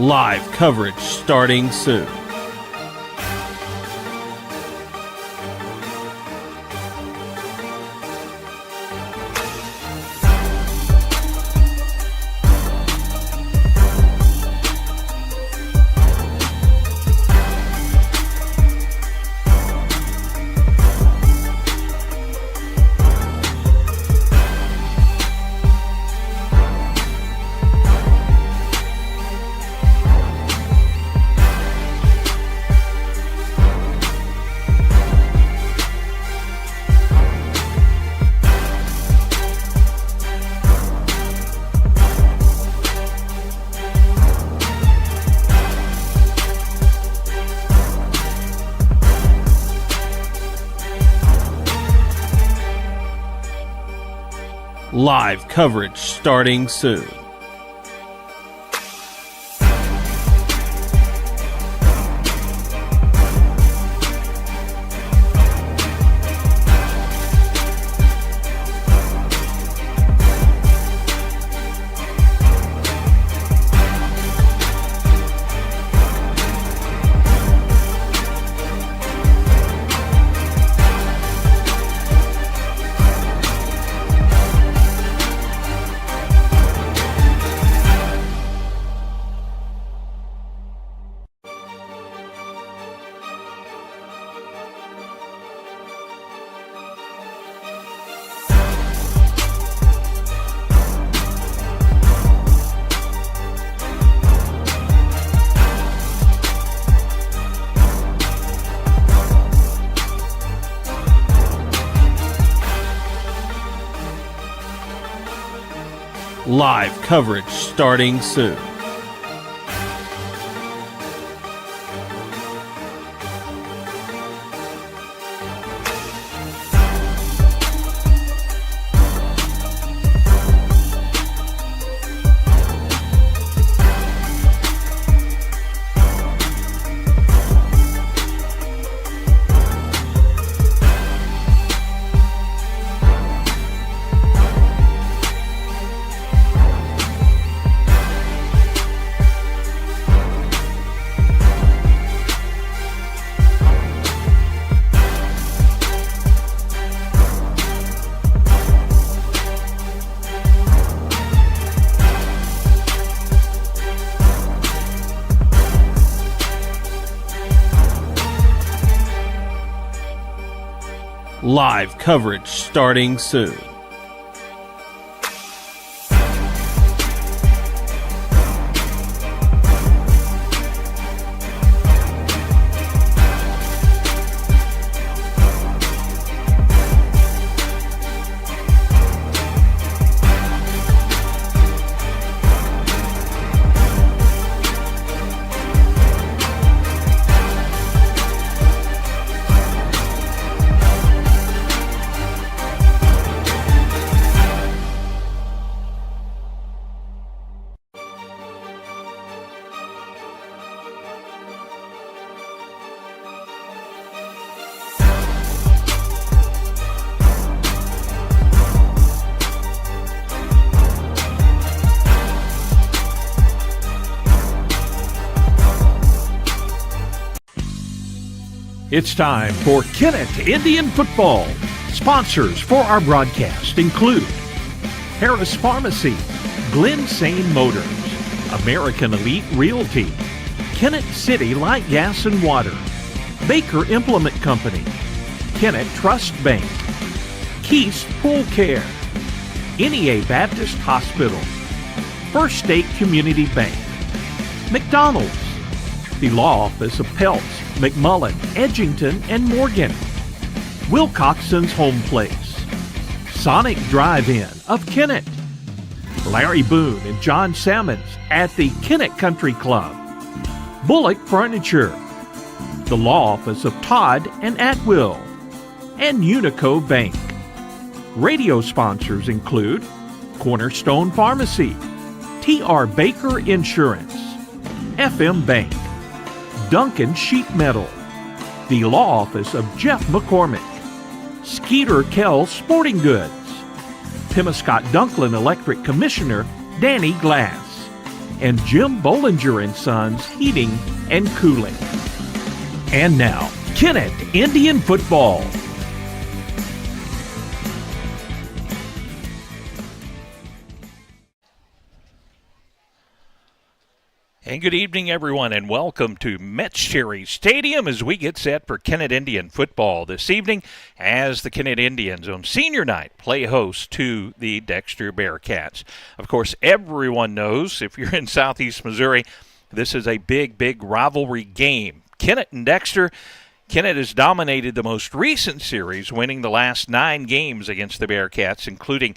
Live coverage starting soon. Live coverage starting soon. Live coverage starting soon. Live coverage starting soon. It's time for Kennett Indian football. Sponsors for our broadcast include Harris Pharmacy, Glen Sane Motors, American Elite Realty, Kennett City Light Gas and Water, Baker Implement Company, Kennett Trust Bank, Keys Pool Care, NEA Baptist Hospital, First State Community Bank, McDonald's, the Law Office of Peltz, McMullen, Edgington, and Morgan, Wilcoxon's Home Place, Sonic Drive-In of Kennett, Larry Boone and John Salmons at the Kennett Country Club, Bullock Furniture, the Law Office of Todd and Atwill, and Unico Bank. Radio sponsors include Cornerstone Pharmacy, T.R. Baker Insurance, FM Bank, Duncan Sheet Metal, the Law Office of Jeff McCormick, Skeeter Kell Sporting Goods, Pemiscot Dunklin Electric Commissioner Danny Glass, and Jim Bollinger and Sons Heating and Cooling. And now, Kennett Indian Football. And good evening, everyone, and welcome to Metz Cherry Stadium as we get set for Kennett Indian football this evening as the Kennett Indians on senior night play host to the Dexter Bearcats. Of course, everyone knows if you're in southeast Missouri, this is a big rivalry game. Kennett and Dexter. Kennett has dominated the most recent series, winning the last 9 games against the Bearcats, including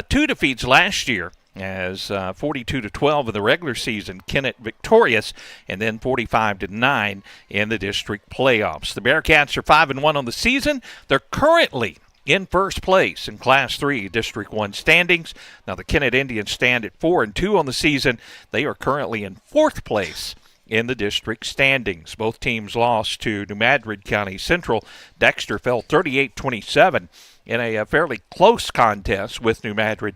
2 defeats last year, as 42-12 in the regular season, Kennett victorious, and then 45-9 in the district playoffs. The Bearcats are 5-1 on the season. They're currently in first place in Class 3 District 1 standings. Now the Kennett Indians stand at 4-2 on the season. They are currently in 4th place in the district standings. Both teams lost to New Madrid County Central. Dexter fell 38-27 in a fairly close contest with New Madrid.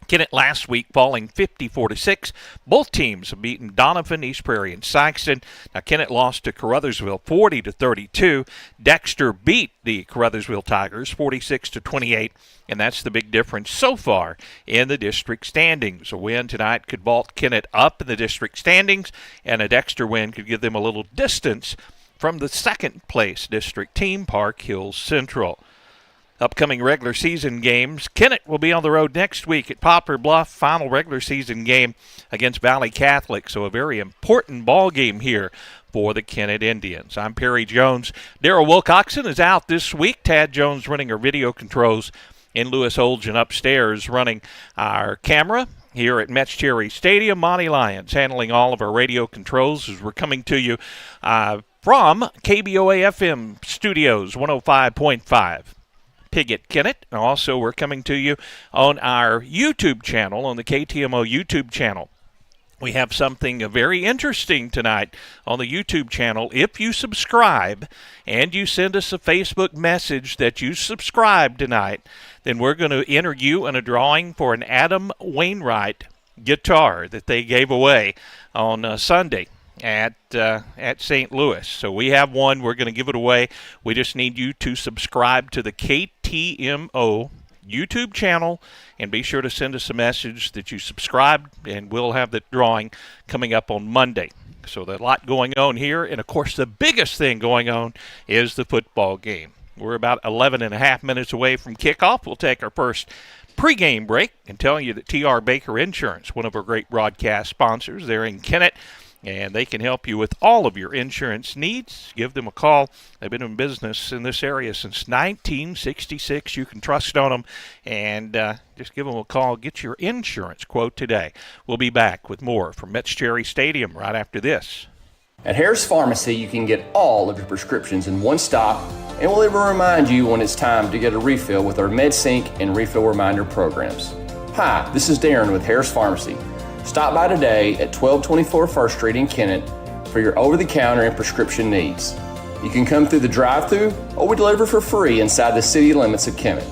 Kennett last week falling 54-6. Both teams have beaten Donovan, East Prairie, and Sykeston. Now Kennett lost to Caruthersville 40-32. Dexter beat the Caruthersville Tigers 46-28, and that's the big difference so far in the district standings. A win tonight could vault Kennett up in the district standings, and a Dexter win could give them a little distance from the second place district team, Park Hills Central. Upcoming regular season games. Kennett will be on the road next week at Poplar Bluff. Final regular season game against Valley Catholic. So a very important ball game here for the Kennett Indians. I'm Perry Jones. Darrell Wilcoxon is out this week. Tad Jones running our video controls, and Lewis Olgen upstairs running our camera here at Metz Cherry Stadium. Monty Lyons handling all of our radio controls as we're coming to you from KBOA-FM Studios 105.5. Piggott, Kennett. And also, we're coming to you on our YouTube channel, on the KTMO YouTube channel. We have something very interesting tonight on the YouTube channel. If you subscribe and you send us a Facebook message that you subscribe tonight, then we're going to enter you in a drawing for an Adam Wainwright guitar that they gave away on Sunday at St. Louis. So we have one. We're going to give it away. We just need you to subscribe to the KTMO YouTube channel and be sure to send us a message that you subscribed, and we'll have the drawing coming up on Monday. So there's a lot going on here, and of course the biggest thing going on is the football game. We're about 11 and a half minutes away from kickoff. We'll take our first pregame break and tell you that T.R. Baker Insurance, one of our great broadcast sponsors, they're in Kennett, and they can help you with all of your insurance needs. Give them a call. They've been in business in this area since 1966. You can trust on them, and just give them a call. Get your insurance quote today. We'll be back with more from Metz Cherry Stadium right after this. At Harris Pharmacy, you can get all of your prescriptions in one stop, and we'll even remind you when it's time to get a refill with our MedSync and Refill Reminder programs. Hi, this is Darren with Harris Pharmacy. Stop by today at 1224 1st Street in Kennett for your over-the-counter and prescription needs. You can come through the drive-thru, or we deliver for free inside the city limits of Kennett.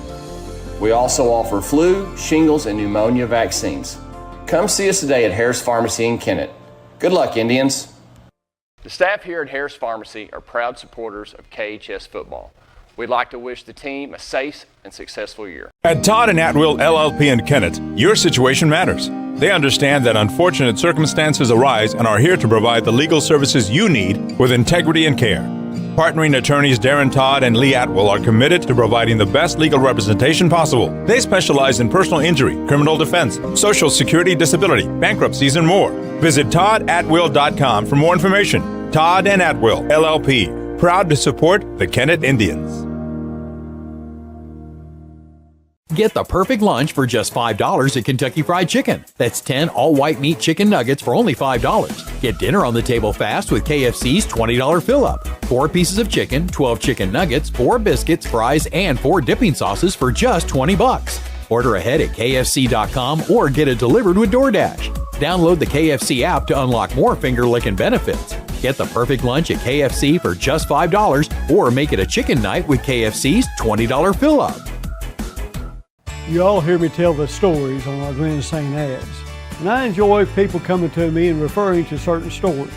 We also offer flu, shingles, and pneumonia vaccines. Come see us today at Harris Pharmacy in Kennett. Good luck, Indians. The staff here at Harris Pharmacy are proud supporters of KHS football. We'd like to wish the team a safe and successful year. At Todd and Atwill LLP in Kennett, your situation matters. They understand that unfortunate circumstances arise and are here to provide the legal services you need with integrity and care. Partnering attorneys Darren Todd and Lee Atwill are committed to providing the best legal representation possible. They specialize in personal injury, criminal defense, social security disability, bankruptcies, and more. Visit toddatwill.com for more information. Todd and Atwill LLP, proud to support the Kennett Indians. Get the perfect lunch for just $5 at Kentucky Fried Chicken. That's 10 all-white meat chicken nuggets for only $5. Get dinner on the table fast with KFC's $20 fill-up. 4 pieces of chicken, 12 chicken nuggets, 4 biscuits, fries, and 4 dipping sauces for just $20. Order ahead at KFC.com or get it delivered with DoorDash. Download the KFC app to unlock more finger-licking benefits. Get the perfect lunch at KFC for just $5 or make it a chicken night with KFC's $20 fill-up. You all hear me tell the stories on our Glen St. ads. And I enjoy people coming to me and referring to certain stories.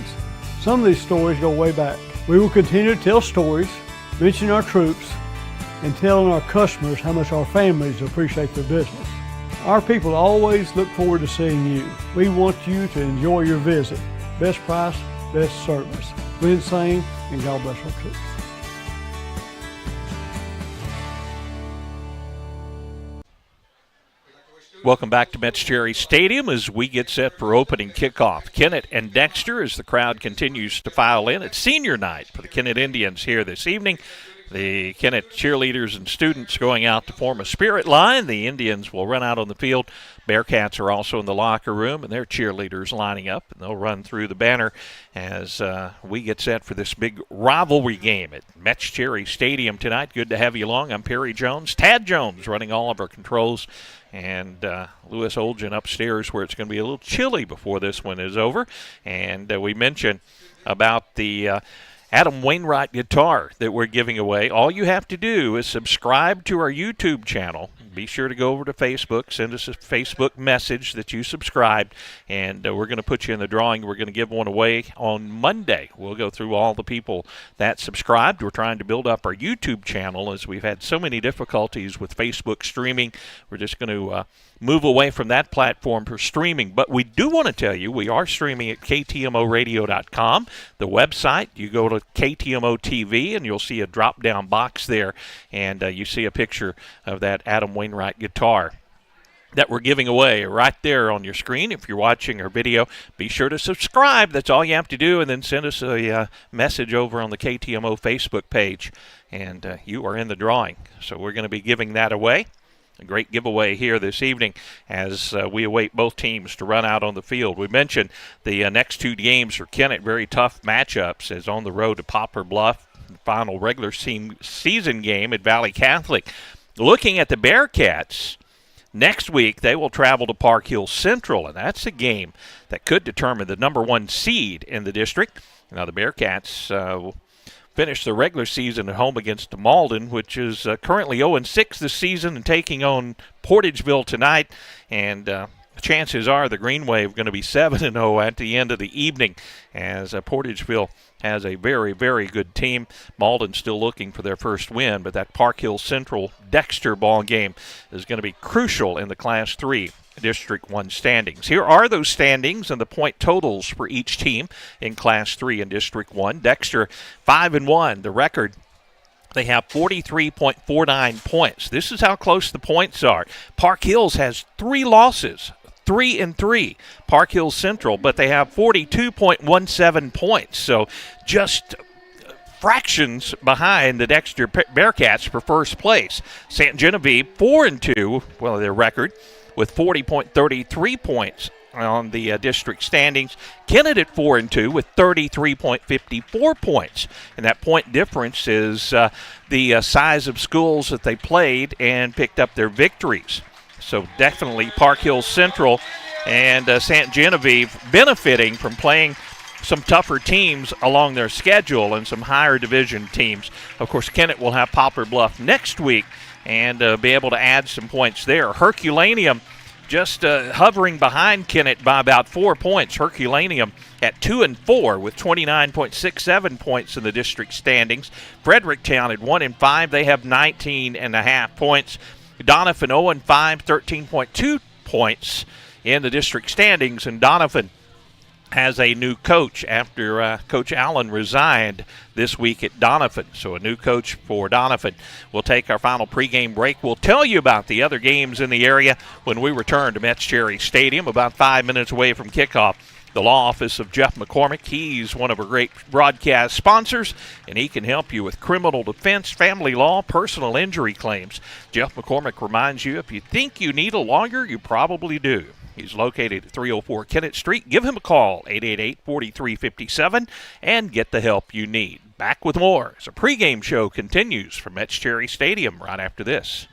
Some of these stories go way back. We will continue to tell stories, mention our troops, and telling our customers how much our families appreciate their business. Our people always look forward to seeing you. We want you to enjoy your visit. Best price, best service. Glenn Sane, and God bless our troops. Welcome back to Metz Cherry Stadium as we get set for opening kickoff. Kennett and Dexter as the crowd continues to file in. It's senior night for the Kennett Indians here this evening. The Kennett cheerleaders and students going out to form a spirit line. The Indians will run out on the field. Bearcats are also in the locker room, and their cheerleaders lining up, and they'll run through the banner as we get set for this big rivalry game at Metz Cherry Stadium tonight. Good to have you along. I'm Perry Jones. Tad Jones running all of our controls, and Lewis Olgen upstairs where it's going to be a little chilly before this one is over. And we mentioned about the Adam Wainwright guitar that we're giving away. All you have to do is subscribe to our YouTube channel. Be sure to go over to Facebook, send us a Facebook message that you subscribed, and we're going to put you in the drawing. We're going to give one away on Monday. We'll go through all the people that subscribed. We're trying to build up our YouTube channel as we've had so many difficulties with Facebook streaming. We're just going to move away from that platform for streaming. But we do want to tell you we are streaming at ktmoradio.com, the website. You go to KTMO TV, and you'll see a drop-down box there, and you see a picture of that Adam Wainwright guitar that we're giving away right there on your screen. If you're watching our video, be sure to subscribe. That's all you have to do, and then send us a message over on the KTMO Facebook page, and you are in the drawing. So we're going to be giving that away. A great giveaway here this evening as we await both teams to run out on the field. We mentioned the next two games for Kennett, very tough matchups, as on the road to Poplar Bluff, final regular season game at Valley Catholic. Looking at the Bearcats, next week they will travel to Park Hill Central, and that's a game that could determine the number one seed in the district. Now the Bearcats finish the regular season at home against Malden, which is currently 0-6 this season and taking on Portageville tonight. And chances are the Green Wave going to be 7-0 at the end of the evening, as Portageville has a very, very good team. Malden still looking for their first win, but that Park Hill Central Dexter ball game is going to be crucial in the Class 3 District 1 standings. Here are those standings and the point totals for each team in Class 3 and District 1. Dexter 5-1. The record, they have 43.49 points. This is how close the points are. Park Hills has 3 losses, 3-3. Park Hills Central, but they have 42.17 points. So just fractions behind the Dexter Bearcats for first place. St. Genevieve 4-2, well, their record, with 40.33 points on the district standings. Kennett at 4-2 with 33.54 points. And that point difference is the size of schools that they played and picked up their victories. So definitely Park Hill Central and St. Genevieve benefiting from playing some tougher teams along their schedule and some higher division teams. Of course, Kennett will have Poplar Bluff next week and be able to add some points there. Herculaneum just hovering behind Kennett by about 4 points. Herculaneum at 2-4 with 29.67 points in the district standings. Fredericktown at 1-5. They have 19.5 points. Doniphan 0-5, 13.2 points in the district standings. And Doniphan has a new coach after Coach Allen resigned this week at Doniphan. So a new coach for Doniphan. We'll take our final pregame break. We'll tell you about the other games in the area when we return to Metz Cherry Stadium, about 5 minutes away from kickoff. The law office of Jeff McCormick. He's one of our great broadcast sponsors, and he can help you with criminal defense, family law, personal injury claims. Jeff McCormick reminds you, if you think you need a lawyer, you probably do. He's located at 304 Kennett Street. Give him a call, 888-4357, and get the help you need. Back with more as a pregame show continues from Metz Cherry Stadium right after this.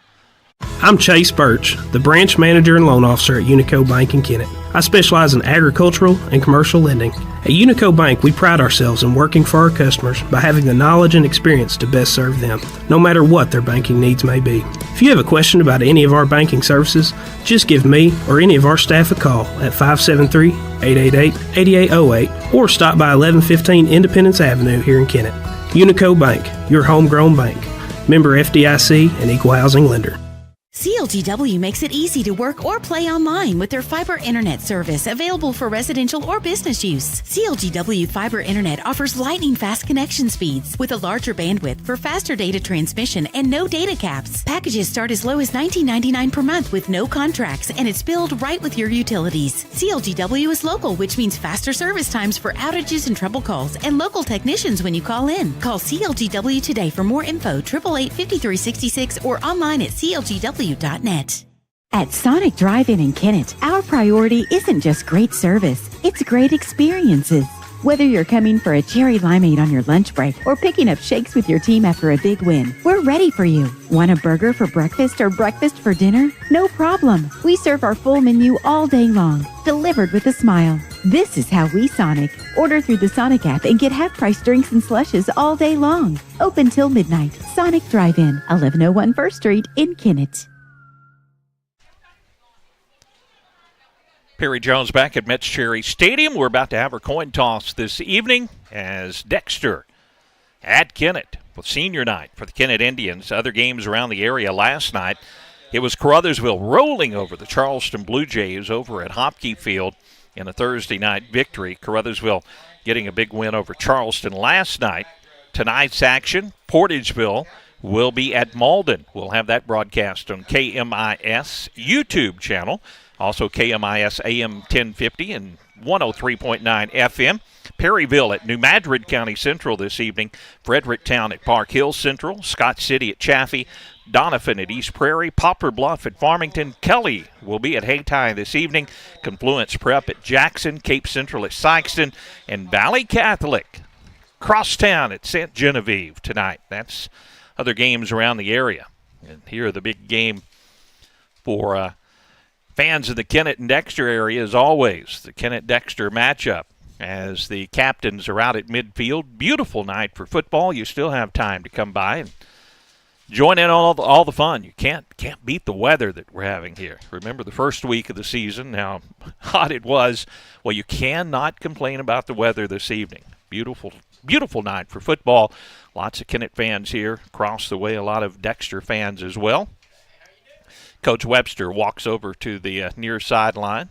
I'm Chase Birch, the branch manager and loan officer at Unico Bank in Kennett. I specialize in agricultural and commercial lending. At Unico Bank, we pride ourselves in working for our customers by having the knowledge and experience to best serve them, no matter what their banking needs may be. If you have a question about any of our banking services, just give me or any of our staff a call at 573-888-8808 or stop by 1115 Independence Avenue here in Kennett. Unico Bank, your homegrown bank. Member FDIC and equal housing lender. CLGW makes it easy to work or play online with their fiber internet service available for residential or business use. CLGW Fiber Internet offers lightning-fast connection speeds with a larger bandwidth for faster data transmission and no data caps. Packages start as low as $19.99 per month with no contracts, and it's billed right with your utilities. CLGW is local, which means faster service times for outages and trouble calls, and local technicians when you call in. Call CLGW today for more info, 888-5366, or online at clgw.net. At Sonic Drive-In in Kennett, our priority isn't just great service, it's great experiences. Whether you're coming for a cherry limeade on your lunch break or picking up shakes with your team after a big win, we're ready for you. Want a burger for breakfast or breakfast for dinner? No problem. We serve our full menu all day long, delivered with a smile. This is how we Sonic. Order through the Sonic app and get half-price drinks and slushes all day long. Open till midnight. Sonic Drive-In, 1101 First Street in Kennett. Perry Jones back at Metz Cherry Stadium. We're about to have our coin toss this evening as Dexter at Kennett with senior night for the Kennett Indians. Other games around the area last night, it was Caruthersville rolling over the Charleston Blue Jays over at Hopkey Field in a Thursday night victory. Caruthersville getting a big win over Charleston last night. Tonight's action, Portageville will be at Malden. We'll have that broadcast on KMIS YouTube channel. Also KMIS AM 1050 and 103.9 FM. Perryville at New Madrid County Central this evening. Fredericktown at Park Hill Central. Scott City at Chaffee. Doniphan at East Prairie. Poplar Bluff at Farmington. Kelly will be at Hayti this evening. Confluence Prep at Jackson. Cape Central at Sykeston. And Valley Catholic Crosstown at St. Genevieve tonight. That's other games around the area. And here the big game for fans of the Kennett and Dexter area, as always, the Kennett-Dexter matchup as the captains are out at midfield. Beautiful night for football. You still have time to come by and join in on all the fun. You can't beat the weather that we're having here. Remember the first week of the season, how hot it was. Well, you cannot complain about the weather this evening. Beautiful, beautiful night for football. Lots of Kennett fans here across the way, a lot of Dexter fans as well. Coach Webster walks over to the near sideline.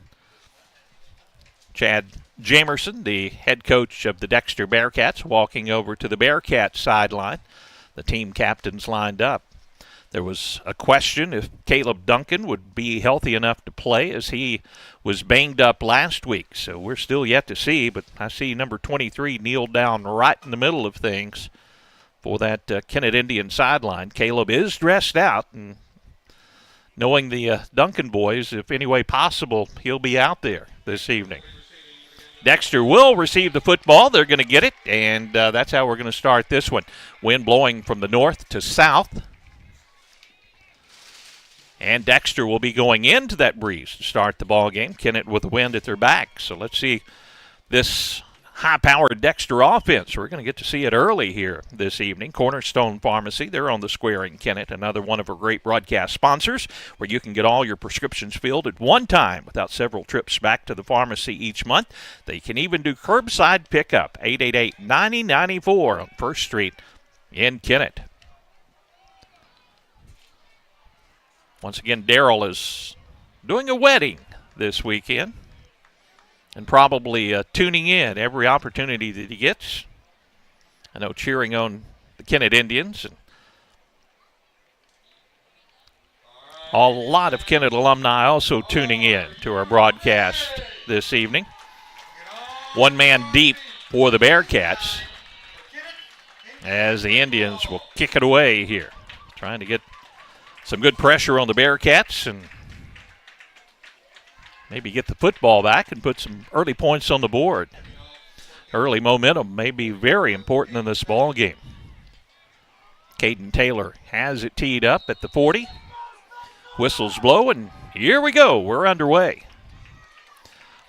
Chad Jamerson, the head coach of the Dexter Bearcats, walking over to the Bearcats sideline. The team captains lined up. There was a question if Caleb Duncan would be healthy enough to play, as he was banged up last week. So we're still yet to see, but I see number 23 kneeled down right in the middle of things for that Kennett Indian sideline. Caleb is dressed out, and knowing the Duncan boys, if any way possible, he'll be out there this evening. Dexter will receive the football. They're going to get it, and that's how we're going to start this one. Wind blowing from the north to south. And Dexter will be going into that breeze to start the ball game. Kennett with the wind at their back. So let's see this high-powered Dexter offense. We're going to get to see it early here this evening. Cornerstone Pharmacy, they're on the square in Kennett, another one of our great broadcast sponsors, where you can get all your prescriptions filled at one time without several trips back to the pharmacy each month. They can even do curbside pickup, 888-9094 on 1st Street in Kennett. Once again, Darrell is doing a wedding this weekend, and probably tuning in every opportunity that he gets. I know cheering on the Kennett Indians. And a lot of Kennett alumni also tuning in to our broadcast this evening. One man deep for the Bearcats as the Indians will kick it away here. Trying to get some good pressure on the Bearcats and maybe get the football back and put some early points on the board. Early momentum may be very important in this ball game. Caden Taylor has it teed up at the 40. Whistles blow, and here we go. We're underway.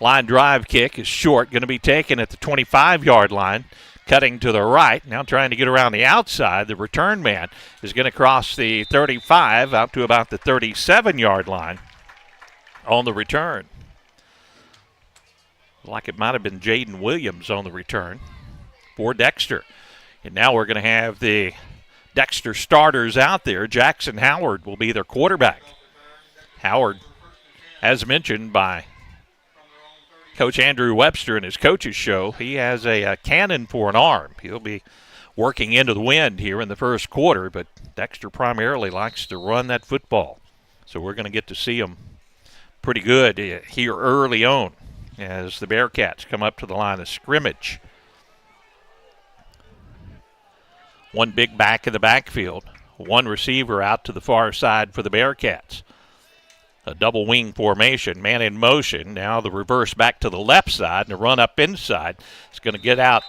Line drive kick is short, going to be taken at the 25-yard line. cutting to the right, now trying to get around the outside. The return man is going to cross the 35 out to about the 37-yard line on the return. Like it might have been Jaden Williams on the return for Dexter. And now we're going to have the Dexter starters out there. Jackson Howard will be their quarterback. Howard, as mentioned by Coach Andrew Webster in his coach's show, he has a cannon for an arm. He'll be working into the wind here in the first quarter, but Dexter primarily likes to run that football. So we're going to get to see him pretty good here early on as the Bearcats come up to the line of scrimmage. One big back in the backfield, one receiver out to the far side for the Bearcats. A double wing formation, man in motion. Now the reverse back to the left side and a run up inside. It's going to get out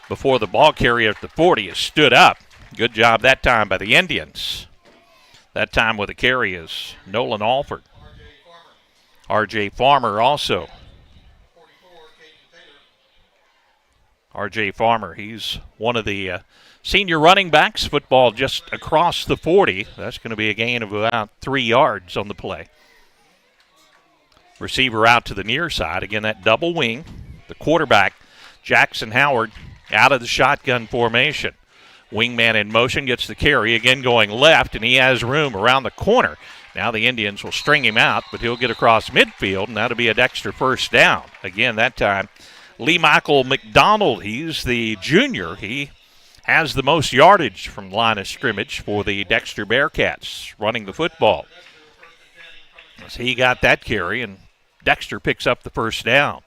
before the ball carrier at the 40 is stood up. Good job that time by the Indians. That time with the carry is Nolan Alford. R.J. Farmer also. R.J. Farmer, he's one of the senior running backs. Football just across the 40. That's going to be a gain of about 3 yards on the play. Receiver out to the near side. Again, that double wing. The quarterback, Jackson Howard, out of the shotgun formation. Wingman in motion, gets the carry. Again going left, and he has room around the corner. Now the Indians will string him out, but he'll get across midfield, and that'll be a Dexter first down. Again, that time, Lee Michael McDonald, he's the junior. He has the most yardage from line of scrimmage for the Dexter Bearcats running the football. So he got that carry, and Dexter picks up the first down.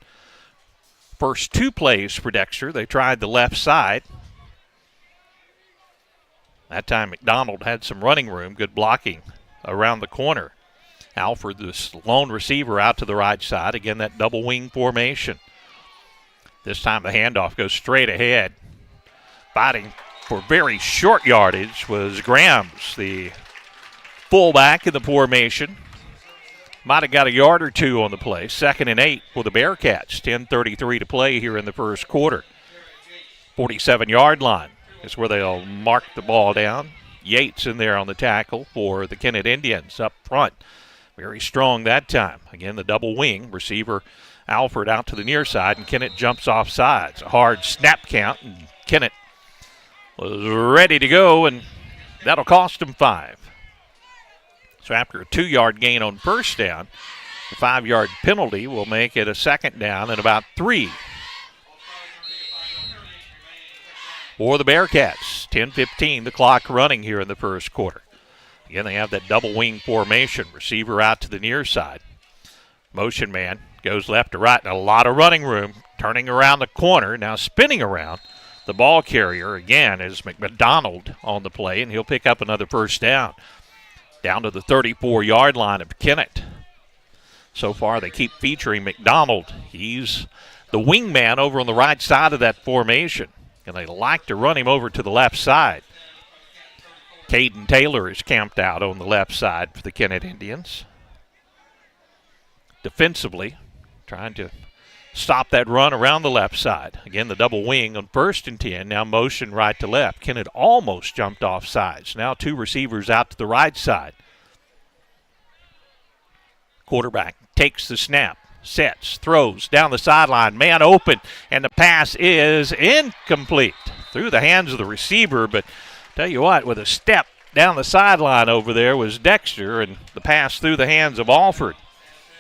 First two plays for Dexter, they tried the left side. That time McDonald had some running room, good blocking around the corner. Alford, this lone receiver, out to the right side. Again, that double wing formation. This time the handoff goes straight ahead. Fighting for very short yardage was Grams, the fullback in the formation. Might have got a yard or two on the play. 2nd and 8 for the Bearcats. 10:33 to play here in the first quarter. 47-yard line is where they'll mark the ball down. Yates in there on the tackle for the Kennett Indians up front. Very strong that time. Again, the double wing. Receiver Alford out to the near side, and Kennett jumps off sides. A hard snap count, and Kennett was ready to go, and that'll cost him 5. So after a 2-yard gain on first down, the 5-yard penalty will make it a 2nd down and about 3. For the Bearcats, 10:15, the clock running here in the first quarter. Again, they have that double wing formation. Receiver out to the near side. Motion man goes left to right, and a lot of running room. Turning around the corner, now spinning around. The ball carrier, again, is McDonald on the play, and he'll pick up another first down. Down to the 34-yard line of Kennett. So far, they keep featuring McDonald. He's the wingman over on the right side of that formation, and they like to run him over to the left side. Caden Taylor is camped out on the left side for the Kennett Indians. Defensively, trying to stop that run around the left side. Again, the double wing on 1st and 10. Now motion right to left. Kennett almost jumped off sides. Now 2 receivers out to the right side. Quarterback takes the snap, sets, throws down the sideline. Man open, and the pass is incomplete. Through the hands of the receiver, but tell you what, with a step down the sideline over there was Dexter, and the pass through the hands of Alford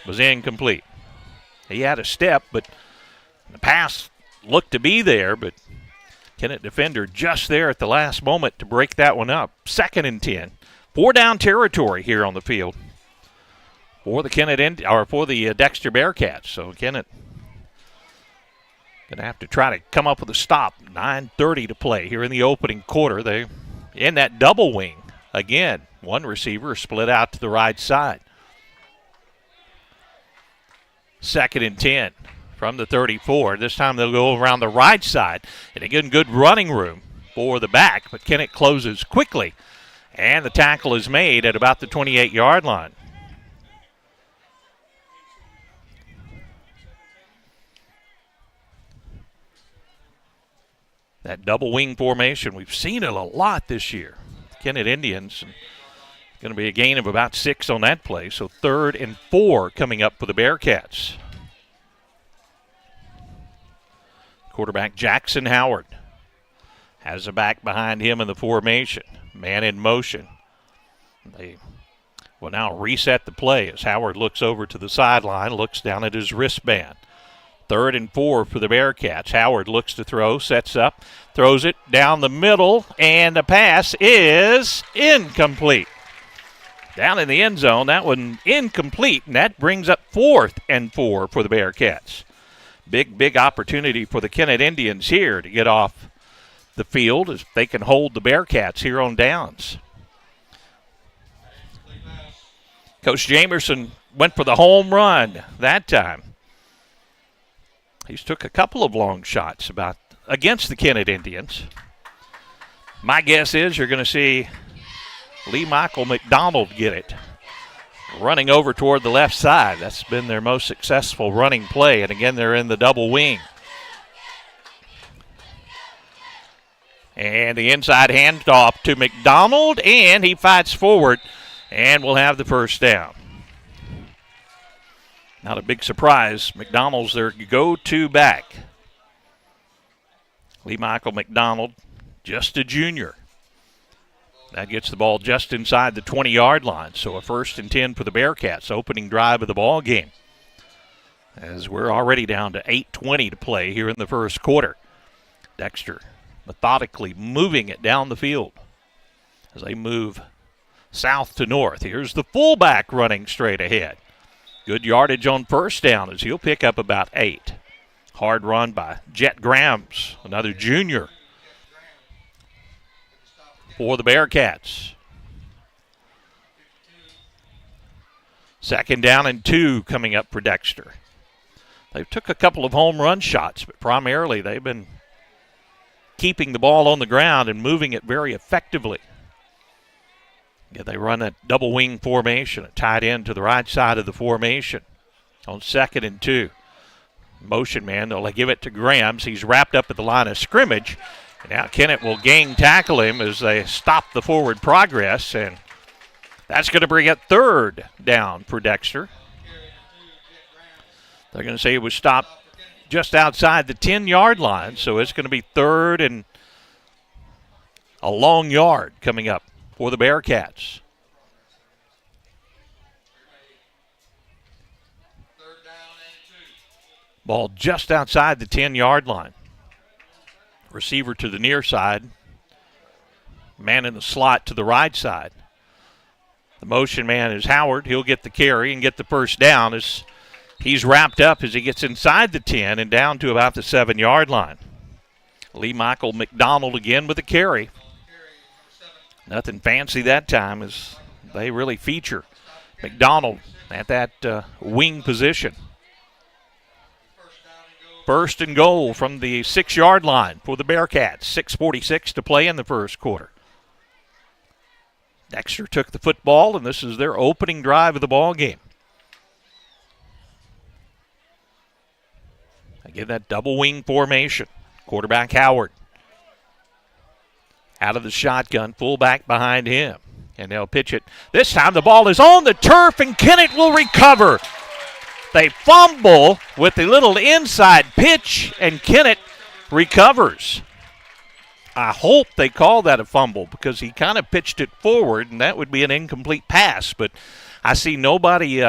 was incomplete. He had a step, but the pass looked to be there, but Kennett defender just there at the last moment to break that one up. 2nd and 10. 4 down territory here on the field for the Dexter Bearcats. So Kennett going to have to try to come up with a stop. 9:30 to play here in the opening quarter. They in that double wing. Again, one receiver split out to the right side. 2nd and 10 from the 34. This time they'll go around the right side. And again, good running room for the back, but Kennett closes quickly. And the tackle is made at about the 28-yard line. That double wing formation, we've seen it a lot this year. Kennett Indians, going to be a gain of about 6 on that play. So 3rd and 4 coming up for the Bearcats. Quarterback Jackson Howard has a back behind him in the formation. Man in motion. They will now reset the play as Howard looks over to the sideline, looks down at his wristband. 3rd and 4 for the Bearcats. Howard looks to throw, sets up, throws it down the middle, and the pass is incomplete. Down in the end zone, that one incomplete, and that brings up 4th and 4 for the Bearcats. Big opportunity for the Kennett Indians here to get off the field as they can hold the Bearcats here on downs. Coach Jamerson went for the home run that time. He's took a couple of long shots against the Kennett Indians. My guess is you're going to see Lee Michael McDonald get it. Running over toward the left side. That's been their most successful running play. And again, they're in the double wing. And the inside handoff to McDonald, and he fights forward and will have the first down. Not a big surprise. McDonald's their go-to back. Lee Michael McDonald, just a junior. That gets the ball just inside the 20-yard line. So a 1st and 10 for the Bearcats, opening drive of the ball game. As we're already down to 8:20 to play here in the first quarter. Dexter methodically moving it down the field as they move south to north. Here's the fullback running straight ahead. Good yardage on first down as he'll pick up about 8. Hard run by Jet Grams, another junior for the Bearcats. 2nd down and 2 coming up for Dexter. They've took a couple of home run shots, but primarily they've been keeping the ball on the ground and moving it very effectively. Yeah, they run a double wing formation, a tight end to the right side of the formation on 2nd and 2. Motion man, they'll give it to Grams. He's wrapped up at the line of scrimmage. And now Kennett will gang tackle him as they stop the forward progress, and that's going to bring it 3rd down for Dexter. They're going to say it was stopped just outside the 10-yard line, so it's going to be 3rd and a long yard coming up for the Bearcats. Ball just outside the 10-yard line. Receiver to the near side. Man in the slot to the right side. The motion man is Howard. He'll get the carry and get the first down as he's wrapped up as he gets inside the 10 and down to about the 7-yard line. Lee Michael McDonald again with a carry. Nothing fancy that time as they really feature McDonald at that wing position. 1st and goal from the 6-yard line for the Bearcats. 6:46 to play in the first quarter. Dexter took the football, and this is their opening drive of the ball game. Again, that double wing formation. Quarterback Howard. Out of the shotgun, fullback behind him. And they'll pitch it. This time the ball is on the turf, and Kennett will recover. They fumble with a little inside pitch, and Kennett recovers. I hope they call that a fumble because he kind of pitched it forward, and that would be an incomplete pass. But I see nobody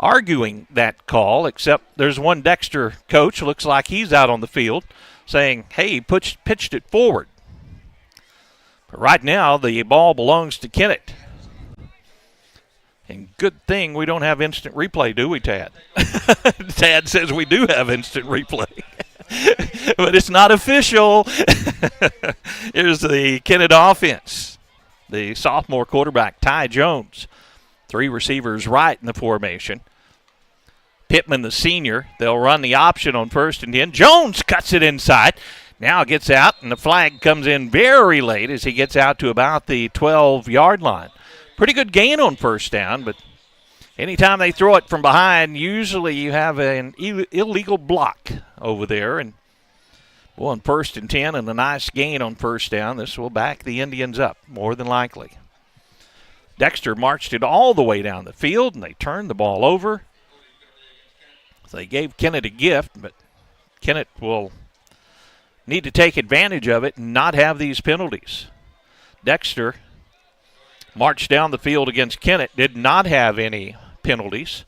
arguing that call except there's one Dexter coach, looks like he's out on the field, saying, hey, he pitched it forward. But right now the ball belongs to Kennett. And good thing we don't have instant replay, do we, Tad? Tad says we do have instant replay. But it's not official. Here's the Kennett offense. The sophomore quarterback, Ty Jones. 3 receivers right in the formation. Pittman, the senior. They'll run the option on 1st and 10. Jones cuts it inside. Now gets out, and the flag comes in very late as he gets out to about the 12-yard line. Pretty good gain on first down, but anytime they throw it from behind, usually you have an illegal block over there. And Well, on 1st and 10 and a nice gain on first down. This will back the Indians up, more than likely. Dexter marched it all the way down the field, and they turned the ball over. They gave Kennett a gift, but Kennett will need to take advantage of it and not have these penalties. Dexter marched down the field against Kennett, did not have any penalties.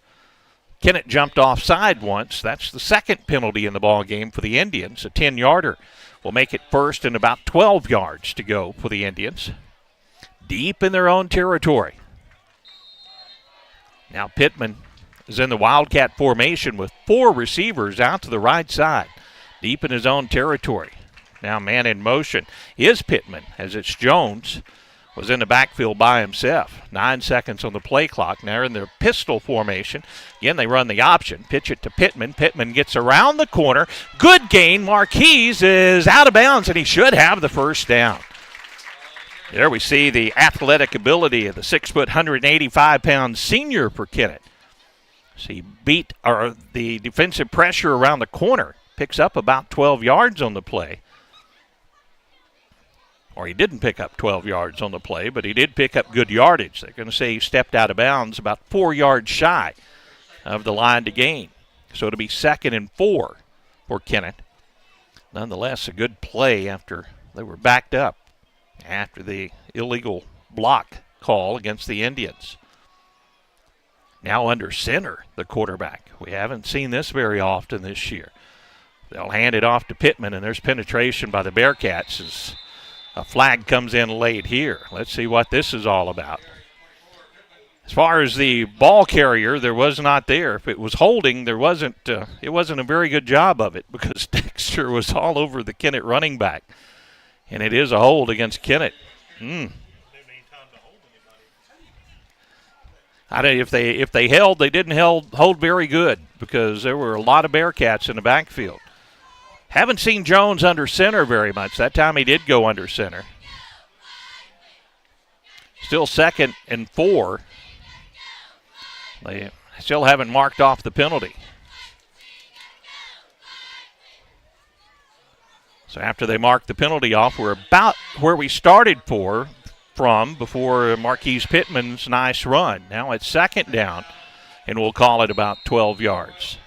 Kennett jumped offside once. That's the second penalty in the ball game for the Indians. A 10-yarder will make it first and about 12 yards to go for the Indians. Deep in their own territory. Now Pittman is in the Wildcat formation with 4 receivers out to the right side. Deep in his own territory. Now man in motion is Pittman, as it's Jones. Was in the backfield by himself. 9 seconds on the play clock. Now they're in their pistol formation. Again, they run the option. Pitch it to Pittman. Pittman gets around the corner. Good gain. Marquise is out of bounds, and he should have the first down. There we see the athletic ability of the 6-foot, 185-pound senior for Kennett. So he beat the defensive pressure around the corner. Picks up about 12 yards on the play. Or he didn't pick up 12 yards on the play, but he did pick up good yardage. They're going to say he stepped out of bounds about 4 yards shy of the line to gain. So it'll be 2nd and 4 for Kennett. Nonetheless, a good play after they were backed up after the illegal block call against the Indians. Now under center, the quarterback. We haven't seen this very often this year. They'll hand it off to Pittman, and there's penetration by the Bearcats as a flag comes in late here. Let's see what this is all about. As far as the ball carrier, there was not there. If it was holding, it wasn't a very good job of it because Dexter was all over the Kennett running back. And it is a hold against Kennett. If they held, they didn't hold very good because there were a lot of Bearcats in the backfield. Haven't seen Jones under center very much. That time he did go under center. Still 2nd and 4. They still haven't marked off the penalty. So after they mark the penalty off, we're about where we started from before Marquise Pittman's nice run. Now it's 2nd down, and we'll call it about 12 yards.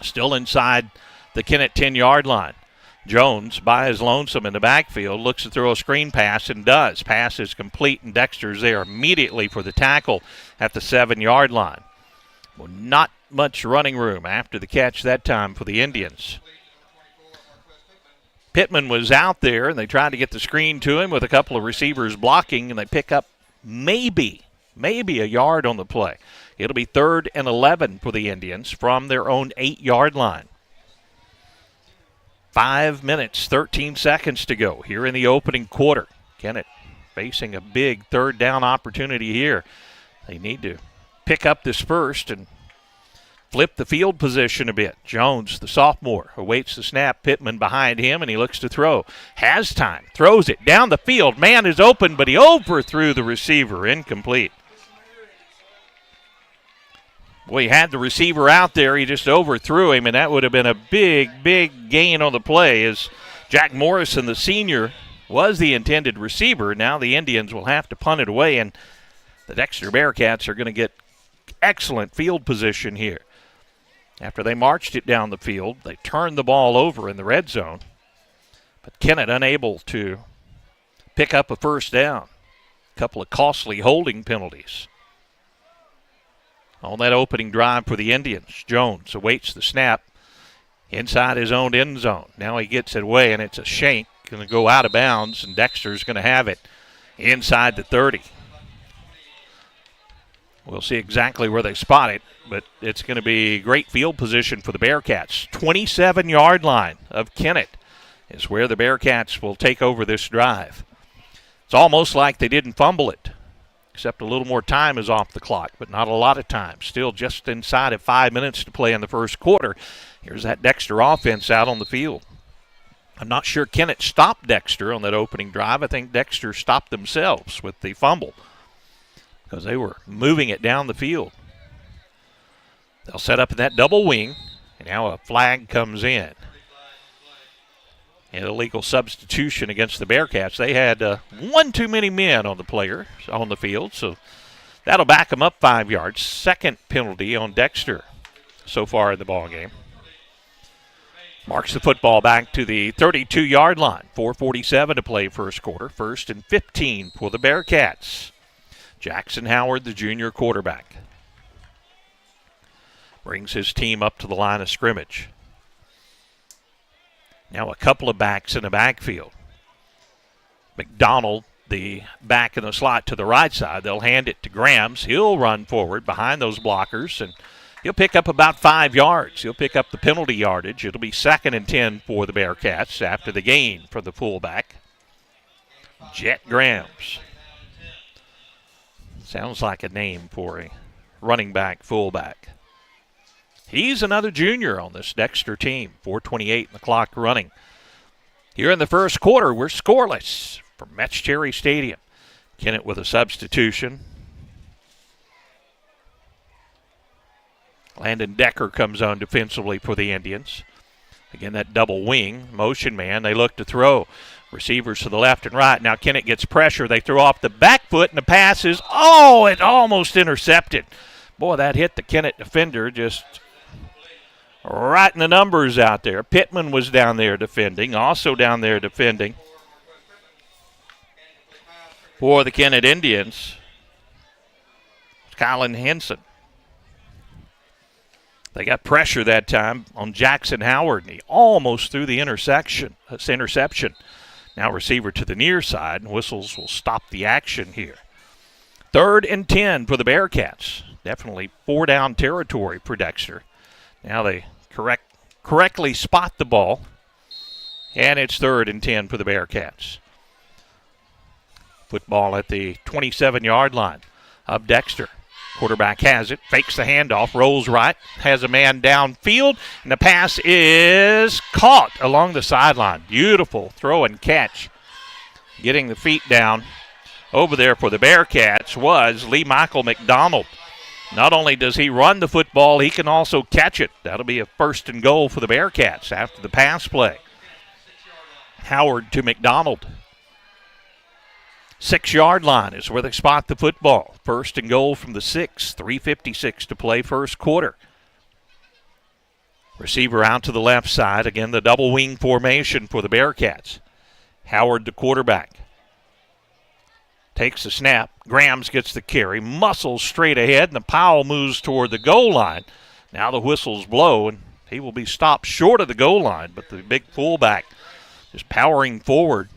Still inside the Kennett 10-yard line. Jones, by his lonesome in the backfield, looks to throw a screen pass and does. Pass is complete, and Dexter's there immediately for the tackle at the 7-yard line. Well, not much running room after the catch that time for the Indians. Pittman was out there, and they tried to get the screen to him with a couple of receivers blocking, and they pick up maybe a yard on the play. It'll be 3rd and 11 for the Indians from their own 8-yard line. 5 minutes, 13 seconds to go here in the opening quarter. Kennett facing a big 3rd down opportunity here. They need to pick up this first and flip the field position a bit. Jones, the sophomore, awaits the snap. Pittman behind him, and he looks to throw. Has time, throws it down the field. Man is open, but he overthrew the receiver. Incomplete. Well, he had the receiver out there. He just overthrew him, and that would have been a big, big gain on the play as Jack Morrison, the senior, was the intended receiver. Now the Indians will have to punt it away, and the Dexter Bearcats are going to get excellent field position here. After they marched it down the field, they turned the ball over in the red zone, but Kennett unable to pick up a first down. A couple of costly holding penalties on that opening drive for the Indians. Jones awaits the snap inside his own end zone. Now he gets it away, and it's a shank. Going to go out of bounds, and Dexter's going to have it inside the 30. We'll see exactly where they spot it, but it's going to be great field position for the Bearcats. 27-yard line of Kennett is where the Bearcats will take over this drive. It's almost like they didn't fumble it, except a little more time is off the clock, but not a lot of time. Still just inside of 5 minutes to play in the first quarter. Here's that Dexter offense out on the field. I'm not sure Kennett stopped Dexter on that opening drive. I think Dexter stopped themselves with the fumble because they were moving it down the field. They'll set up in that double wing, and now a flag comes in. An illegal substitution against the Bearcats. They had one too many men on the player on the field, so that'll back them up 5 yards. Second penalty on Dexter so far in the ball game. Marks the football back to the 32-yard line. 4:47 to play first quarter. 1st and 15 for the Bearcats. Jackson Howard, the junior quarterback, brings his team up to the line of scrimmage. Now a couple of backs in the backfield. McDonald, the back in the slot to the right side. They'll hand it to Grams. He'll run forward behind those blockers, and he'll pick up about 5 yards. He'll pick up the penalty yardage. It'll be 2nd and 10 for the Bearcats after the gain from the fullback, Jet Grams. Sounds like a name for a running back fullback. He's another junior on this Dexter team. 4:28 in the clock running. Here in the first quarter, we're scoreless from Metz Cherry Stadium. Kennett with a substitution. Landon Decker comes on defensively for the Indians. Again, that double wing, motion man. They look to throw. Receivers to the left and right. Now Kennett gets pressure. They throw off the back foot, and the pass is, it almost intercepted. Boy, that hit the Kennett defender just right in the numbers out there. Pittman was down there defending, also down there defending for the Kennett Indians. Kylan Henson. They got pressure that time on Jackson Howard, and he almost threw the interception. Now receiver to the near side, and whistles will stop the action here. 3rd and 10 for the Bearcats. Definitely 4-down territory for Dexter. Now they correctly spot the ball, and it's 3rd and 10 for the Bearcats. Football at the 27-yard line of Dexter. Quarterback has it, fakes the handoff, rolls right, has a man downfield, and the pass is caught along the sideline. Beautiful throw and catch. Getting the feet down over there for the Bearcats was Lee Michael McDonald. Not only does he run the football, he can also catch it. That'll be a 1st and goal for the Bearcats after the pass play. Howard to McDonald. 6-yard line is where they spot the football. 1st and goal from the 6. 3:56 to play first quarter. Receiver out to the left side. Again, the double wing formation for the Bearcats. Howard, the quarterback, takes the snap. Grams gets the carry. Muscles straight ahead, and the Powell moves toward the goal line. Now the whistles blow, and he will be stopped short of the goal line, but the big fullback just powering forward.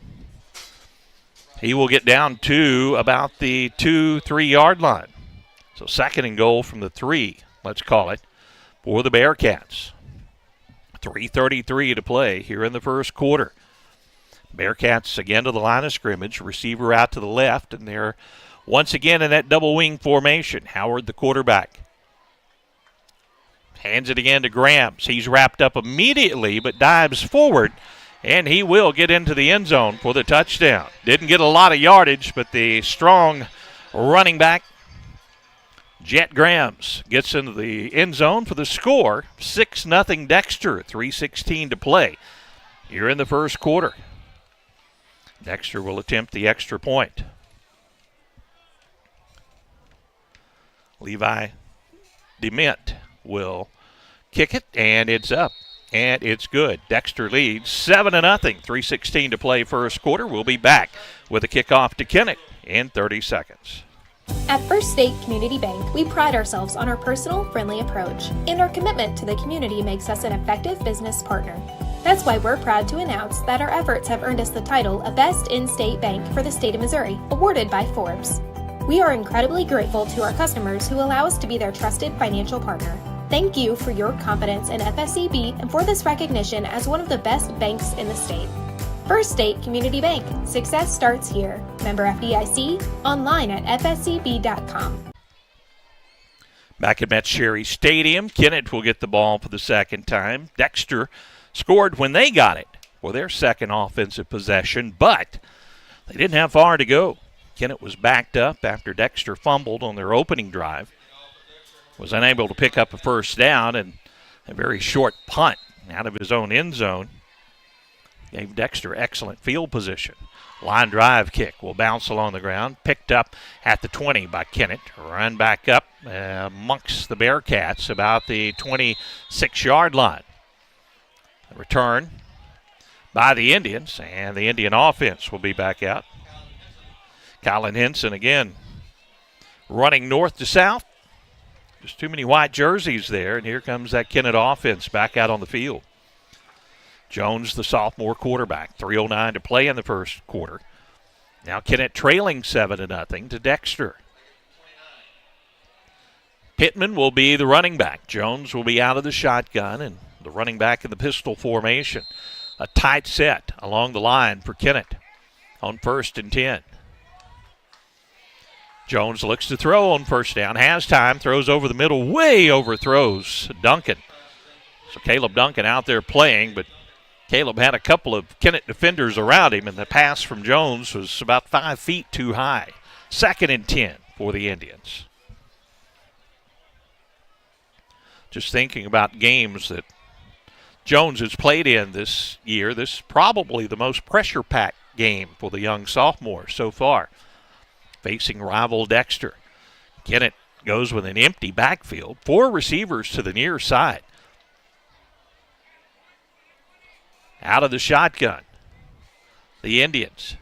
He will get down to about the 2-3 line. So 2nd and goal from the 3, let's call it, for the Bearcats. 3:33 to play here in the first quarter. Bearcats again to the line of scrimmage. Receiver out to the left, and they're once again in that double wing formation. Howard, the quarterback, hands it again to Grams. He's wrapped up immediately, but dives forward, and he will get into the end zone for the touchdown. Didn't get a lot of yardage, but the strong running back, Jet Grams, gets into the end zone for the score. 6-0 Dexter, 3:16 to play here in the first quarter. Dexter will attempt the extra point. Levi Dement will kick it, and it's up. And it's good. Dexter leads 7-0. 3:16 to play first quarter. We'll be back with a kickoff to Kennett in 30 seconds. At First State Community Bank, we pride ourselves on our personal, friendly approach, and our commitment to the community makes us an effective business partner. That's why we're proud to announce that our efforts have earned us the title of Best In-State Bank for the state of Missouri, awarded by Forbes. We are incredibly grateful to our customers who allow us to be their trusted financial partner. Thank you for your confidence in FSCB and for this recognition as one of the best banks in the state. First State Community Bank. Success starts here. Member FDIC. Online at fscb.com. Back at Metz Cherry Stadium, Kennett will get the ball for the second time. Dexter scored when they got it for their second offensive possession, but they didn't have far to go. Kennett was backed up after Dexter fumbled on their opening drive. Was unable to pick up a first down, and a very short punt out of his own end zone Gave Dexter excellent field position. Line drive kick will bounce along the ground. Picked up at the 20 by Kennett. Run back up amongst the Bearcats about the 26-yard line. A return by the Indians, and the Indian offense will be back out. Colin Henson again running north to south. Just too many white jerseys there, and here comes that Kennett offense back out on the field. Jones, the sophomore quarterback, 3:09 to play in the first quarter. Now Kennett trailing 7-0 to Dexter. Pittman will be the running back. Jones will be out of the shotgun and the running back in the pistol formation. A tight set along the line for Kennett on 1st and 10. Jones looks to throw on first down. Has time, throws over the middle, way overthrows Duncan. So Caleb Duncan out there playing, but Caleb had a couple of Kennett defenders around him, and the pass from Jones was about 5 feet too high. 2nd and 10 for the Indians. Just thinking about games that Jones has played in this year, this is probably the most pressure-packed game for the young sophomore so far. Facing rival Dexter. Kennett goes with an empty backfield. 4 receivers to the near side. Out of the shotgun, the Indians.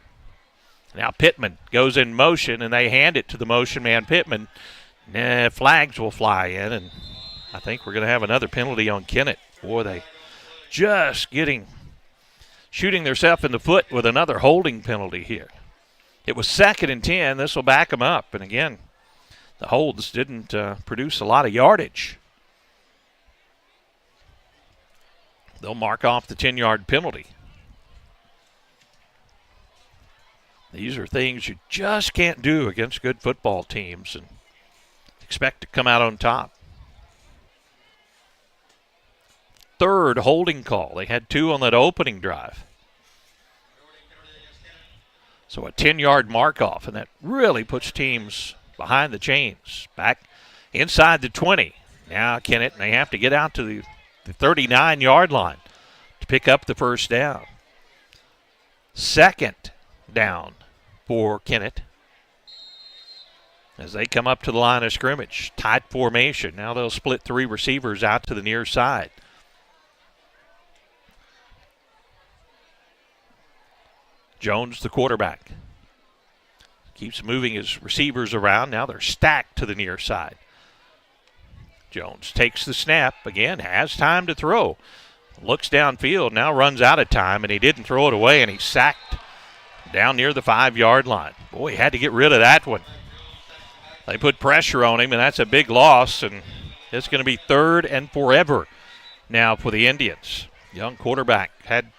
Now Pittman goes in motion, and they hand it to the motion man Pittman. Flags will fly in, and I think we're going to have another penalty on Kennett. Boy, they just shooting themselves in the foot with another holding penalty here. It was 2nd and 10. This will back them up. And again, the holds didn't produce a lot of yardage. They'll mark off the 10-yard penalty. These are things you just can't do against good football teams and expect to come out on top. 3rd holding call. They had 2 on that opening drive. So a 10-yard mark off, and that really puts teams behind the chains. Back inside the 20. Now Kennett, and they have to get out to the 39-yard line to pick up the first down. 2nd down for Kennett as they come up to the line of scrimmage. Tight formation. Now they'll split 3 receivers out to the near side. Jones, the quarterback, keeps moving his receivers around. Now they're stacked to the near side. Jones takes the snap, again, has time to throw. Looks downfield, now runs out of time, and he didn't throw it away, and he's sacked down near the 5-yard line. Boy, he had to get rid of that one. They put pressure on him, and that's a big loss, and it's going to be 3rd and forever now for the Indians. Young quarterback had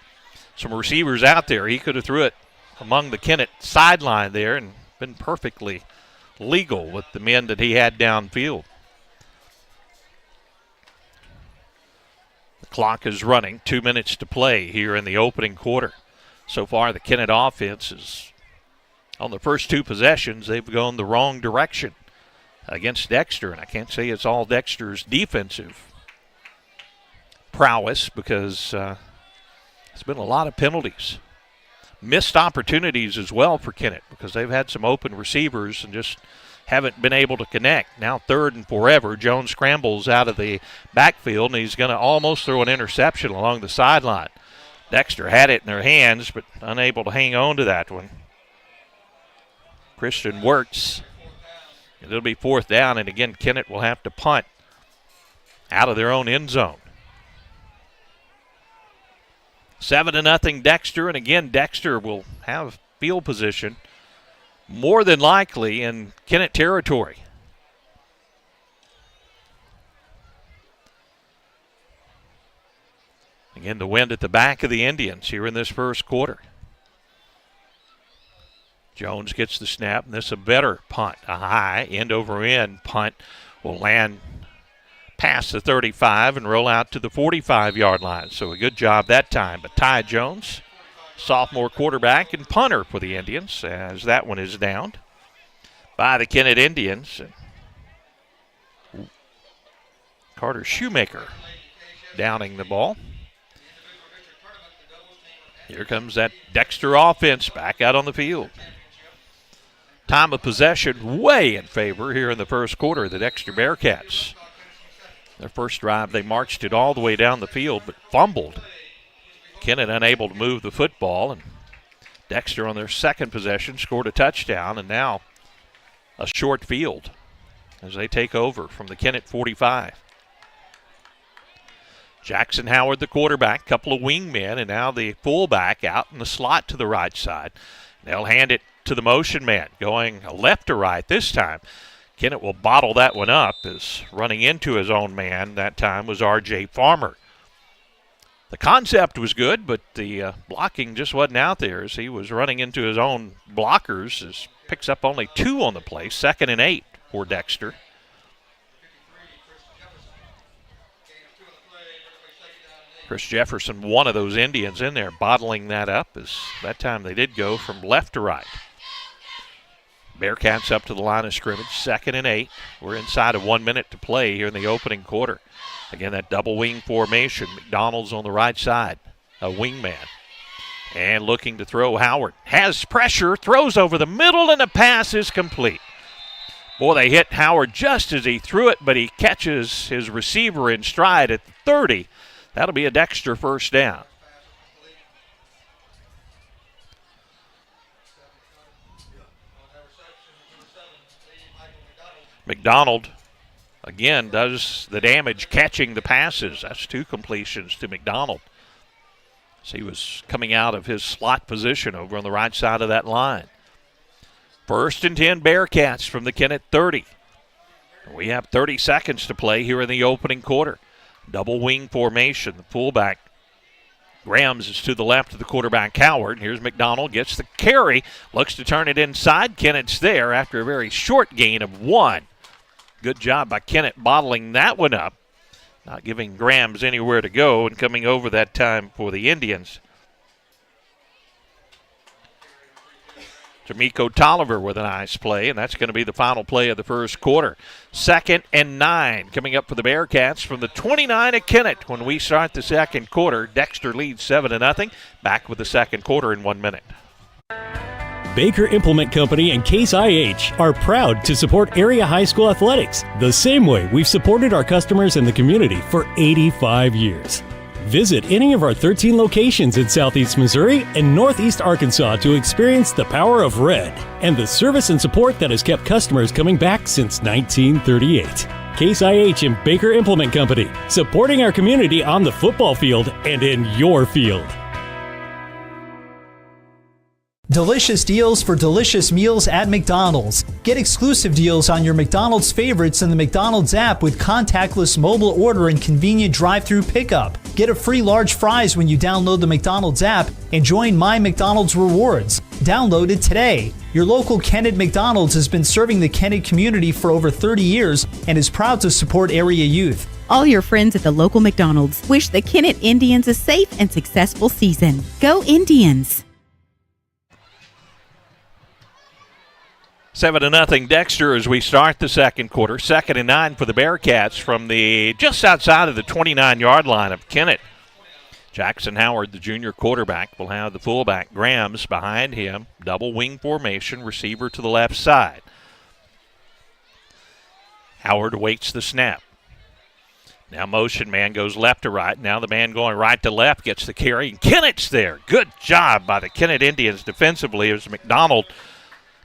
some receivers out there. He could have threw it among the Kennett sideline there and been perfectly legal with the men that he had downfield. Clock is running. 2 minutes to play here in the opening quarter. So far, the Kennett offense is, on the first 2 possessions, they've gone the wrong direction against Dexter. And I can't say it's all Dexter's defensive prowess because it's been a lot of penalties. Missed opportunities as well for Kennett because they've had some open receivers and just haven't been able to connect. Now 3rd and forever. Jones scrambles out of the backfield, and he's going to almost throw an interception along the sideline. Dexter had it in their hands, but unable to hang on to that one. Christian Wirtz. It'll be 4th down, and again, Kennett will have to punt out of their own end zone. 7-0 Dexter, and again, Dexter will have field position more than likely in Kennett territory. Again, the wind at the back of the Indians here in this first quarter. Jones gets the snap, and this is a better punt. A high end-over-end punt will land past the 35 and roll out to the 45-yard line. So a good job that time. But Ty Jones, sophomore quarterback and punter for the Indians, as that one is downed by the Kennett Indians. Carter Shoemaker downing the ball. Here comes that Dexter offense back out on the field. Time of possession way in favor here in the first quarter of the Dexter Bearcats. Their first drive, they marched it all the way down the field, but fumbled. Kennett unable to move the football, and Dexter on their second possession scored a touchdown, and now a short field as they take over from the Kennett 45. Jackson Howard, the quarterback, couple of wingmen, and now the fullback out in the slot to the right side. They'll hand it to the motion man, going left to right this time. Kennett will bottle that one up, as running into his own man that time was R.J. Farmer. The concept was good, but the blocking just wasn't out there as he was running into his own blockers. As picks up only 2 on the play, 2nd and 8 for Dexter. Chris Jefferson, one of those Indians in there, bottling that up, as that time they did go from left to right. Bearcats up to the line of scrimmage, 2nd and 8. We're inside of 1 minute to play here in the opening quarter. Again, that double wing formation. McDonald's on the right side, a wingman. And looking to throw, Howard has pressure, throws over the middle, and the pass is complete. Boy, they hit Howard just as he threw it, but he catches his receiver in stride at the 30. That'll be a Dexter first down. McDonald, again, does the damage catching the passes. That's 2 completions to McDonald. So he was coming out of his slot position over on the right side of that line. 1st and 10 Bearcats from the Kennett 30. We have 30 seconds to play here in the opening quarter. Double wing formation. The fullback, Grams, is to the left of the quarterback, Howard. Here's McDonald, gets the carry, looks to turn it inside. Kennett's there after a very short gain of 1. Good job by Kennett bottling that one up, not giving Grams anywhere to go, and coming over that time for the Indians. D'Amico Tolliver with a nice play, and that's going to be the final play of the first quarter. 2nd and 9 coming up for the Bearcats from the 29 at Kennett. When we start the second quarter, Dexter leads 7-0. Back with the second quarter in 1 minute. Baker Implement Company and Case IH are proud to support area high school athletics the same way we've supported our customers in the community for 85 years. Visit any of our 13 locations in Southeast Missouri and Northeast Arkansas to experience the power of red and the service and support that has kept customers coming back since 1938. Case IH and Baker Implement Company, supporting our community on the football field and in your field. Delicious deals for delicious meals at McDonald's. Get exclusive deals on your McDonald's favorites in the McDonald's app with contactless mobile order and convenient drive-through pickup. Get a free large fries when you download the McDonald's app and join My McDonald's Rewards. Download it today. Your local Kennett McDonald's has been serving the Kennett community for over 30 years and is proud to support area youth. All your friends at the local McDonald's wish the Kennett Indians a safe and successful season. Go Indians! 7-0 Dexter as we start the second quarter. 2nd and 9 for the Bearcats from the just outside of the 29-yard line of Kennett. Jackson Howard, the junior quarterback, will have the fullback Grams behind him. Double wing formation, receiver to the left side. Howard awaits the snap. Now motion man goes left to right. Now the man going right to left gets the carry, and Kennett's there. Good job by the Kennett Indians defensively as McDonald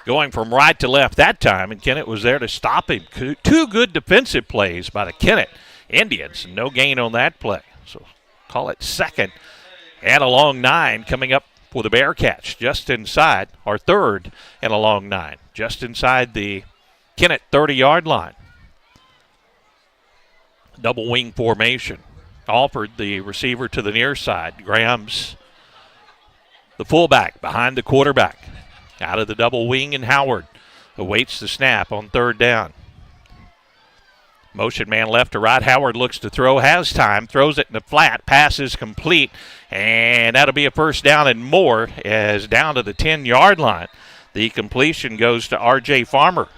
going from right to left that time, and Kennett was there to stop him. 2 good defensive plays by the Kennett Indians. No gain on that play. So call it 2nd and a long 9 coming up for the Bearcats. Just inside, or 3rd and a long 9. Just inside the Kennett 30-yard line. Double wing formation. Alford, the receiver to the near side. Grams, the fullback, behind the quarterback. Out of the double wing, and Howard awaits the snap on 3rd down. Motion man left to right. Howard looks to throw, has time, throws it in the flat, pass is complete, and that'll be a first down and more as down to the 10-yard line. The completion goes to R.J. Farmer.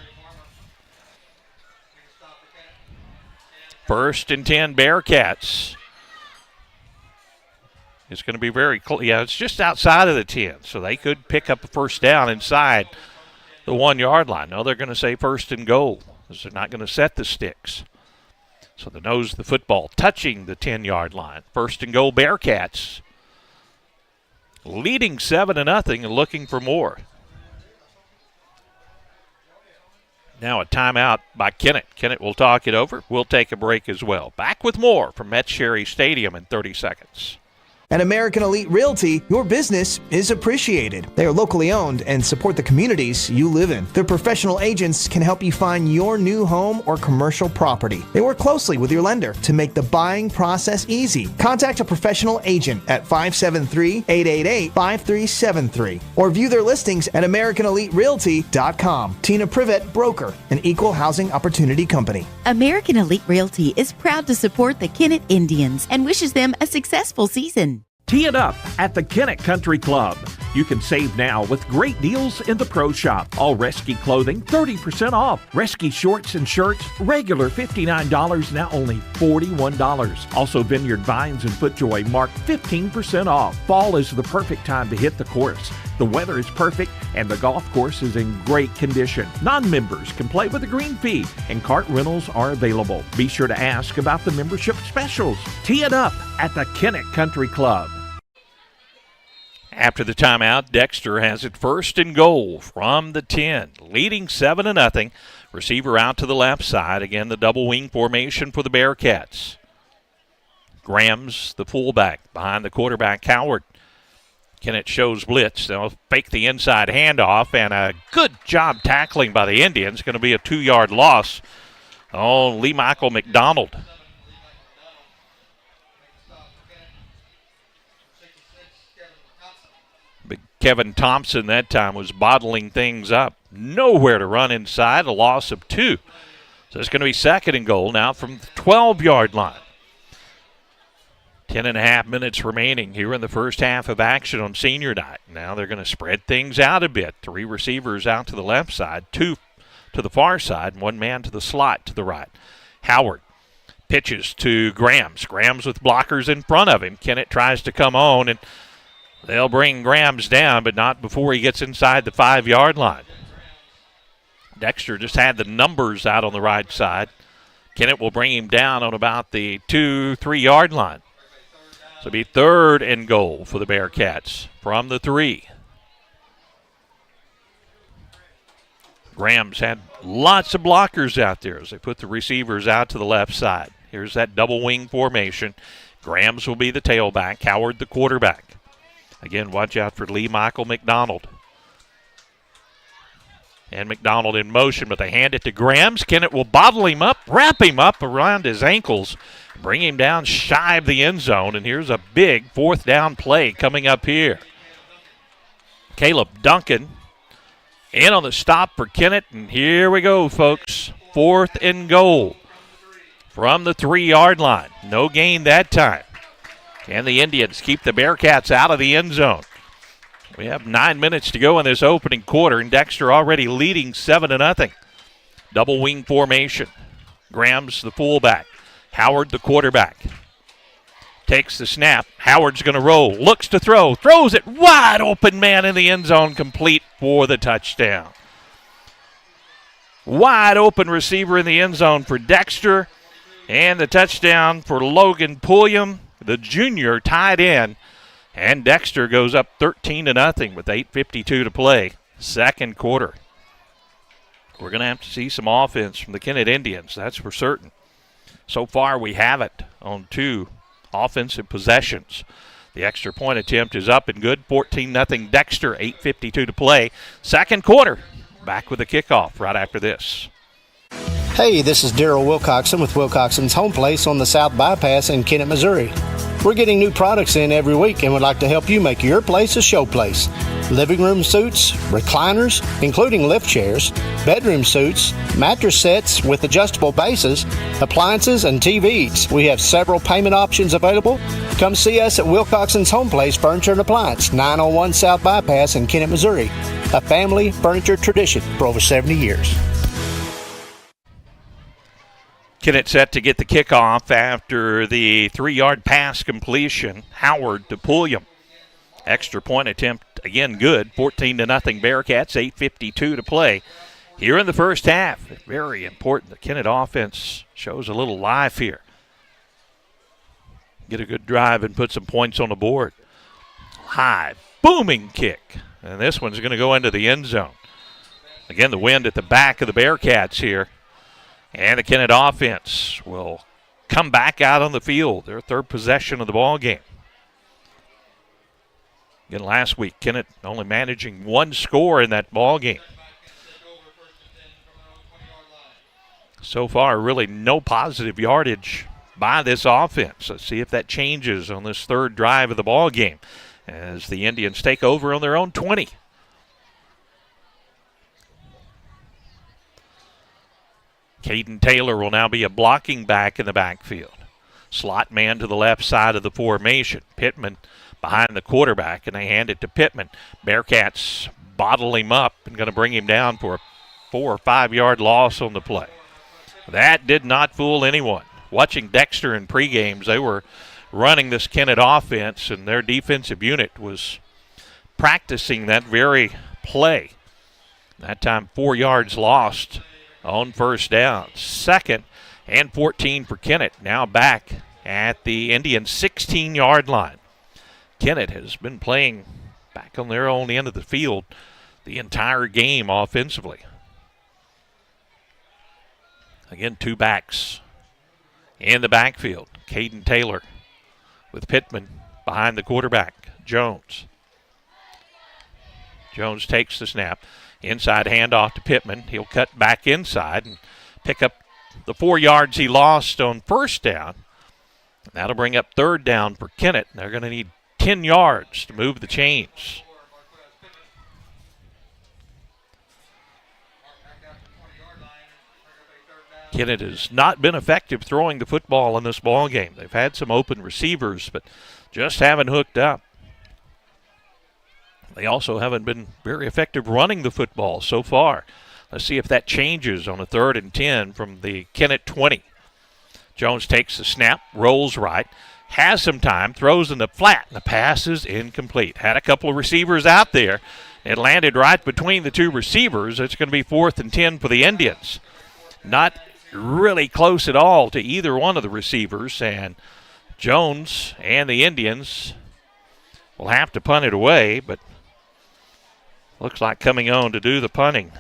1st and 10 Bearcats. It's going to be very close. Yeah, it's just outside of the 10, so they could pick up a first down inside the 1 yard line. No, they're going to say first and goal, because they're not going to set the sticks. So the nose of the football touching the 10-yard line. First and goal, Bearcats. Leading 7-0 and looking for more. Now a timeout by Kennett. Kennett will talk it over. We'll take a break as well. Back with more from Metz Cherry Stadium in 30 seconds. At American Elite Realty, your business is appreciated. They are locally owned and support the communities you live in. Their professional agents can help you find your new home or commercial property. They work closely with your lender to make the buying process easy. Contact a professional agent at 573-888-5373 or view their listings at AmericanEliteRealty.com. Tina Privet, broker, an equal housing opportunity company. American Elite Realty is proud to support the Kennett Indians and wishes them a successful season. Tee it up at the Kennett Country Club. You can save now with great deals in the Pro Shop. All Resky clothing, 30% off. Resky shorts and shirts, regular $59, now only $41. Also, Vineyard Vines and FootJoy marked 15% off. Fall is the perfect time to hit the course. The weather is perfect and the golf course is in great condition. Non-members can play with a green fee and cart rentals are available. Be sure to ask about the membership specials. Tee it up at the Kennett Country Club. After the timeout, Dexter has it first and goal from the 10, leading 7-0. Receiver out to the left side. Again, the double wing formation for the Bearcats. Graham's the fullback behind the quarterback, Howard. Kennett shows blitz. They'll fake the inside handoff, and a good job tackling by the Indians. Going to be a 2-yard loss on Lee Michael McDonald. But Kevin Thompson that time was bottling things up. Nowhere to run inside, a loss of 2. So it's going to be second and goal now from the 12-yard line. 10.5 minutes remaining here in the first half of action on senior night. Now they're going to spread things out a bit. 3 receivers out to the left side, 2 to the far side, and 1 man to the slot to the right. Howard pitches to Grams. Grams with blockers in front of him. Kennett tries to come on, and they'll bring Grams down, but not before he gets inside the 5-yard line. Dexter just had the numbers out on the right side. Kennett will bring him down on about the 2-3-yard line. So it'll be third and goal for the Bearcats from the 3. Grams had lots of blockers out there as they put the receivers out to the left side. Here's that double wing formation. Grams will be the tailback, Howard the quarterback. Again, watch out for Lee Michael McDonald. And McDonald in motion, but they hand it to Grams. Kennett will bottle him up, wrap him up around his ankles, bring him down shy of the end zone, and here's a big 4th down play coming up here. Caleb Duncan in on the stop for Kennett, and here we go, folks. 4th and goal from the 3-yard line. No gain that time. Can the Indians keep the Bearcats out of the end zone? We have 9 minutes to go in this opening quarter, and Dexter already leading 7-0. Double wing formation. Grams the fullback. Howard the quarterback. Takes the snap. Howard's going to roll. Looks to throw. Throws it wide open, man in the end zone, complete for the touchdown. Wide open receiver in the end zone for Dexter. And the touchdown for Logan Pulliam, the junior, tied in. And Dexter goes up 13-0 with 8:52 to play. Second quarter. We're going to have to see some offense from the Kennett Indians, that's for certain. So far we have it on 2 offensive possessions. The extra point attempt is up and good. 14-0 Dexter, 8:52 to play. Second quarter. Back with the kickoff right after this. Hey, this is Daryl Wilcoxon with Wilcoxon's Home Place on the South Bypass in Kennett, Missouri. We're getting new products in every week and would like to help you make your place a show place. Living room suites, recliners, including lift chairs, bedroom suites, mattress sets with adjustable bases, appliances, and TVs. We have several payment options available. Come see us at Wilcoxon's Home Place Furniture and Appliance, 901 South Bypass in Kennett, Missouri. A family furniture tradition for over 70 years. Kennett set to get the kickoff after the 3-yard pass completion. Howard to Pulliam. Extra point attempt, again good. 14-0 Bearcats, 8:52 to play here in the first half. Very important. The Kennett offense shows a little life here. Get a good drive and put some points on the board. High, booming kick. And this one's going to go into the end zone. Again, the wind at the back of the Bearcats here. And the Kennett offense will come back out on the field. Their third possession of the ball game. Again, last week, Kennett only managing one score in that ball game. So far, really no positive yardage by this offense. Let's see if that changes on this third drive of the ball game as the Indians take over on their own 20. Caden Taylor will now be a blocking back in the backfield. Slot man to the left side of the formation. Pittman behind the quarterback, and they hand it to Pittman. Bearcats bottle him up and going to bring him down for a 4 or 5 yard loss on the play. That did not fool anyone. Watching Dexter in pregames, they were running this Kennett offense, and their defensive unit was practicing that very play. That time 4 yards lost on first down. 2nd and 14 for Kennett. Now back at the Indians' 16-yard line. Kennett has been playing back on their own end of the field the entire game offensively. Again, 2 backs in the backfield. Caden Taylor with Pittman behind the quarterback, Jones. Jones takes the snap. Inside handoff to Pittman. He'll cut back inside and pick up the 4 yards he lost on first down. That'll bring up third down for Kennett. They're going to need 10 yards to move the chains. Kennett has not been effective throwing the football in this ball game. They've had some open receivers, but just haven't hooked up. They also haven't been very effective running the football so far. Let's see if that changes on a 3rd and 10 from the Kennett 20. Jones takes the snap, rolls right, has some time, throws in the flat, and the pass is incomplete. Had a couple of receivers out there. It landed right between the 2 receivers. It's going to be 4th and 10 for the Indians. Not really close at all to either one of the receivers, and Jones and the Indians will have to punt it away, but looks like coming on to do the punting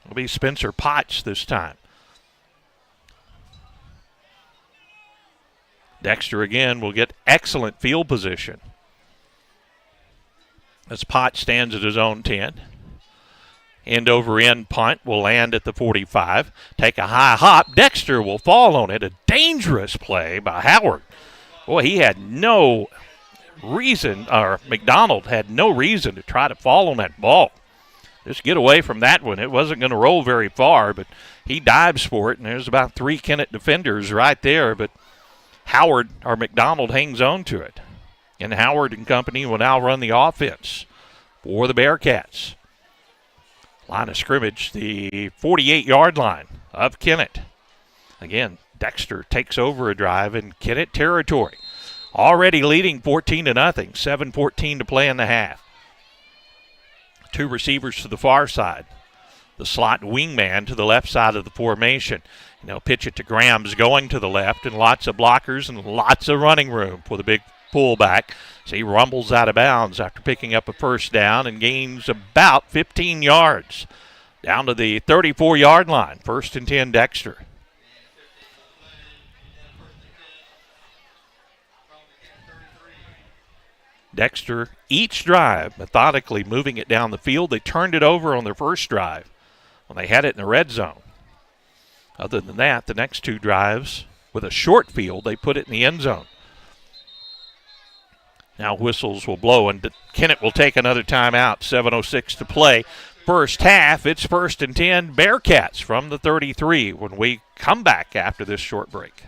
will be Spencer Potts this time. Dexter again will get excellent field position as Potts stands at his own 10. End over end punt will land at the 45. Take a high hop. Dexter will fall on it. A dangerous play by Howard. Boy, he had no reason, or McDonald had no reason to try to fall on that ball. Just get away from that one. It wasn't going to roll very far, but he dives for it, and there's about 3 Kennett defenders right there, but Howard, or McDonald, hangs on to it. And Howard and company will now run the offense for the Bearcats. Line of scrimmage, the 48-yard line of Kennett. Again, Dexter takes over a drive in Kennett territory. Already leading 14-0, 7:14 to play in the half. 2 receivers to the far side. The slot wingman to the left side of the formation. And they'll pitch it to Grahams going to the left, and lots of blockers and lots of running room for the big fullback. So he rumbles out of bounds after picking up a first down and gains about 15 yards. Down to the 34-yard line. 1st and 10, Dexter. Dexter, each drive, methodically moving it down the field. They turned it over on their first drive when they had it in the red zone. Other than that, the next 2 drives, with a short field, they put it in the end zone. Now whistles will blow, and Kennett will take another timeout. 7:06 to play. First half, it's 1st and 10, Bearcats from the 33 when we come back after this short break.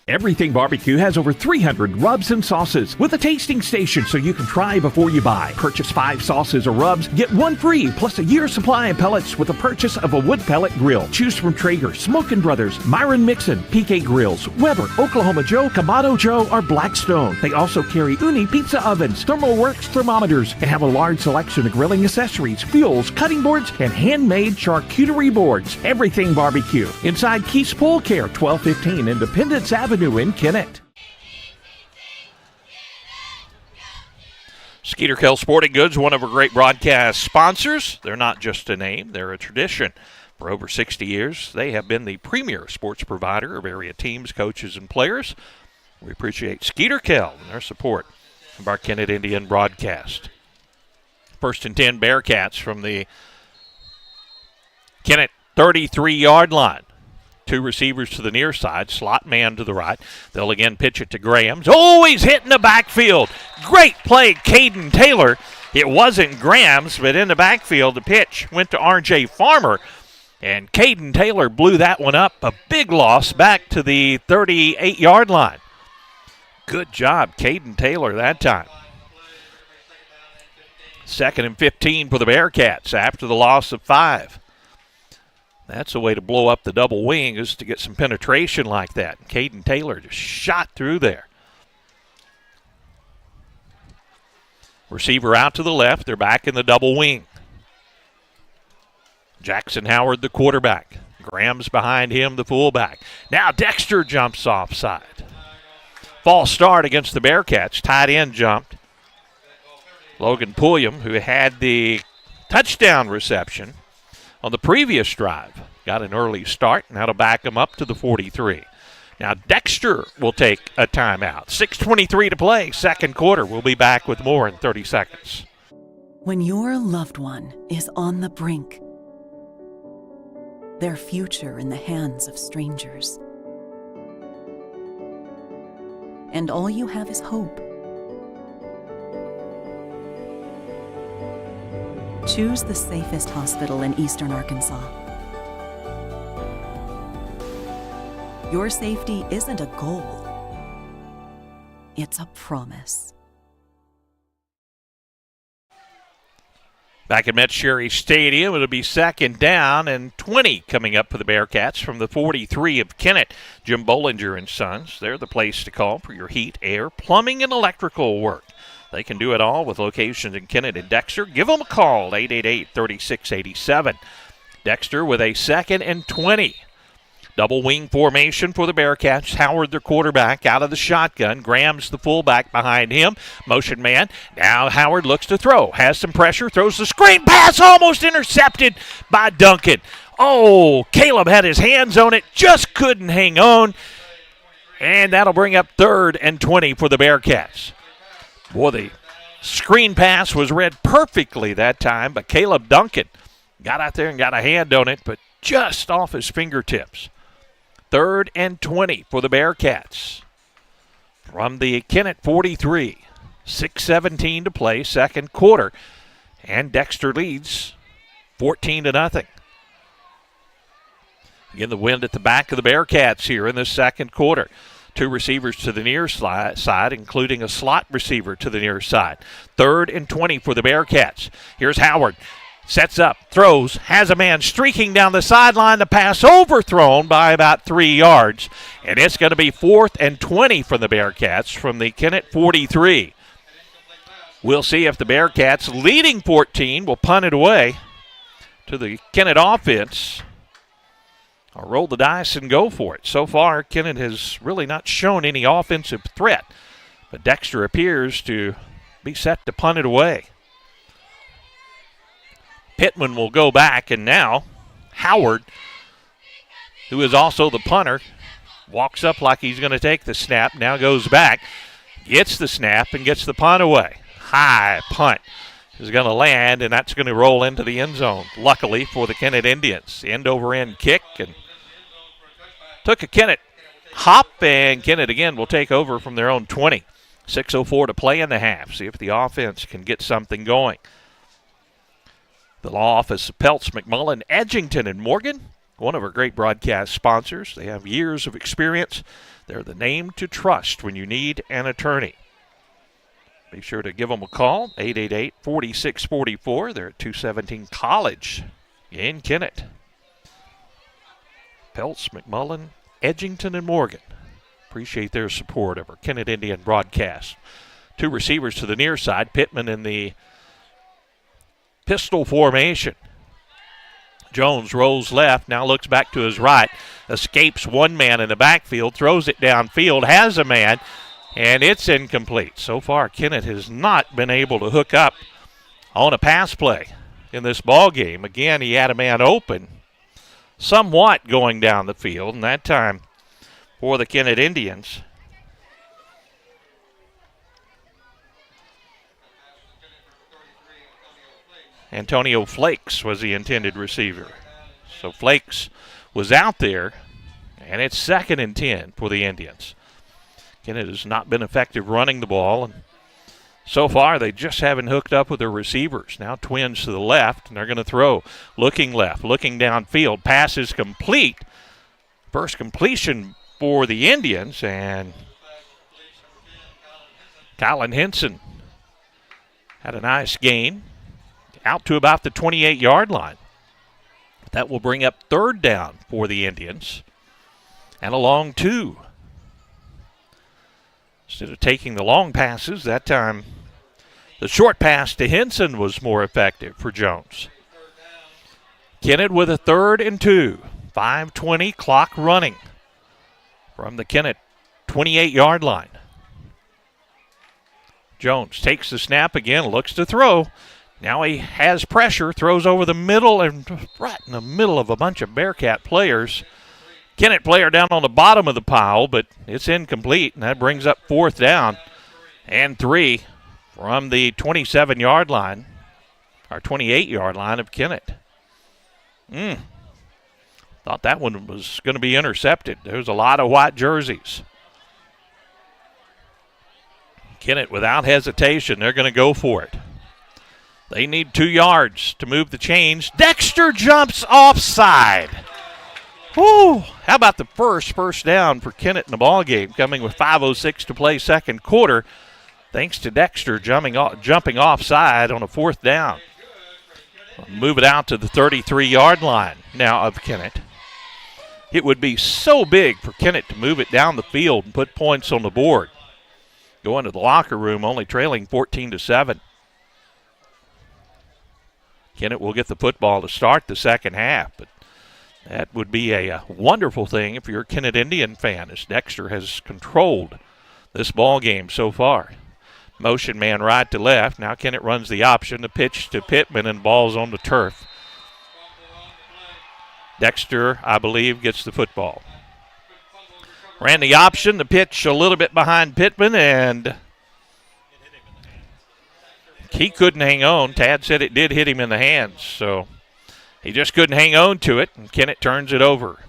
Everything Barbecue has over 300 rubs and sauces with a tasting station so you can try before you buy. Purchase 5 sauces or rubs, get 1 free, plus a year's supply of pellets with the purchase of a wood pellet grill. Choose from Traeger, Smokin' Brothers, Myron Mixon, PK Grills, Weber, Oklahoma Joe, Kamado Joe, or Blackstone. They also carry Uni pizza ovens, ThermalWorks thermometers, and have a large selection of grilling accessories, fuels, cutting boards, and handmade charcuterie boards. Everything Barbecue. Inside Keith's Pool Care, 1215 Independence Avenue in Kennett. Skeeter Kell Sporting Goods, one of our great broadcast sponsors. They're not just a name, they're a tradition. For over 60 years, they have been the premier sports provider of area teams, coaches, and players. We appreciate Skeeter Kell and their support of our Kennett Indian broadcast. 1st and 10 Bearcats from the Kennett 33-yard line. 2 receivers to the near side, slot man to the right. They'll again pitch it to Grahams. Oh, he's hitting the backfield. Great play, Caden Taylor. It wasn't Grahams, but in the backfield, the pitch went to R.J. Farmer. And Caden Taylor blew that one up. A big loss back to the 38-yard line. Good job, Caden Taylor, that time. 2nd and 15 for the Bearcats after the loss of 5. That's a way to blow up the double wing, is to get some penetration like that. Caden Taylor just shot through there. Receiver out to the left. They're back in the double wing. Jackson Howard, the quarterback. Graham's behind him, the fullback. Now Dexter jumps offside. False start against the Bearcats. Tight end jumped. Logan Pulliam, who had the touchdown reception on the previous drive, got an early start, and that'll back him up to the 43. Now Dexter will take a timeout. 6:23 to play, 2nd quarter. We'll be back with more in 30 seconds. When your loved one is on the brink, their future in the hands of strangers, and all you have is hope, choose the safest hospital in eastern Arkansas. Your safety isn't a goal, it's a promise. Back at Metz Cherry Stadium, it'll be 2nd down and 20 coming up for the Bearcats from the 43 of Kennett. Jim Bollinger and Sons, they're the place to call for your heat, air, plumbing, and electrical work. They can do it all with locations in Kennett and Dexter. Give them a call, 888-3687. Dexter with a 2nd and 20. Double wing formation for the Bearcats. Howard, their quarterback, out of the shotgun. Graham's the fullback behind him. Motion man. Now Howard looks to throw. Has some pressure. Throws the screen pass. Almost intercepted by Duncan. Oh, Caleb had his hands on it. Just couldn't hang on. And that'll bring up 3rd and 20 for the Bearcats. Boy, the screen pass was read perfectly that time, but Caleb Duncan got out there and got a hand on it, but just off his fingertips. 3rd and 20 for the Bearcats. From the Kennett 43. 6:17 to play, 2nd quarter. And Dexter leads 14-0. Again, the wind at the back of the Bearcats here in the 2nd quarter. 2 receivers to the near side, including a slot receiver to the near side. 3rd and 20 for the Bearcats. Here's Howard. Sets up, throws, has a man streaking down the sideline. The pass overthrown by about 3 yards. And it's going to be 4th and 20 from the Bearcats from the Kennett 43. We'll see if the Bearcats, leading 14, will punt it away to the Kennett offense. I'll roll the dice and go for it. So far, Kennett has really not shown any offensive threat, but Dexter appears to be set to punt it away. Pittman will go back, and now Howard, who is also the punter, walks up like he's going to take the snap, now goes back, gets the snap, and gets the punt away. High punt is going to land, and that's going to roll into the end zone, luckily for the Kennett Indians. End-over-end kick, and took a Kennett hop, and Kennett again will take over from their own 20. 6:04 to play in the half. See if the offense can get something going. The law office of Peltz, McMullen, Edgington, and Morgan. one of our great broadcast sponsors. They have years of experience. They're the name to trust when you need an attorney. Be sure to give them a call, 888-4644. They're at 217 College in Kennett. Peltz, McMullen, Edgington, and Morgan. Appreciate their support of our Kennett Indian broadcast. Two receivers to the near side. Pittman in the pistol formation. Jones rolls left, now looks back to his right, escapes one man in the backfield, throws it downfield, has a man, and it's incomplete. So far, Kennett has not been able to hook up on a pass play in this ball game. Again, he had a man open, somewhat going down the field, and that time for the Kennett Indians. Antonio Flakes was the intended receiver. So Flakes was out there, and it's 2nd and 10 for the Indians. Kennett has not been effective running the ball, and so far they just haven't hooked up with their receivers. Now twins to the left, and they're going to throw. Looking left, looking downfield. Pass is complete. First completion for the Indians, and Kylan Henson had a nice gain out to about the 28-yard line. That will bring up 3rd down for the Indians, and a long 2. Instead of taking the long passes, that time the short pass to Henson was more effective for Jones. Kennett with a 3rd and 2. 5:20 clock running from the Kennett 28-yard line. Jones takes the snap again, looks to throw. Now he has pressure, throws over the middle, and right in the middle of a bunch of Bearcat players. Kennett player down on the bottom of the pile, but it's incomplete, and that brings up 4th down and 3 from the 27-yard line, or 28-yard line of Kennett. Thought that one was going to be intercepted. There's a lot of white jerseys. Kennett, without hesitation, they're going to go for it. They need 2 yards to move the chains. Dexter jumps offside. Woo! How about the first down for Kennett in the ball game, coming with 5:06 to play 2nd quarter, thanks to Dexter jumping offside on a 4th down. Move it out to the 33-yard line now of Kennett. It would be so big for Kennett to move it down the field and put points on the board. Go into the locker room only trailing 14-7. Kennett will get the football to start the second half, but that would be a wonderful thing if you're a Kennett Indian fan, as Dexter has controlled this ball game so far. Motion man right to left. Now Kennett runs the option. The pitch to Pittman, and ball's on the turf. Dexter, I believe, gets the football. Ran the option. The pitch a little bit behind Pittman, and he couldn't hang on. Tad said it did hit him in the hands, so he just couldn't hang on to it, and Kennett turns it over.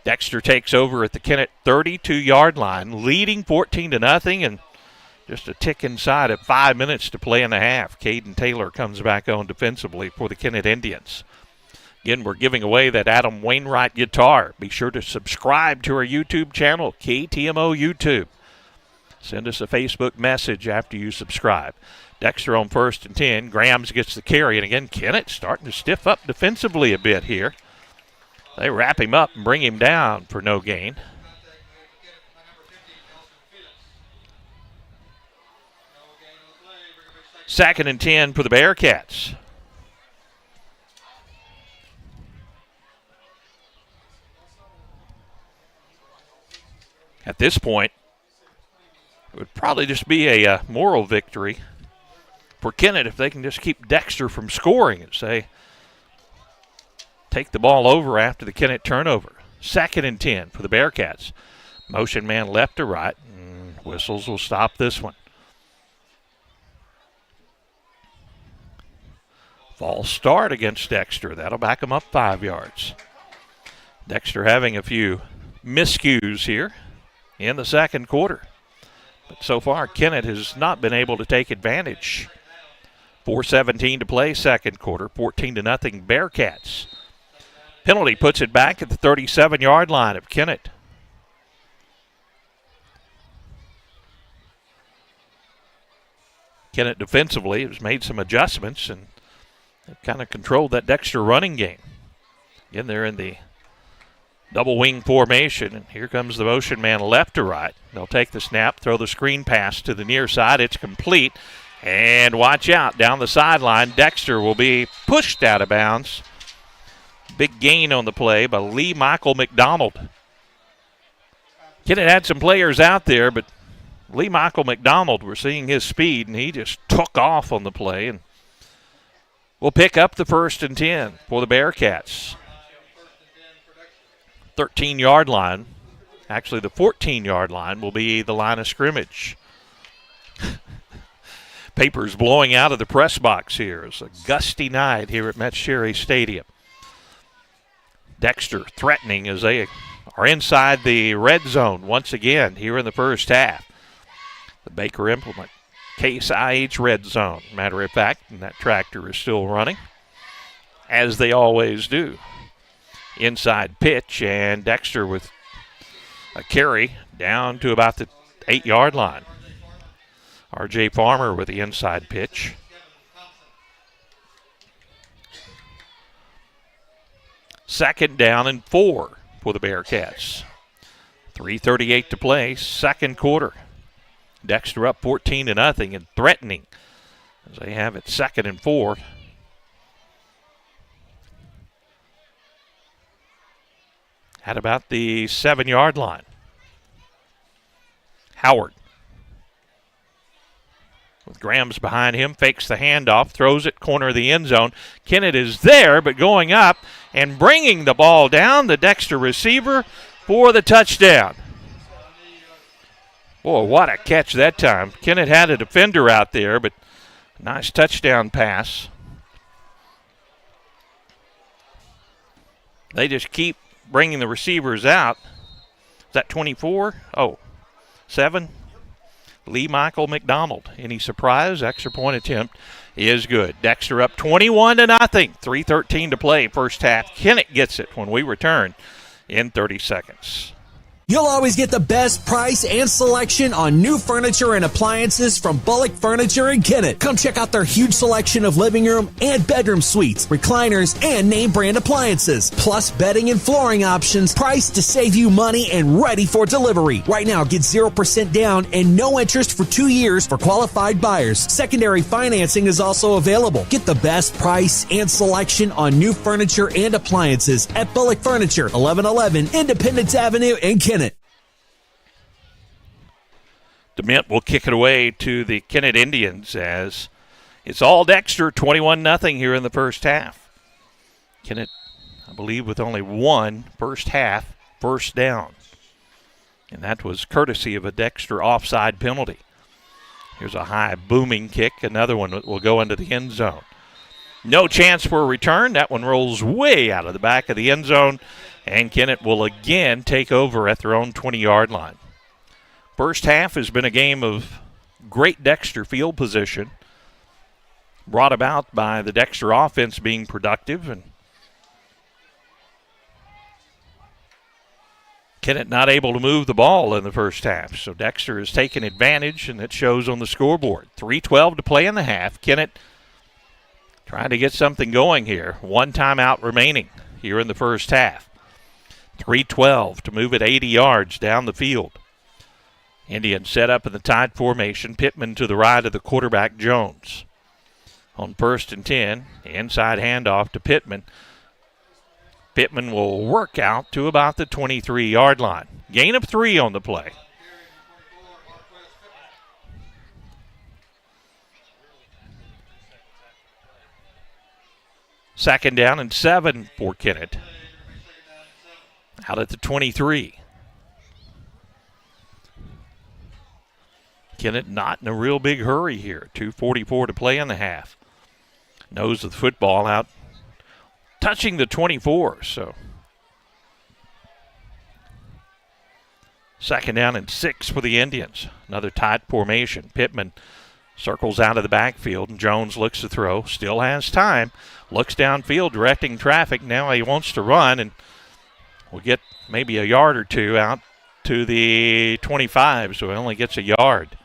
Dexter takes over at the Kennett 32-yard line, leading 14-0, and just a tick inside of 5 minutes to play in the half. Caden Taylor comes back on defensively for the Kennett Indians. Again, we're giving away that Adam Wainwright guitar. Be sure to subscribe to our YouTube channel, KTMO YouTube. Send us a Facebook message after you subscribe. Dexter on 1st and 10. Grams gets the carry, and again, Kennett starting to stiff up defensively a bit here. They wrap him up and bring him down for no gain. Second and 10 for the Bearcats. At this point, it would probably just be a moral victory for Kennett if they can just keep Dexter from scoring and say, take the ball over after the Kennett turnover. Second and 10 for the Bearcats. Motion man left to right, and whistles will stop this one. False start against Dexter. That'll back him up 5 yards. Dexter having a few miscues here in the second quarter. But so far, Kennett has not been able to take advantage. 4:17 to play, second quarter, 14-0 Bearcats. Penalty puts it back at the 37-yard line of Kennett. Kennett defensively has made some adjustments and they've kind of controlled that Dexter running game. Again, they're in the double wing formation, and here comes the motion man left to right. They'll take the snap, throw the screen pass to the near side. It's complete, and watch out, down the sideline. Dexter will be pushed out of bounds. Big gain on the play by Lee Michael McDonald. Kennett had some players out there, but Lee Michael McDonald, we're seeing his speed, and he just took off on the play. And we'll pick up the 1st and 10 for the Bearcats. 13-yard line. Actually, the 14-yard line will be the line of scrimmage. Papers blowing out of the press box here. It's a gusty night here at Metz Cherry Stadium. Dexter threatening as they are inside the red zone once again here in the first half. The Baker Implement Case IH red zone, matter of fact, and that tractor is still running, as they always do. Inside pitch, and Dexter with a carry down to about the 8-yard line. R.J. Farmer with the inside pitch. Second down and 4 for the Bearcats. 3:38 to play, second quarter. Dexter up 14-0 and threatening as they have it 2nd and 4. At about the 7-yard line. Howard with Grams behind him, fakes the handoff, throws it corner of the end zone. Kennett is there, but going up and bringing the ball down, the Dexter receiver for the touchdown. Boy, what a catch that time. Kennett had a defender out there, but nice touchdown pass. They just keep bringing the receivers out. Is that 24? Oh, 7. Lee Michael McDonald. Any surprise? Extra point attempt is good. Dexter up 21-0. 3:13 to play, first half. Kennett gets it when we return in 30 seconds. You'll always get the best price and selection on new furniture and appliances from Bullock Furniture in Kennett. Come check out their huge selection of living room and bedroom suites, recliners, and name brand appliances. Plus bedding and flooring options, priced to save you money and ready for delivery. Right now, get 0% down and no interest for 2 years for qualified buyers. Secondary financing is also available. Get the best price and selection on new furniture and appliances at Bullock Furniture, 1111 Independence Avenue in Kennett. DeMint will kick it away to the Kennett Indians as it's all Dexter, 21-0 here in the first half. Kennett, I believe, with only one first half first down. And that was courtesy of a Dexter offside penalty. Here's a high booming kick. Another one will go into the end zone. No chance for a return. That one rolls way out of the back of the end zone. And Kennett will again take over at their own 20-yard line. First half has been a game of great Dexter field position, brought about by the Dexter offense being productive, and Kennett not able to move the ball in the first half. So Dexter has taken advantage, and it shows on the scoreboard. 3:12 to play in the half. Kennett trying to get something going here. One timeout remaining here in the first half. 3:12 to move it 80 yards down the field. Indians set up in the tight formation. Pittman to the right of the quarterback, Jones. On 1st and 10, inside handoff to Pittman. Pittman will work out to about the 23-yard line. Gain of 3 on the play. Second down and 7 for Kennett. Out at the 23. Kennett not in a real big hurry here. 2:44 to play in the half. Nose of the football out, touching the 24. So second down and 6 for the Indians. Another tight formation. Pittman Circles out of the backfield, and Jones looks to throw. Still has time. Looks downfield, directing traffic. Now he wants to run, and will get maybe a yard or two out to the 25, so he only gets a yard.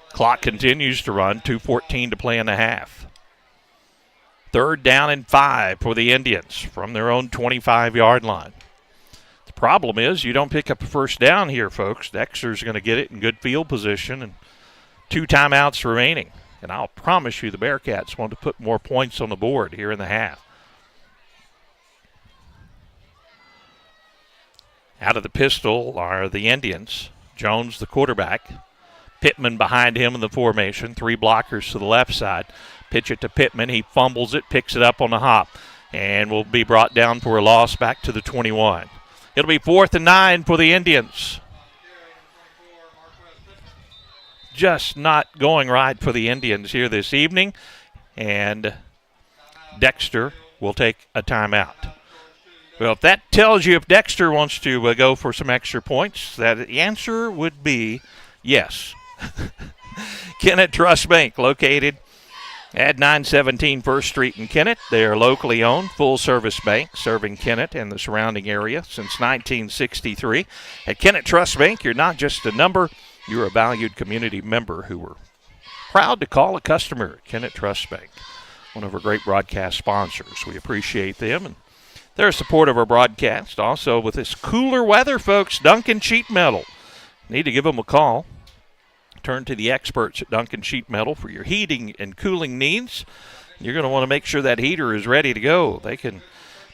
Clock continues to run, 2:14 to play in the half. 3rd down and 5 for the Indians from their own 25-yard line. The problem is you don't pick up a first down here, folks. Dexter's going to get it in good field position, and 2 timeouts remaining. And I'll promise you the Bearcats want to put more points on the board here in the half. Out of the pistol are the Indians. Jones, the quarterback. Pittman behind him in the formation. 3 blockers to the left side. Pitch it to Pittman. He fumbles it, picks it up on the hop, and will be brought down for a loss back to the 21. It'll be 4th and 9 for the Indians. Just not going right for the Indians here this evening, and Dexter will take a timeout. Well, if that tells you if Dexter wants to go for some extra points, that the answer would be yes. Kennett Trust Bank, located at 917 First Street in Kennett. They are locally owned, full-service bank, serving Kennett and the surrounding area since 1963. At Kennett Trust Bank, you're not just a number, you're a valued community member who we're proud to call a customer at Kennett Trust Bank, one of our great broadcast sponsors. We appreciate them and their support of our broadcast. Also, with this cooler weather, folks, Duncan Sheet Metal. Need to give them a call. Turn to the experts at Duncan Sheet Metal for your heating and cooling needs. You're going to want to make sure that heater is ready to go. They can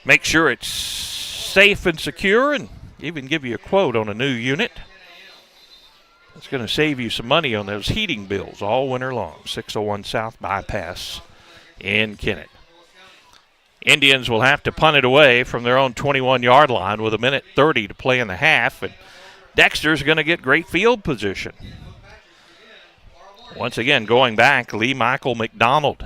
make sure it's safe and secure and even give you a quote on a new unit. It's going to save you some money on those heating bills all winter long. 601 South Bypass in Kennett. Indians will have to punt it away from their own 21-yard line with 1:30 to play in the half. And Dexter's going to get great field position. Once again, going back, Lee Michael McDonald.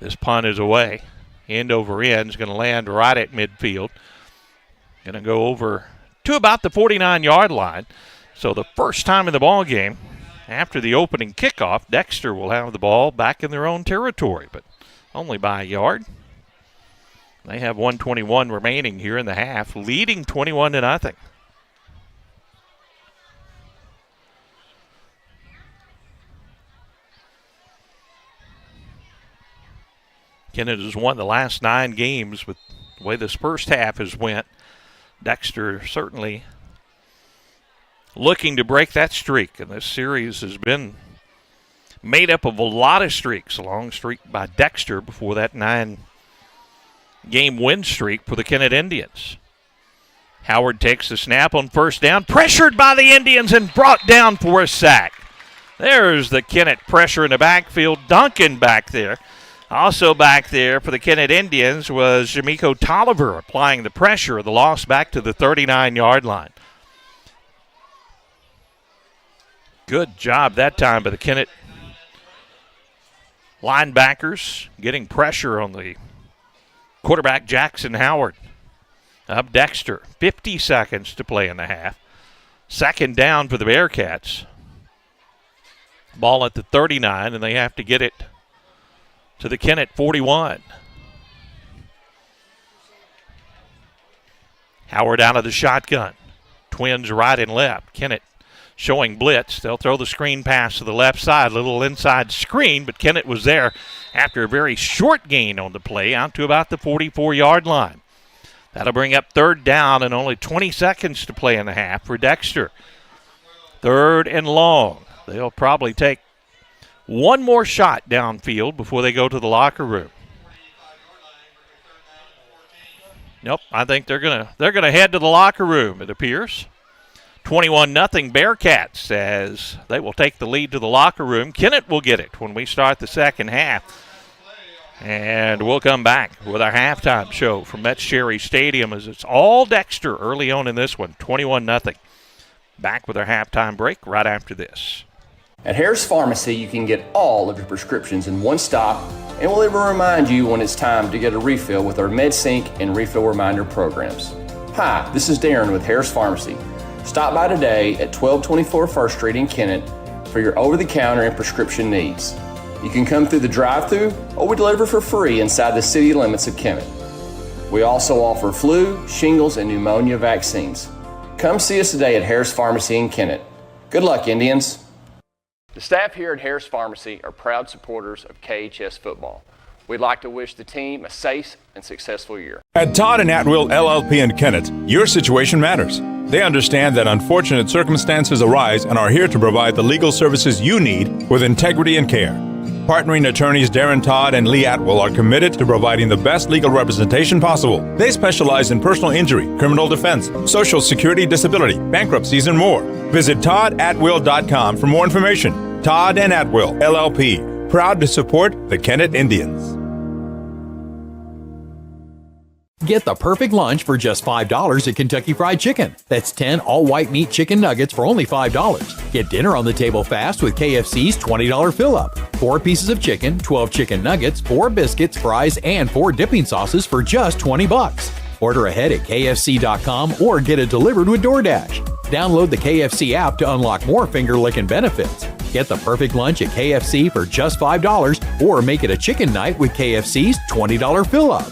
This punt is away. End over end is going to land right at midfield. Going to go over to about the 49-yard line. So the first time in the ball game, after the opening kickoff, Dexter will have the ball back in their own territory, but only by a yard. They have 1:21 remaining here in the half, leading 21-0. Kennett has won the last 9 games with the way this first half has went. Dexter certainly looking to break that streak, and this series has been made up of a lot of streaks. A long streak by Dexter before that 9-game win streak for the Kennett Indians. Howard takes the snap on first down, pressured by the Indians and brought down for a sack. There's the Kennett pressure in the backfield. Duncan back there. Also back there for the Kennett Indians was Jamiko Tolliver applying the pressure. The loss back to the 39-yard line. Good job that time by the Kennett linebackers getting pressure on the quarterback Jackson Howard. Up Dexter, 50 seconds to play in the half. 2nd down for the Bearcats. Ball at the 39, and they have to get it to the Kennett 41. Howard out of the shotgun. Twins right and left. Kennett showing blitz. They'll throw the screen pass to the left side. Little inside screen, but Kennett was there after a very short gain on the play out to about the 44-yard line. That'll bring up 3rd down and only 20 seconds to play in the half for Dexter. 3rd and long. They'll probably take one more shot downfield before they go to the locker room. Nope, I think they're gonna head to the locker room, it appears. 21-0 Bearcats as they will take the lead to the locker room. Kennett will get it when we start the second half. And we'll come back with our halftime show from Metz Cherry Stadium as it's all Dexter early on in this one, 21-0. Back with our halftime break right after this. At Harris Pharmacy, you can get all of your prescriptions in one stop, and we'll even remind you when it's time to get a refill with our MedSync and Refill Reminder programs. Hi, this is Darren with Harris Pharmacy. Stop by today at 1224 First Street in Kennett for your over-the-counter and prescription needs. You can come through the drive-thru or we deliver for free inside the city limits of Kennett. We also offer flu, shingles, and pneumonia vaccines. Come see us today at Harris Pharmacy in Kennett. Good luck, Indians. The staff here at Harris Pharmacy are proud supporters of KHS football. We'd like to wish the team a safe and successful year. At Todd and Atwill LLP in Kennett, your situation matters. They understand that unfortunate circumstances arise and are here to provide the legal services you need with integrity and care. Partnering attorneys Darren Todd and Lee Atwill are committed to providing the best legal representation possible. They specialize in personal injury, criminal defense, social security disability, bankruptcies, and more. Visit toddatwill.com for more information. Todd and Atwill LLP, proud to support the Kennett Indians. Get the perfect lunch for just $5 at Kentucky Fried Chicken. That's 10 all-white meat chicken nuggets for only $5. Get dinner on the table fast with KFC's $20 fill-up. 4 pieces of chicken, 12 chicken nuggets, 4 biscuits, fries, and 4 dipping sauces for just $20. Order ahead at KFC.com or get it delivered with DoorDash. Download the KFC app to unlock more finger-licking benefits. Get the perfect lunch at KFC for just $5 or make it a chicken night with KFC's $20 fill-up.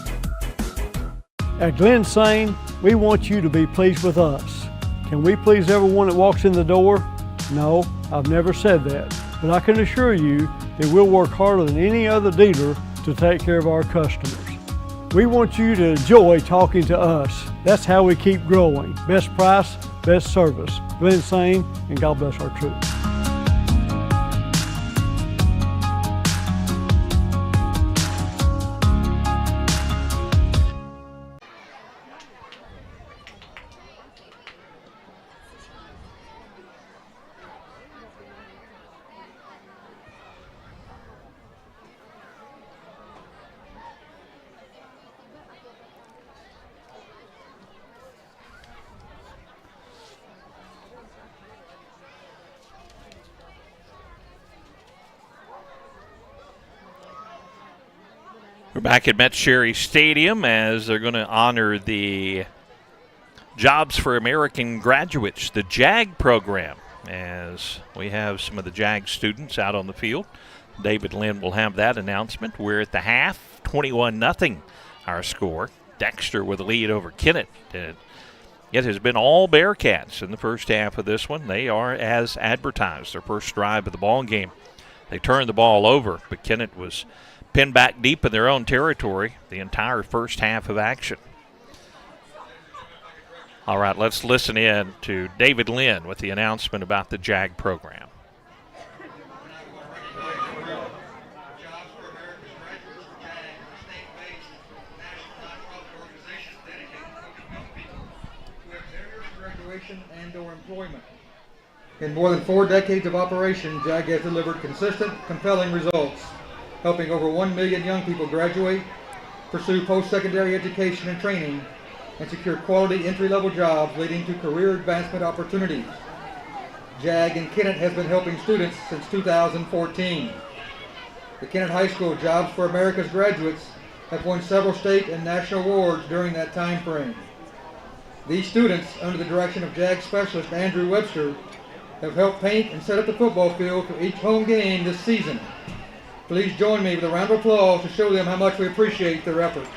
At Glen Sane, we want you to be pleased with us. Can we please everyone that walks in the door? No, I've never said that. But I can assure you that we'll work harder than any other dealer to take care of our customers. We want you to enjoy talking to us. That's how we keep growing. Best price, best service. Glen Sane, and God bless our troops. We're back at Metz Cherry Stadium as they're going to honor the Jobs for American Graduates, the JAG program, as we have some of the JAG students out on the field. David Lynn will have that announcement. We're at the half, 21-0 our score. Dexter with a lead over Kennett. It has been all Bearcats in the first half of this one. They are as advertised. Their first drive of the ball game, they turned the ball over, but Kennett was pinned back deep in their own territory the entire first half of action. All right, let's listen in to David Lynn with the announcement about the JAG program. Graduation and/or employment. In more than 4 decades of operation, JAG has delivered consistent, compelling results, helping over 1 million young people graduate, pursue post-secondary education and training, and secure quality entry-level jobs leading to career advancement opportunities. JAG in Kennett has been helping students since 2014. The Kennett High School Jobs for America's graduates have won several state and national awards during that time frame. These students, under the direction of JAG specialist Andrew Webster, have helped paint and set up the football field for each home game this season. Please join me with a round of applause to show them how much we appreciate their efforts.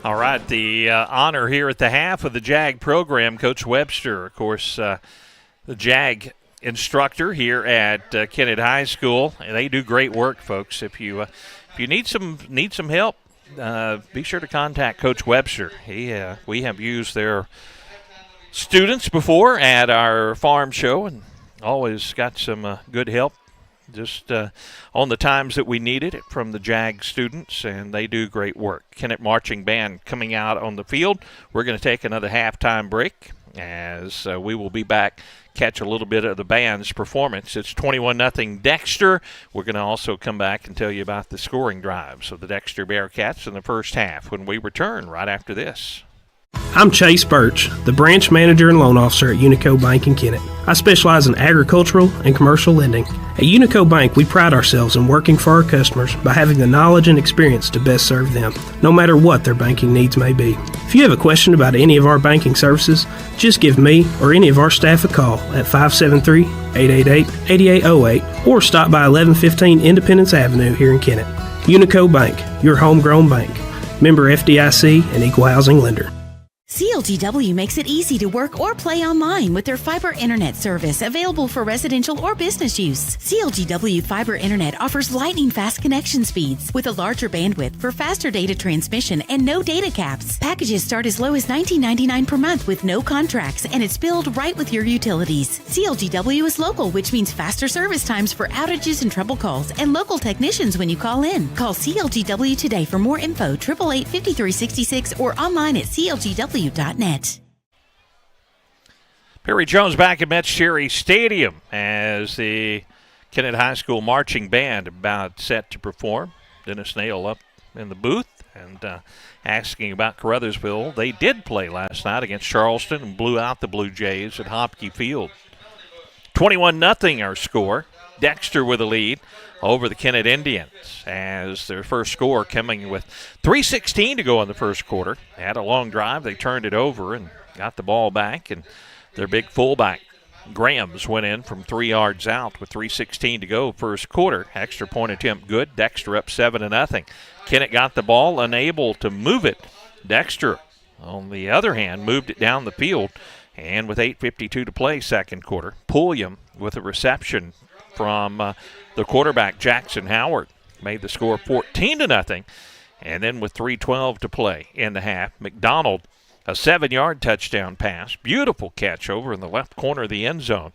All right, the honor here at the half of the JAG program, Coach Webster, of course, the JAG instructor here at Kennett High School. They do great work, folks. If you need some help, be sure to contact Coach Webster. We have used their students before at our farm show and always got some good help just on the times that we needed it from the JAG students, and they do great work. Kennett Marching Band coming out on the field. We're going to take another halftime break as we will be back, catch a little bit of the band's performance. It's 21-0 Dexter. We're going to also come back and tell you about the scoring drives of the Dexter Bearcats in the first half when we return right after this. I'm Chase Birch, the branch manager and loan officer at Unico Bank in Kennett. I specialize in agricultural and commercial lending. At Unico Bank, we pride ourselves in working for our customers by having the knowledge and experience to best serve them, no matter what their banking needs may be. If you have a question about any of our banking services, just give me or any of our staff a call at 573-888-8808 or stop by 1115 Independence Avenue here in Kennett. Unico Bank, your homegrown bank. Member FDIC and equal housing lender. CLGW makes it easy to work or play online with their fiber internet service available for residential or business use. CLGW Fiber Internet offers lightning-fast connection speeds with a larger bandwidth for faster data transmission and no data caps. Packages start as low as $19.99 per month with no contracts, and it's billed right with your utilities. CLGW is local, which means faster service times for outages and trouble calls, and local technicians when you call in. Call CLGW today for more info, 888-5366, or online at clgw.net. Perry Jones back at Metz Cherry Stadium as the Kennett High School marching band about set to perform. Dennis Nail up in the booth and asking about Caruthersville. They did play last night against Charleston and blew out the Blue Jays at Hopkey Field. 21-0 our score. Dexter with a lead over the Kennett Indians as their first score coming with 3:16 to go in the first quarter. They had a long drive. They turned it over and got the ball back, and their big fullback Grahams went in from 3 yards out with 3:16 to go first quarter. Extra point attempt good. Dexter up 7-0. Kennett got the ball, unable to move it. Dexter, on the other hand, moved it down the field, and with 8:52 to play second quarter, Pulliam with a reception from the quarterback Jackson Howard made the score 14-0. And then with 3:12 to play in the half, McDonald, a 7-yard touchdown pass. Beautiful catch over in the left corner of the end zone.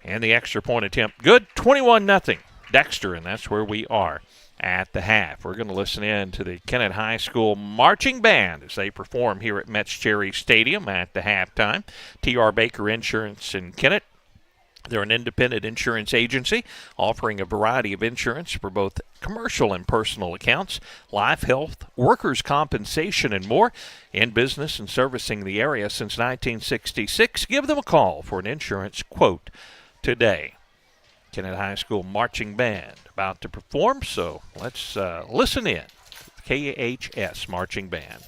And the extra point attempt good. 21-0 Dexter, and that's where we are at the half. We're going to listen in to the Kennett High School marching band as they perform here at Metz Cherry Stadium at the halftime. T.R. Baker Insurance in Kennett. They're an independent insurance agency offering a variety of insurance for both commercial and personal accounts, life, health, workers' compensation, and more. In business and servicing the area since 1966. Give them a call for an insurance quote today. Kennett High School marching band about to perform, so let's listen in. KHS marching band.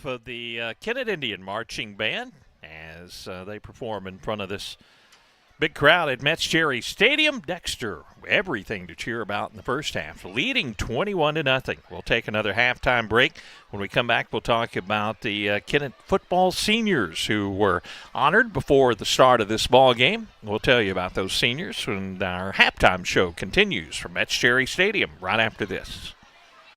Of the Kennett Indian Marching Band as they perform in front of this big crowd at Metz Cherry Stadium. Dexter, everything to cheer about in the first half, leading 21-0. We'll take another halftime break. When we come back, we'll talk about the Kennett football seniors who were honored before the start of this ball game. We'll tell you about those seniors when our halftime show continues from Metz Cherry Stadium right after this.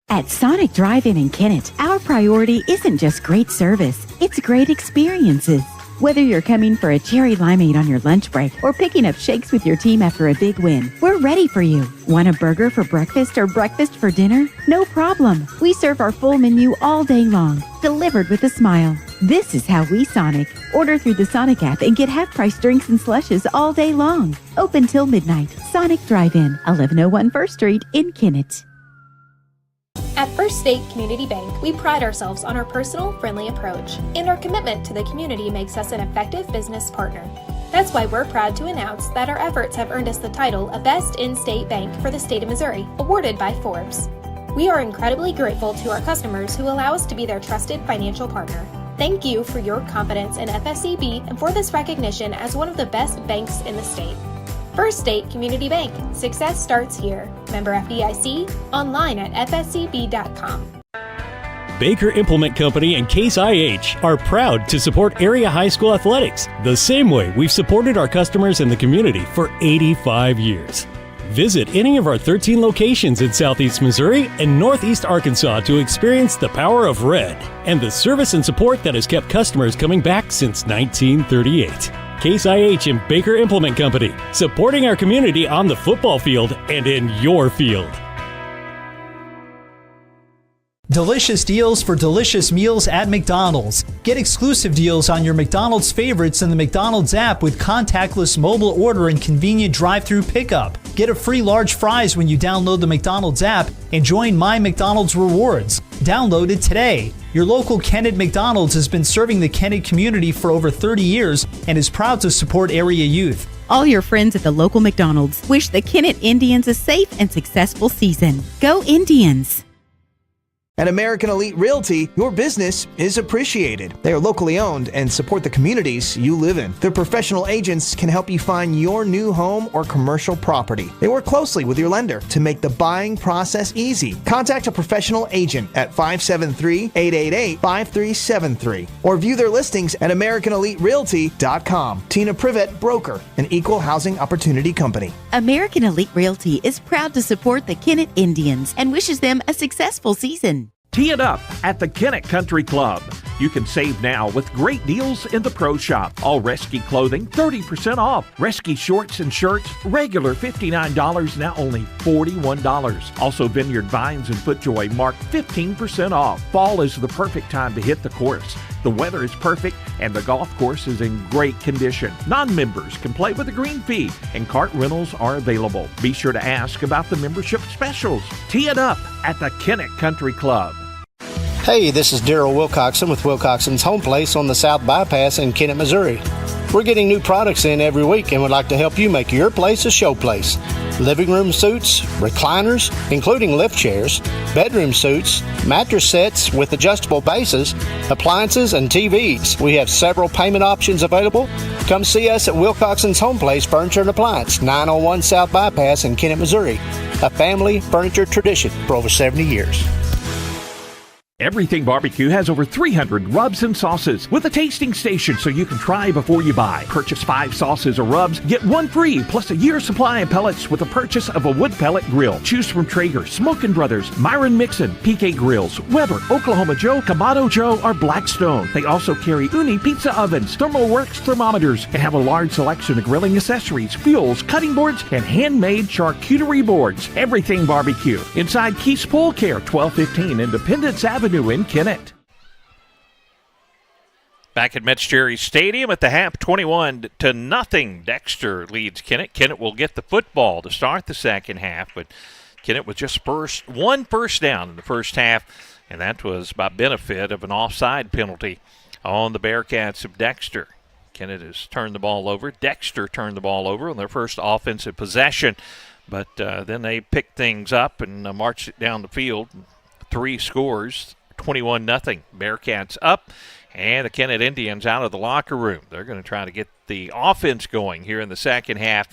At Sonic Drive-In in Kennett, our priority isn't just great service, it's great experiences. Whether you're coming for a cherry limeade on your lunch break or picking up shakes with your team after a big win, we're ready for you. Want a burger for breakfast or breakfast for dinner? No problem. We serve our full menu all day long, delivered with a smile. This is how we Sonic. Order through the Sonic app and get half-price drinks and slushes all day long. Open till midnight. Sonic Drive-In, 1101 First Street in Kennett. At First State Community Bank, we pride ourselves on our personal, friendly approach, and our commitment to the community makes us an effective business partner. That's why we're proud to announce that our efforts have earned us the title of Best In-State Bank for the state of Missouri, awarded by Forbes. We are incredibly grateful to our customers who allow us to be their trusted financial partner. Thank you for your confidence in FSCB and for this recognition as one of the best banks in the state. First State Community Bank. Success starts here. Member FDIC. Online at fscb.com. Baker Implement Company and Case IH are proud to support area high school athletics the same way we've supported our customers in the community for 85 years. Visit any of our 13 locations in Southeast Missouri and Northeast Arkansas to experience the power of red and the service and support that has kept customers coming back since 1938. Case IH and Baker Implement Company, supporting our community on the football field and in your field. Delicious deals for delicious meals at McDonald's. Get exclusive deals on your McDonald's favorites in the McDonald's app with contactless mobile order and convenient drive-through pickup. Get a free large fries when you download the McDonald's app and join My McDonald's Rewards. Download it today. Your local Kennett McDonald's has been serving the Kennett community for over 30 years and is proud to support area youth. All your friends at the local McDonald's wish the Kennett Indians a safe and successful season. Go Indians! At American Elite Realty, your business is appreciated. They are locally owned and support the communities you live in. Their professional agents can help you find your new home or commercial property. They work closely with your lender to make the buying process easy. Contact a professional agent at 573-888-5373 or view their listings at AmericanEliteRealty.com. Tina Privet, broker, an equal housing opportunity company. American Elite Realty is proud to support the Kennett Indians and wishes them a successful season. Tee it up at the Kennett Country Club. You can save now with great deals in the Pro Shop. All Rescue clothing, 30% off. Rescue shorts and shirts, regular $59, now only $41. Also, Vineyard Vines and FootJoy marked 15% off. Fall is the perfect time to hit the course. The weather is perfect and the golf course is in great condition. Non-members can play with a green fee and cart rentals are available. Be sure to ask about the membership specials. Tee it up at the Kennett Country Club. Hey, this is Daryl Wilcoxon with Wilcoxon's Home Place on the South Bypass in Kennett, Missouri. We're getting new products in every week and would like to help you make your place a show place. Living room suites, recliners, including lift chairs, bedroom suites, mattress sets with adjustable bases, appliances, and TVs. We have several payment options available. Come see us at Wilcoxon's Home Place Furniture and Appliance, 901 South Bypass in Kennett, Missouri. A family furniture tradition for over 70 years. Everything Barbecue has over 300 rubs and sauces with a tasting station so you can try before you buy. Purchase 5 sauces or rubs, get 1 free, plus a year's supply of pellets with the purchase of a wood pellet grill. Choose from Traeger, Smokin' Brothers, Myron Mixon, PK Grills, Weber, Oklahoma Joe, Kamado Joe, or Blackstone. They also carry Uni pizza ovens, ThermoWorks thermometers, and have a large selection of grilling accessories, fuels, cutting boards, and handmade charcuterie boards. Everything Barbecue. Inside Keith's Pool Care, 1215 Independence Avenue in Kennett. Back at Metz Cherry Stadium at the half, 21-0. Dexter leads Kennett. Kennett will get the football to start the second half, but Kennett was just one first down in the first half, and that was by benefit of an offside penalty on the Bearcats of Dexter. Kennett has turned the ball over. Dexter turned the ball over on their first offensive possession, but then they picked things up and marched it down the field. 3 scores, 21-0. Bearcats up, and the Kennett Indians out of the locker room. They're going to try to get the offense going here in the second half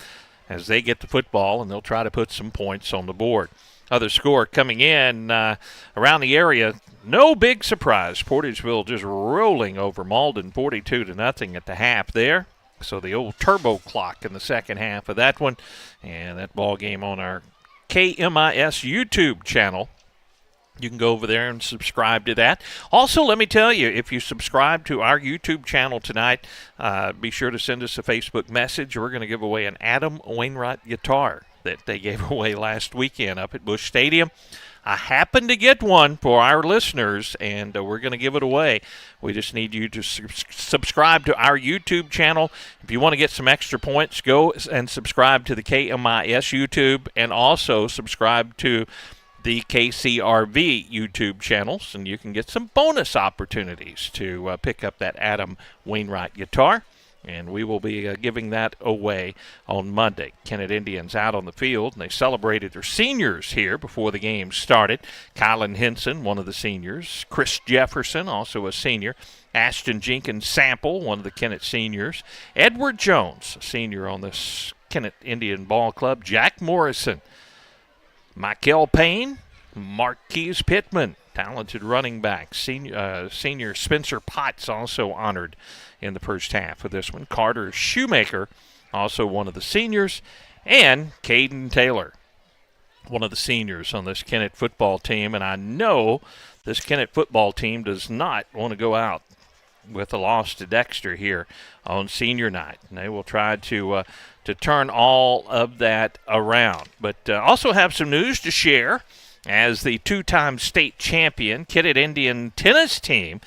as they get the football, and they'll try to put some points on the board. Other score coming in around the area, no big surprise. Portageville just rolling over Malden, 42-0 at the half there. So the old turbo clock in the second half of that one, and that ball game on our KMIS YouTube channel. You can go over there and subscribe to that. Also, let me tell you, if you subscribe to our YouTube channel tonight, be sure to send us a Facebook message. We're going to give away an Adam Wainwright guitar that they gave away last weekend up at Busch Stadium. I happened to get one for our listeners, and we're going to give it away. We just need you to subscribe to our YouTube channel. If you want to get some extra points, go and subscribe to the KMIS YouTube, and also subscribe to the KCRV YouTube channels, and you can get some bonus opportunities to pick up that Adam Wainwright guitar, and we will be giving that away on Monday. Kennett Indians out on the field, and they celebrated their seniors here before the game started. Kylan Henson, one of the seniors. Chris Jefferson, also a senior. Ashton Jenkins Sample, one of the Kennett seniors. Edward Jones, a senior on this Kennett Indian Ball Club. Jack Morrison. Michael Payne, Marquise Pittman, talented running back. Senior Spencer Potts also honored in the first half of this one. Carter Shoemaker, also one of the seniors. And Caden Taylor, one of the seniors on this Kennett football team. And I know this Kennett football team does not want to go out with a loss to Dexter here on senior night. And they will try to turn all of that around. But also have some news to share as the 2-time state champion Kennett Indian tennis team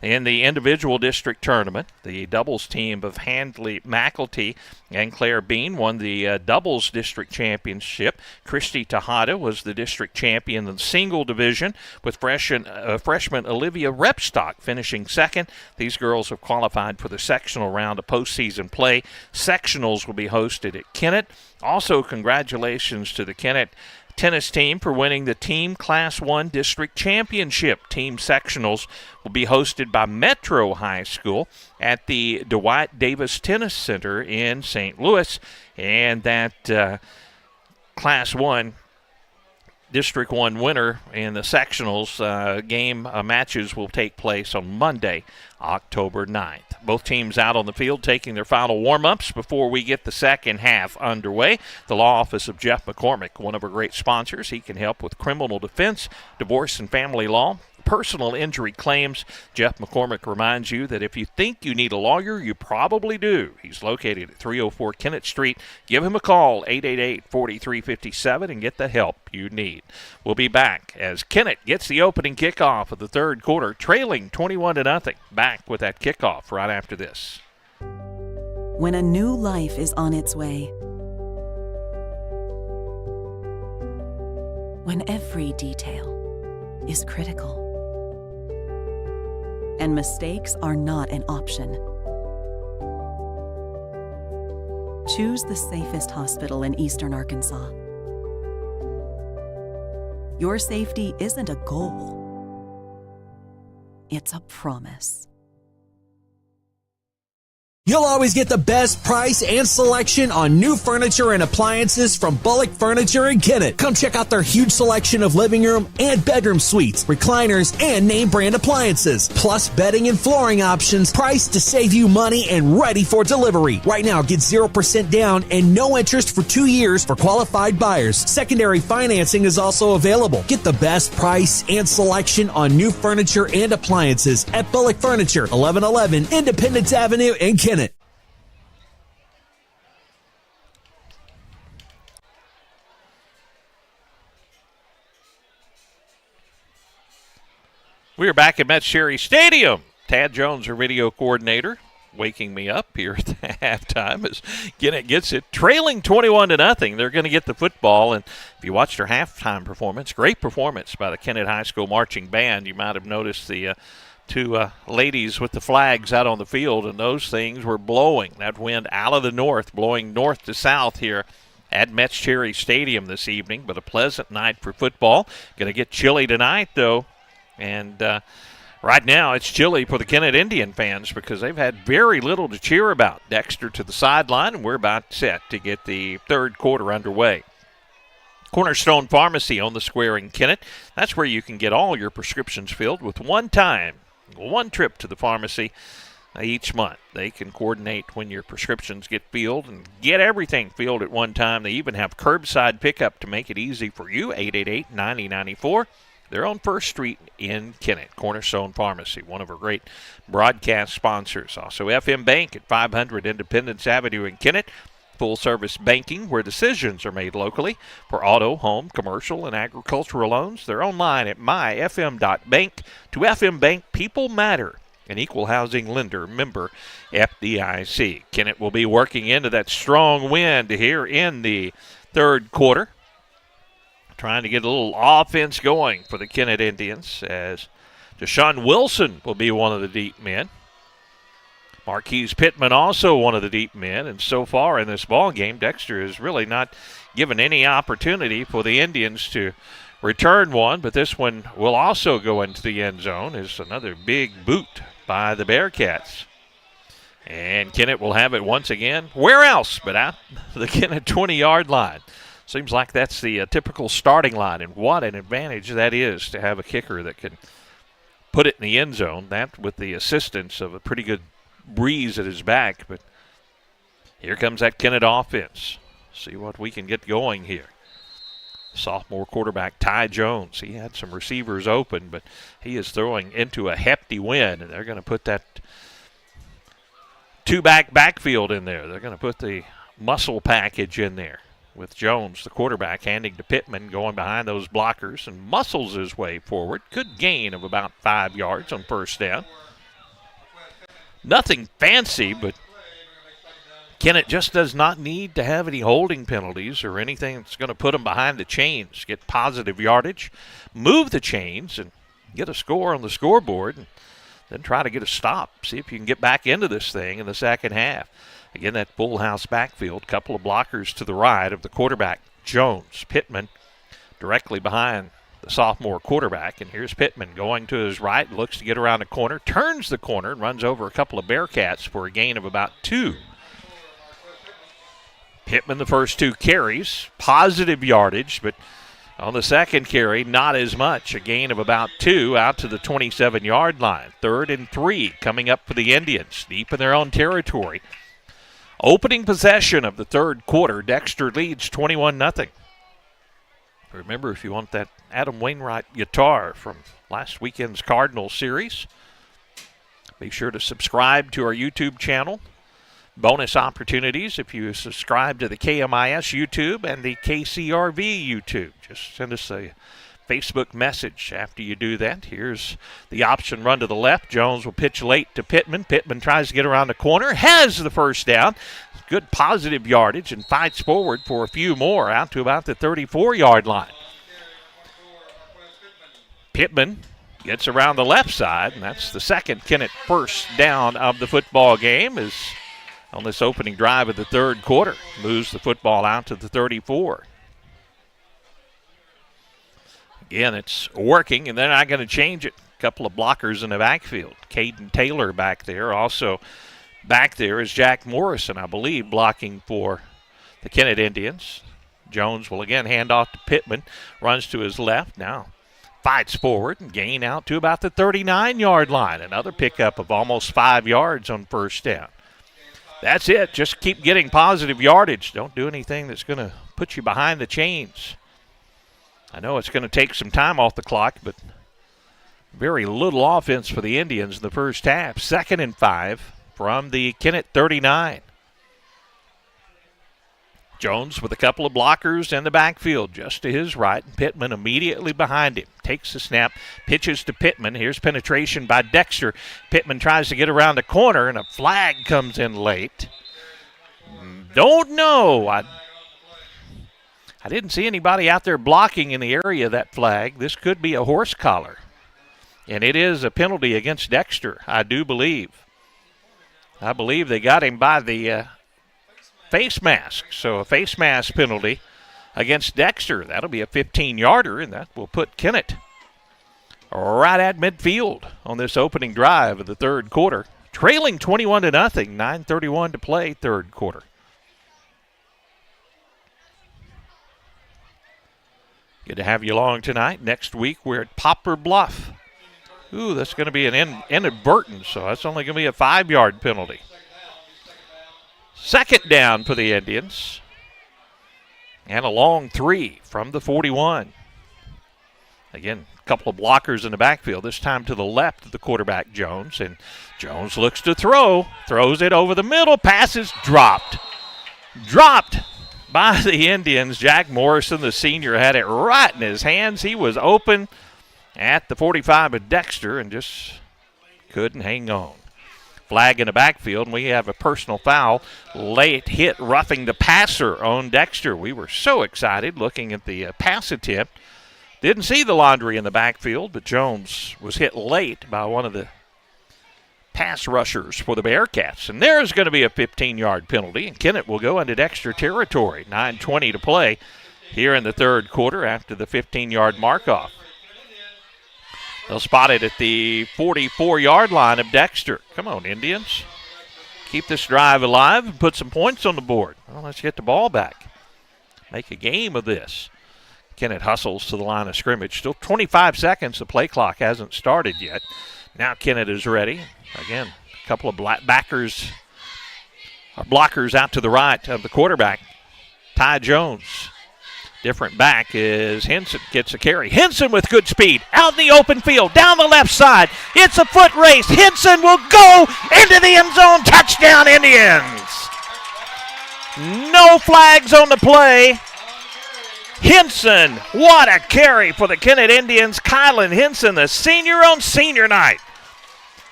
in the individual district tournament. The doubles team of Handley McElty and Claire Bean won the doubles district championship. Christy Tejada was the district champion in the single division, with freshman Olivia Repstock finishing second. These girls have qualified for the sectional round of postseason play. Sectionals will be hosted at Kennett. Also, congratulations to the Kennett tennis team for winning the Team Class 1 District Championship. Team sectionals will be hosted by Metro High School at the Dwight Davis Tennis Center in St. Louis. And that Class 1 District 1 winner in the sectionals matches will take place on Monday, October 9th. Both teams out on the field taking their final warm-ups before we get the second half underway. The law office of Jeff McCormick, one of our great sponsors. He can help with criminal defense, divorce and family law, personal injury claims. Jeff McCormick reminds you that if you think you need a lawyer, you probably do. He's located at 304 Kennett Street. Give him a call, 888-4357, and get the help you need. We'll be back as Kennett gets the opening kickoff of the third quarter, trailing 21-0. Back with that kickoff right after this. When a new life is on its way, when every detail is critical, and mistakes are not an option. Choose the safest hospital in Eastern Arkansas. Your safety isn't a goal, it's a promise. You'll always get the best price and selection on new furniture and appliances from Bullock Furniture in Kennett. Come check out their huge selection of living room and bedroom suites, recliners, and name brand appliances. Plus bedding and flooring options priced to save you money and ready for delivery. Right now, get 0% down and no interest for 2 years for qualified buyers. Secondary financing is also available. Get the best price and selection on new furniture and appliances at Bullock Furniture, 1111 Independence Avenue in Kennett. We are back at Metz Cherry Stadium. Tad Jones, our video coordinator, waking me up here at the halftime as Kennett gets it. Trailing 21-0. They're going to get the football. And if you watched their halftime performance, great performance by the Kennett High School Marching Band. You might have noticed the two ladies with the flags out on the field, and those things were blowing. That wind out of the north, blowing north to south here at Metz Cherry Stadium this evening. But a pleasant night for football. Going to get chilly tonight, though. And right now it's chilly for the Kennett Indian fans because they've had very little to cheer about. Dexter to the sideline, and we're about set to get the third quarter underway. Cornerstone Pharmacy on the square in Kennett. That's where you can get all your prescriptions filled with one trip to the pharmacy each month. They can coordinate when your prescriptions get filled and get everything filled at one time. They even have curbside pickup to make it easy for you, 888-9094. They're on 1st Street in Kennett, Cornerstone Pharmacy, one of our great broadcast sponsors. Also, FM Bank at 500 Independence Avenue in Kennett. Full-service banking where decisions are made locally for auto, home, commercial, and agricultural loans. They're online at myfm.bank. To FM Bank, people matter. An equal housing lender, member FDIC. Kennett will be working into that strong wind here in the third quarter. Trying to get a little offense going for the Kennett Indians as Deshaun Wilson will be one of the deep men. Marquise Pittman also one of the deep men, and so far in this ball game, Dexter has really not given any opportunity for the Indians to return one, but this one will also go into the end zone. Is another big boot by the Bearcats. And Kennett will have it once again. Where else but out the Kennett 20-yard line? Seems like that's the typical starting line, and what an advantage that is to have a kicker that can put it in the end zone, that with the assistance of a pretty good breeze at his back. But here comes that Kennett offense. See what we can get going here. Sophomore quarterback Ty Jones, he had some receivers open, but he is throwing into a hefty wind, and they're going to put that two-back backfield in there. They're going to put the muscle package in there with Jones, the quarterback, handing to Pittman, going behind those blockers and muscles his way forward. Good gain of about 5 yards on first down. Nothing fancy, but Kennett just does not need to have any holding penalties or anything that's going to put them behind the chains. Get positive yardage, move the chains, and get a score on the scoreboard, and then try to get a stop. See if you can get back into this thing in the second half. Again, that full house backfield, couple of blockers to the right of the quarterback, Jones. Pittman directly behind the sophomore quarterback, and here's Pittman going to his right, looks to get around the corner, turns the corner, and runs over a couple of Bearcats for a gain of about 2. Pittman, the first 2 carries, positive yardage, but on the second carry, not as much. A gain of about 2 out to the 27-yard line. 3rd and 3 coming up for the Indians, deep in their own territory. Opening possession of the third quarter, Dexter leads 21-0. Remember, if you want that Adam Wainwright guitar from last weekend's Cardinal series, be sure to subscribe to our YouTube channel. Bonus opportunities if you subscribe to the KMIS YouTube and the KCRV YouTube. Just send us a Facebook message after you do that. Here's the option run to the left. Jones will pitch late to Pittman. Pittman tries to get around the corner, has the first down. Good positive yardage and fights forward for a few more out to about the 34-yard line. Pittman Gets around the left side, and that's the second Kennett first down of the football game is on this opening drive of the third quarter. Moves the football out to the 34. Again, it's working, and they're not going to change it. A couple of blockers in the backfield. Caden Taylor back there. Also back there is Jack Morrison, I believe, blocking for the Kennett Indians. Jones will again hand off to Pittman. Runs to his left now. Fights forward and gain out to about the 39-yard line. Another pickup of almost 5 yards on first down. That's it. Just keep getting positive yardage. Don't do anything that's going to put you behind the chains. I know it's going to take some time off the clock, but very little offense for the Indians in the first half. 2nd and 5 from the Kennett 39. Jones with a couple of blockers in the backfield just to his right, and Pittman immediately behind him. Takes the snap, pitches to Pittman. Here's penetration by Dexter. Pittman tries to get around the corner, and a flag comes in late. Don't know. I didn't see anybody out there blocking in the area of that flag. This could be a horse collar. And it is a penalty against Dexter, I do believe. I believe they got him by the face mask. So a face mask penalty against Dexter. That'll be a 15-yarder, and that will put Kennett right at midfield on this opening drive of the third quarter. Trailing 21-0, 9:31 to play, third quarter. Good to have you along tonight. Next week, we're at Poplar Bluff. Ooh, that's going to be an inadvertent, so that's only going to be a 5-yard penalty. 2nd down for the Indians. And a long 3 from the 41. Again, a couple of blockers in the backfield, this time to the left of the quarterback, Jones. And Jones looks to throw, throws it over the middle, passes dropped. Dropped by the Indians. Jack Morrison, the senior, had it right in his hands. He was open at the 45 of Dexter and just couldn't hang on. Flag in the backfield, and we have a personal foul. Late hit roughing the passer on Dexter. We were so excited looking at the pass attempt. Didn't see the laundry in the backfield, but Jones was hit late by one of the pass rushers for the Bearcats. And there's going to be a 15-yard penalty, and Kennett will go into Dexter territory. 9:20 to play here in the third quarter after the 15-yard mark-off. They'll spot it at the 44-yard line of Dexter. Come on, Indians. Keep this drive alive and put some points on the board. Well, let's get the ball back. Make a game of this. Kennett hustles to the line of scrimmage. Still 25 seconds. The play clock hasn't started yet. Now Kennett is ready. Again, a couple of blockers out to the right of the quarterback, Ty Jones. Different back is Henson, gets a carry. Henson with good speed, out in the open field, down the left side. It's a foot race. Henson will go into the end zone. Touchdown, Indians. No flags on the play. Henson, what a carry for the Kennett Indians. Kylan Henson, the senior on senior night.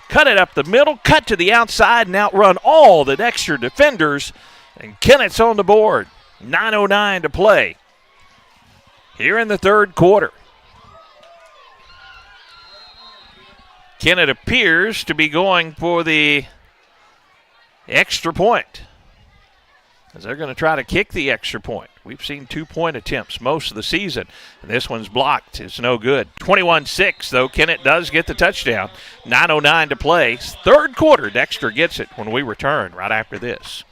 Cut it up the middle, cut to the outside, and outrun all the Dexter defenders. And Kennett's on the board. 9:09 to play here in the third quarter. Kennett appears to be going for the extra point, as they're going to try to kick the extra point. We've seen 2-point attempts most of the season, and this one's blocked. It's no good. 21-6, though. Kennett does get the touchdown. 9:09 to play. Third quarter, Dexter gets it when we return right after this.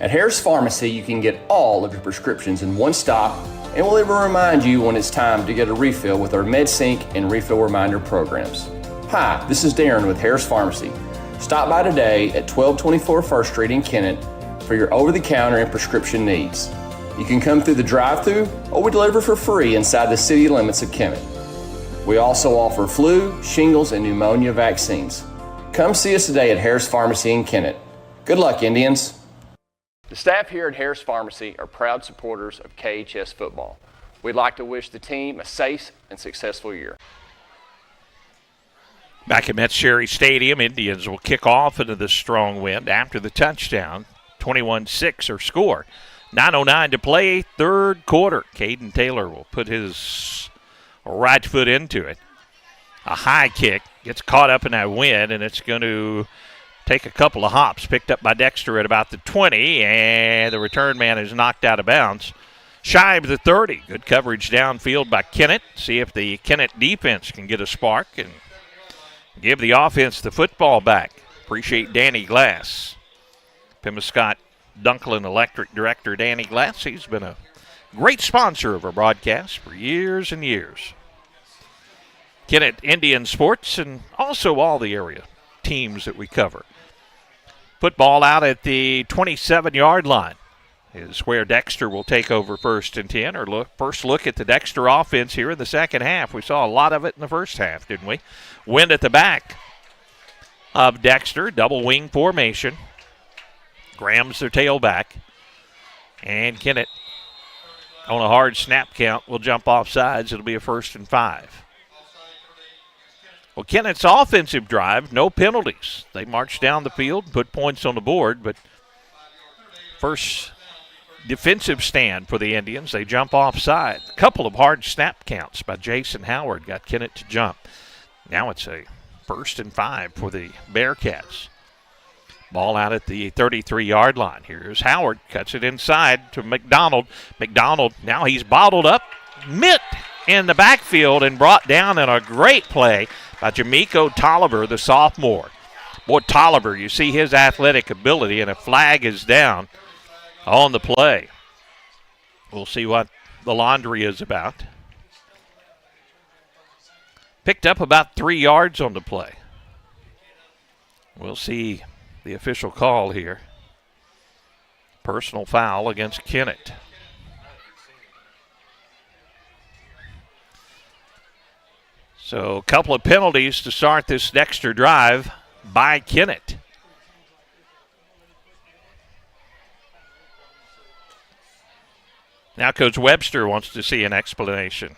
At Harris Pharmacy, you can get all of your prescriptions in one stop, and we'll even remind you when it's time to get a refill with our MedSync and Refill Reminder programs. Hi, this is Darren with Harris Pharmacy. Stop by today at 1224 First Street in Kennett for your over-the-counter and prescription needs. You can come through the drive-thru, or we deliver for free inside the city limits of Kennett. We also offer flu, shingles, and pneumonia vaccines. Come see us today at Harris Pharmacy in Kennett. Good luck, Indians. The staff here at Harris Pharmacy are proud supporters of KHS football. We'd like to wish the team a safe and successful year. Back at Metz Cherry Stadium, Indians will kick off into the strong wind after the touchdown. 21-6 or score. 9:09 to play, third quarter. Caden Taylor will put his right foot into it. A high kick gets caught up in that wind, and it's going to take a couple of hops. Picked up by Dexter at about the 20, and the return man is knocked out of bounds. Shy of the 30. Good coverage downfield by Kennett. See if the Kennett defense can get a spark and give the offense the football back. Appreciate Danny Glass. Pemiscott Dunklin Electric Director Danny Glass. He's been a great sponsor of our broadcast for years and years. Kennett Indian Sports and also all the area teams that we cover. Football out at the 27-yard line is where Dexter will take over 1st and 10. First look at the Dexter offense here in the second half. We saw a lot of it in the first half, didn't we? Wind at the back of Dexter, double wing formation. Graham's their tailback. And Kennett, on a hard snap count, will jump off sides. It'll be a 1st and 5. Well, Kennett's offensive drive, no penalties. They marched down the field and put points on the board, but first defensive stand for the Indians. They jump offside. A couple of hard snap counts by Jason Howard got Kennett to jump. Now it's a 1st and 5 for the Bearcats. Ball out at the 33-yard line. Here's Howard, cuts it inside to McDonald. McDonald, now he's bottled up. Mitt in the backfield and brought down in a great play by Jamiko Tolliver, the sophomore. Boy, Tolliver, you see his athletic ability, and a flag is down on the play. We'll see what the laundry is about. Picked up about 3 yards on the play. We'll see the official call here. Personal foul against Kennett. So a couple of penalties to start this Dexter drive by Kennett. Now Coach Webster wants to see an explanation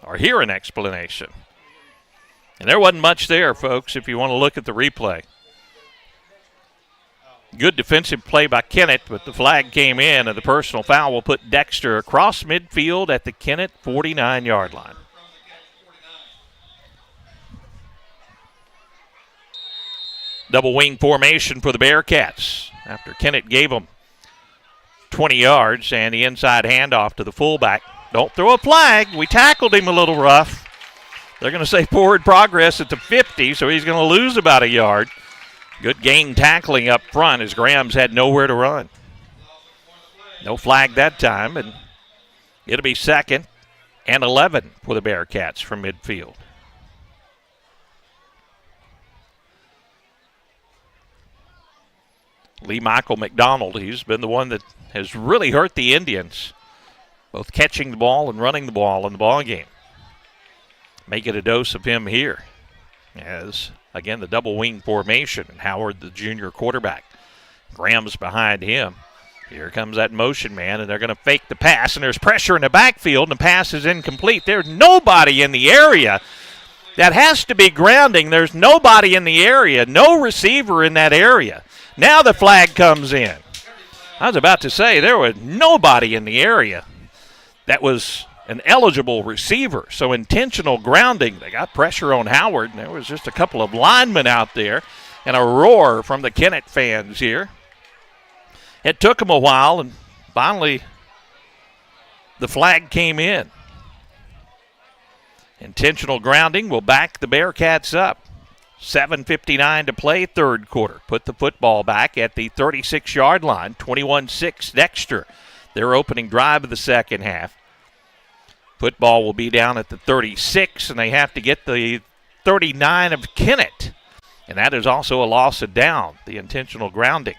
or hear an explanation. And there wasn't much there, folks, if you want to look at the replay. Good defensive play by Kennett, but the flag came in, and the personal foul will put Dexter across midfield at the Kennett 49-yard line. Double wing formation for the Bearcats after Kennett gave them 20 yards and the inside handoff to the fullback. Don't throw a flag. We tackled him a little rough. They're going to say forward progress at the 50, so he's going to lose about a yard. Good gain tackling up front as Graham's had nowhere to run. No flag that time, and it'll be 2nd and 11 for the Bearcats from midfield. Lee Michael McDonald, he's been the one that has really hurt the Indians, both catching the ball and running the ball in the ball game. May get a dose of him here as, again, the double wing formation. And Howard, the junior quarterback. Graham's behind him. Here comes that motion man, and they're going to fake the pass, and there's pressure in the backfield, and the pass is incomplete. There's nobody in the area. That has to be grounding. There's nobody in the area, no receiver in that area. Now the flag comes in. I was about to say there was nobody in the area that was an eligible receiver, so intentional grounding. They got pressure on Howard, and there was just a couple of linemen out there, and a roar from the Kennett fans here. It took them a while, and finally the flag came in. Intentional grounding will back the Bearcats up. 7:59 to play, third quarter. Put the football back at the 36-yard line. 21-6 Dexter, their opening drive of the second half. Football will be down at the 36, and they have to get the 39 of Kennett. And that is also a loss of down, the intentional grounding.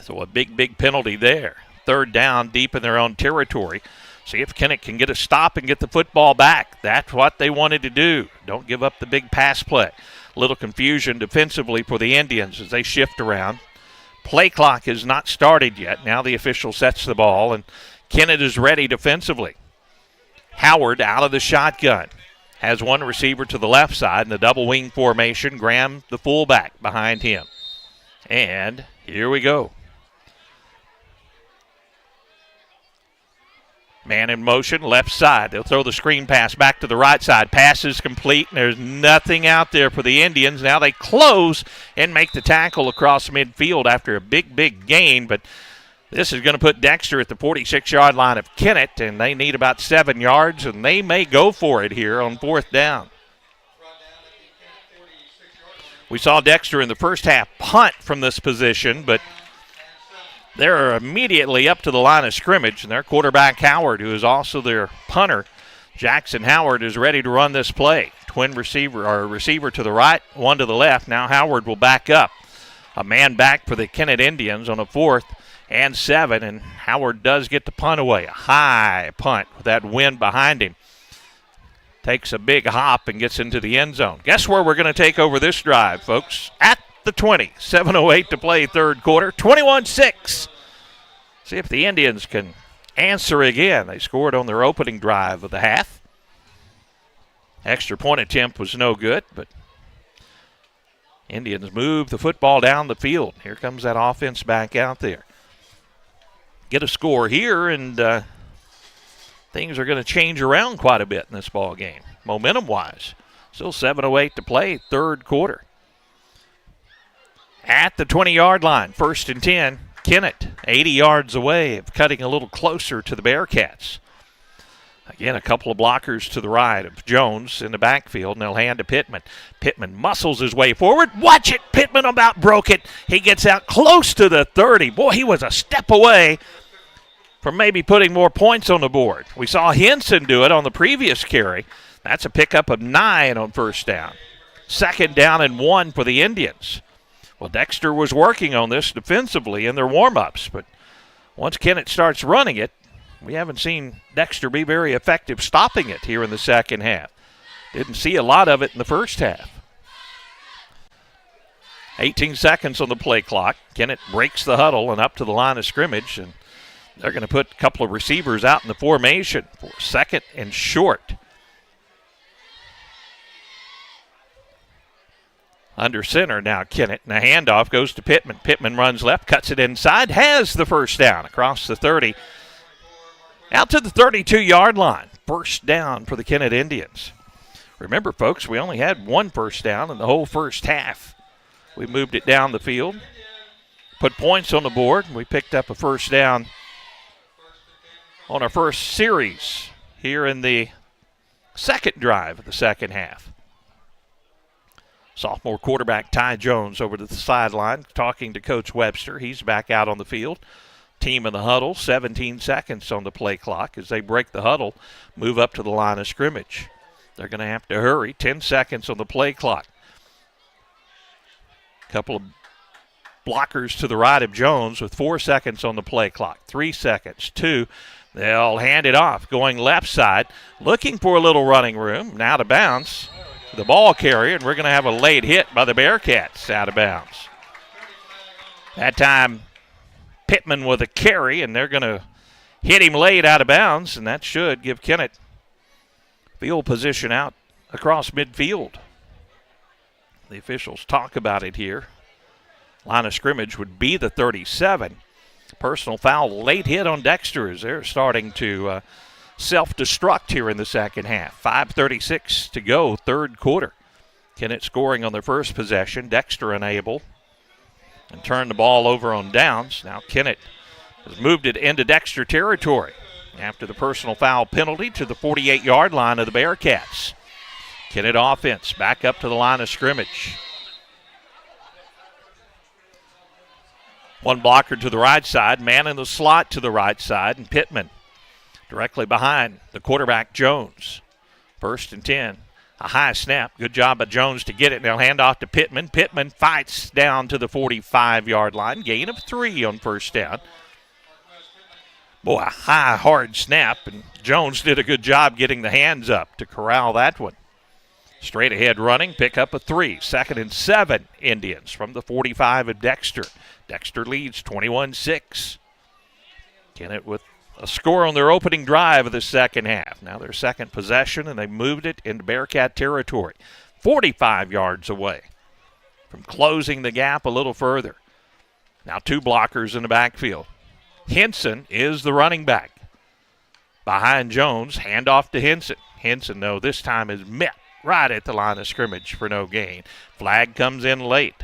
So a big penalty there. Third down, deep in their own territory. See if Kennett can get a stop and get the football back. That's what they wanted to do. Don't give up the big pass play. A little confusion defensively for the Indians as they shift around. Play clock has not started yet. Now the official sets the ball, and Kennett is ready defensively. Howard out of the shotgun. Has one receiver to the left side in the double wing formation. Graham, the fullback, behind him. And here we go. Man in motion, left side. They'll throw the screen pass back to the right side. Pass is complete, and there's nothing out there for the Indians. Now they close and make the tackle across midfield after a big gain, but this is going to put Dexter at the 46-yard line of Kennett, and they need about 7 yards, and they may go for it here on 4th down. We saw Dexter in the first half punt from this position, but they're immediately up to the line of scrimmage, and their quarterback Howard, who is also their punter, Jackson Howard, is ready to run this play. Twin receiver, or receiver to the right, one to the left. Now Howard will back up. A man back for the Kennett Indians on a 4th and 7, and Howard does get the punt away. A high punt with that wind behind him. Takes a big hop and gets into the end zone. Guess where we're going to take over this drive, folks? At the 20. 7:08 to play, third quarter. 21-6. See if the Indians can answer again. They scored on their opening drive of the half. Extra point attempt was no good, but Indians move the football down the field. Here comes that offense back out there. Get a score here, and things are going to change around quite a bit in this ball game, momentum-wise. Still 7:08 to play, third quarter. At the 20-yard line, 1st and 10. Kennett, 80 yards away, cutting a little closer to the Bearcats. Again, a couple of blockers to the right of Jones in the backfield, and they'll hand to Pittman. Pittman muscles his way forward. Watch it! Pittman about broke it. He gets out close to the 30. Boy, he was a step away from maybe putting more points on the board. We saw Henson do it on the previous carry. That's a pickup of 9 on 1st down. 2nd down and 1 for the Indians. Well, Dexter was working on this defensively in their warm-ups, but once Kennett starts running it, we haven't seen Dexter be very effective stopping it here in the second half. Didn't see a lot of it in the first half. 18 seconds on the play clock. Kennett breaks the huddle and up to the line of scrimmage, and they're going to put a couple of receivers out in the formation for 2nd and short. Under center now, Kennett, and the handoff goes to Pittman. Pittman runs left, cuts it inside, has the 1st down across the 30. Out to the 32-yard line. 1st down for the Kennett Indians. Remember, folks, we only had 1 1st down in the whole first half. We moved it down the field, put points on the board, and we picked up a 1st down on our first series here in the 2nd drive of the second half. Sophomore quarterback Ty Jones over to the sideline talking to Coach Webster. He's back out on the field. Team in the huddle, 17 seconds on the play clock as they break the huddle, move up to the line of scrimmage. They're going to have to hurry. 10 seconds on the play clock. Couple of blockers to the right of Jones with 4 seconds on the play clock. 3 seconds, 2. They'll hand it off, going left side, looking for a little running room. Now to bounce. The ball carrier, and we're going to have a late hit by the Bearcats out of bounds. That time, Pittman with a carry, and they're going to hit him late out of bounds, and that should give Kennett field position out across midfield. The officials talk about it here. Line of scrimmage would be the 37. Personal foul, late hit on Dexter as they're starting to self-destruct here in the second half. 5:36 to go, third quarter. Kennett scoring on their first possession. Dexter unable. And turned the ball over on downs. Now Kennett has moved it into Dexter territory after the personal foul penalty to the 48-yard line of the Bearcats. Kennett offense back up to the line of scrimmage. One blocker to the right side, man in the slot to the right side, and Pittman directly behind the quarterback, Jones. 1st and 10. A high snap. Good job by Jones to get it. They'll hand off to Pittman. Pittman fights down to the 45-yard line. Gain of 3 on 1st down. Boy, a high, hard snap, and Jones did a good job getting the hands up to corral that one. Straight ahead running, pick up a 3. 2nd and 7, Indians from the 45 of Dexter. Dexter leads 21-6. Kennett with a score on their opening drive of the second half. Now their second possession, and they moved it into Bearcat territory. 45 yards away from closing the gap a little further. Now 2 blockers in the backfield. Henson is the running back. behind Jones. Handoff to Henson. Henson, though, this time is met right at the line of scrimmage for no gain. Flag comes in late.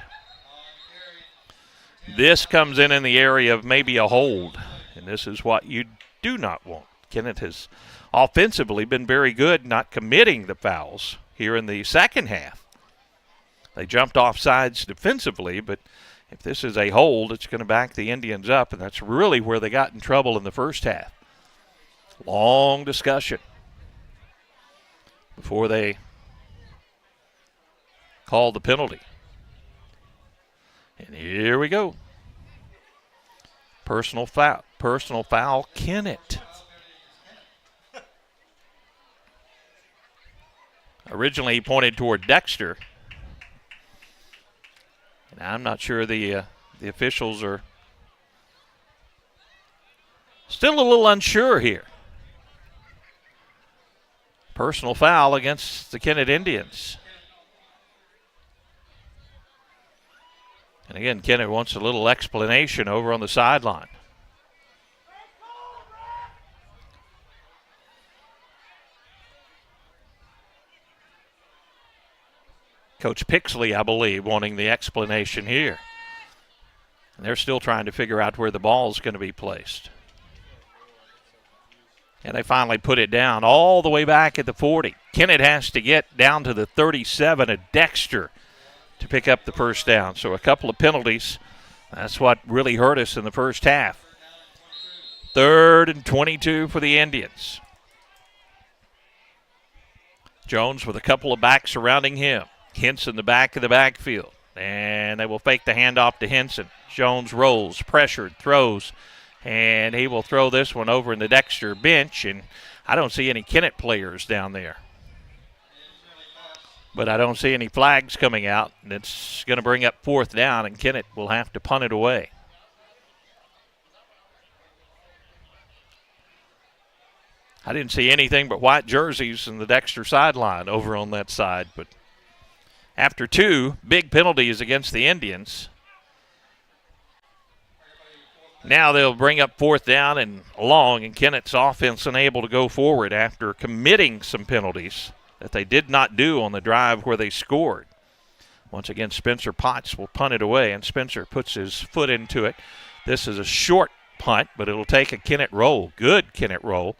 This comes in the area of maybe a hold, and this is what you do not want. Kennett has offensively been very good, not committing the fouls here in the second half. They jumped off sides defensively, but if this is a hold, it's going to back the Indians up, and that's really where they got in trouble in the first half. Long discussion before they called the penalty. And here we go. Personal foul, Kennett. Originally, he pointed toward Dexter. And I'm not sure the officials are still a little unsure here. Personal foul against the Kennett Indians. And again, Kennett wants a little explanation over on the sideline. Coach Pixley, I believe, wanting the explanation here. And they're still trying to figure out where the ball is going to be placed. And they finally put it down all the way back at the 40. Kennett has to get down to the 37 of Dexter to pick up the first down. So a couple of penalties. That's what really hurt us in the first half. 3rd and 22 for the Indians. Jones with a couple of backs surrounding him. Henson the back of the backfield. And they will fake the handoff to Henson. Jones rolls, pressured, throws. And he will throw this one over in the Dexter bench. And I don't see any Kennett players down there. But I don't see any flags coming out. And it's going to bring up 4th down. And Kennett will have to punt it away. I didn't see anything but white jerseys in the Dexter sideline over on that side. But after 2 big penalties against the Indians, now they'll bring up 4th down and long, and Kennett's offense unable to go forward after committing some penalties that they did not do on the drive where they scored. Once again, Spencer Potts will punt it away, and Spencer puts his foot into it. This is a short punt, but it'll take a Kennett roll, good Kennett roll,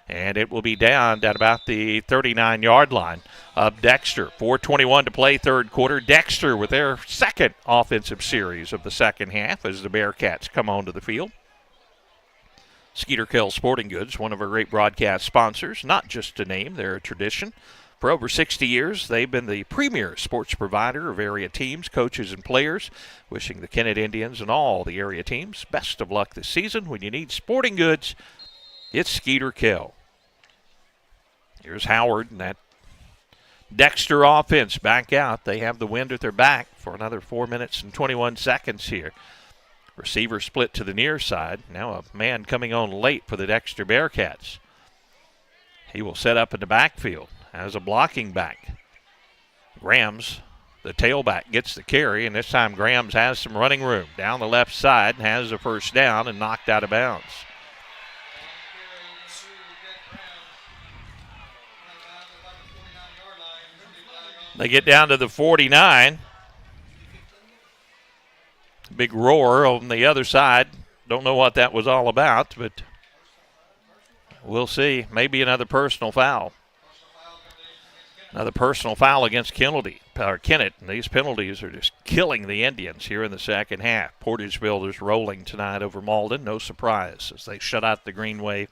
and it will be down at about the 39-yard line of Dexter. 4:21 to play, third quarter. Dexter with their second offensive series of the second half as the Bearcats come onto the field. Skeeter Kell Sporting Goods, one of our great broadcast sponsors, not just a name, they're a tradition. For over 60 years, they've been the premier sports provider of area teams, coaches, and players. Wishing the Kennett Indians and all the area teams best of luck this season. When you need sporting goods, it's Skeeter Kell. Here's Howard and that Dexter offense back out. They have the wind at their back for another 4 minutes and 21 seconds here. Receiver split to the near side. Now a man coming on late for the Dexter Bearcats. He will set up in the backfield as a blocking back. Grams, the tailback, gets the carry, and this time Grams has some running room. Down the left side, has a first down and knocked out of bounds. They get down to the 49. Big roar on the other side. Don't know what that was all about, but we'll see. Maybe another personal foul. Another personal foul against Kennett. And these penalties are just killing the Indians here in the second half. Portageville is rolling tonight over Malden. No surprise as they shut out the Green Wave.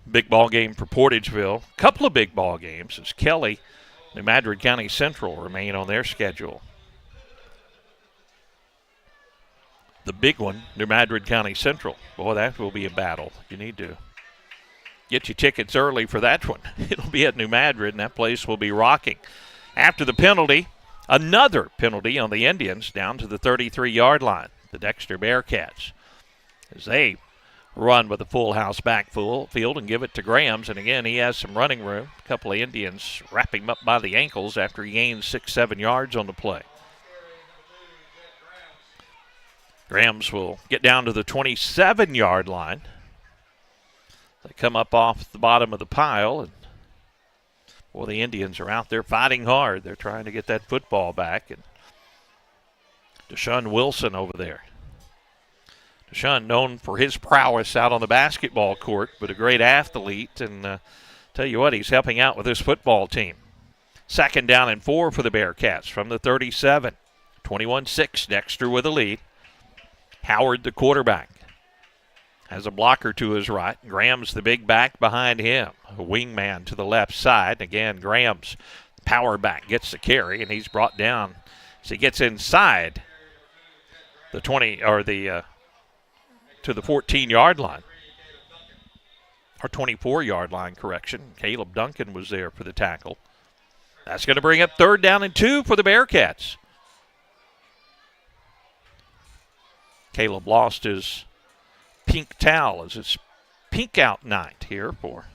Big ball game for Portageville. Couple of big ball games as Kelly, New Madrid County Central remain on their schedule. The big one, New Madrid County Central. Boy, that will be a battle. You need to get your tickets early for that one. It'll be at New Madrid, and that place will be rocking. After the penalty, another penalty on the Indians down to the 33-yard line. The Dexter Bearcats, as they run with a full house backfield and give it to Grams. And again, he has some running room. A couple of Indians wrap him up by the ankles after he gains 6-7 yards on the play. Grams will get down to the 27-yard line. They come up off the bottom of the pile, and the Indians are out there fighting hard. They're trying to get that football back. And Deshaun Wilson over there. Deshaun known for his prowess out on the basketball court, but a great athlete. And tell you what, he's helping out with this football team. 2nd down and 4 for the Bearcats from the 37. 21-6, Dexter with a lead. Howard, the quarterback, has a blocker to his right. Graham's the big back behind him. A wingman to the left side. Again, Graham's power back gets the carry, and he's brought down as he gets inside the 20 or the to the 14-yard line. Or 24-yard line, correction. Caleb Duncan was there for the tackle. That's going to bring up 3rd down and 2 for the Bearcats. Caleb lost his pink towel as it's pink out night here for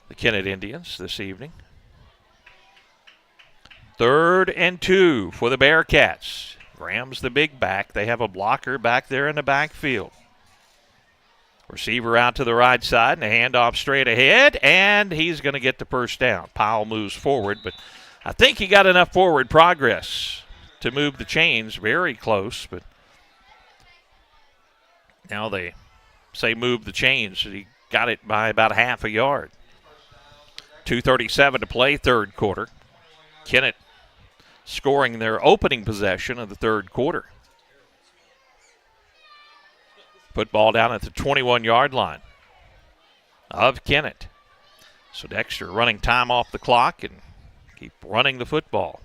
the Kennett Indians this evening. 3rd and 2 for the Bearcats. Graham's the big back. They have a blocker back there in the backfield. Receiver out to the right side, and a handoff straight ahead, and he's going to get the first down. Powell moves forward, but I think he got enough forward progress to move the chains. Very close, but now they say move the chains. He got it by about half a yard. 2:37 to play, 3rd quarter. Kennett scoring their opening possession of the 3rd quarter. Football down at the 21-yard line of Kennett. So Dexter running time off the clock and keep running the football.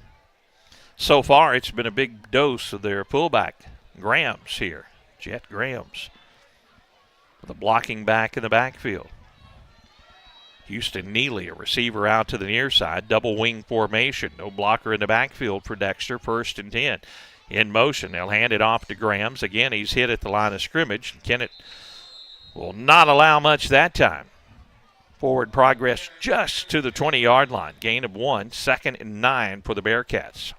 So far, it's been a big dose of their fullback, Grams here. Jet Grams with a blocking back in the backfield. Houston Neely, a receiver out to the near side, double wing formation. No blocker in the backfield for Dexter, 1st and 10. In motion, they'll hand it off to Grams. Again, he's hit at the line of scrimmage. Kennett will not allow much that time. Forward progress just to the 20-yard line. Gain of 1, 2nd and 9 for the Bearcats.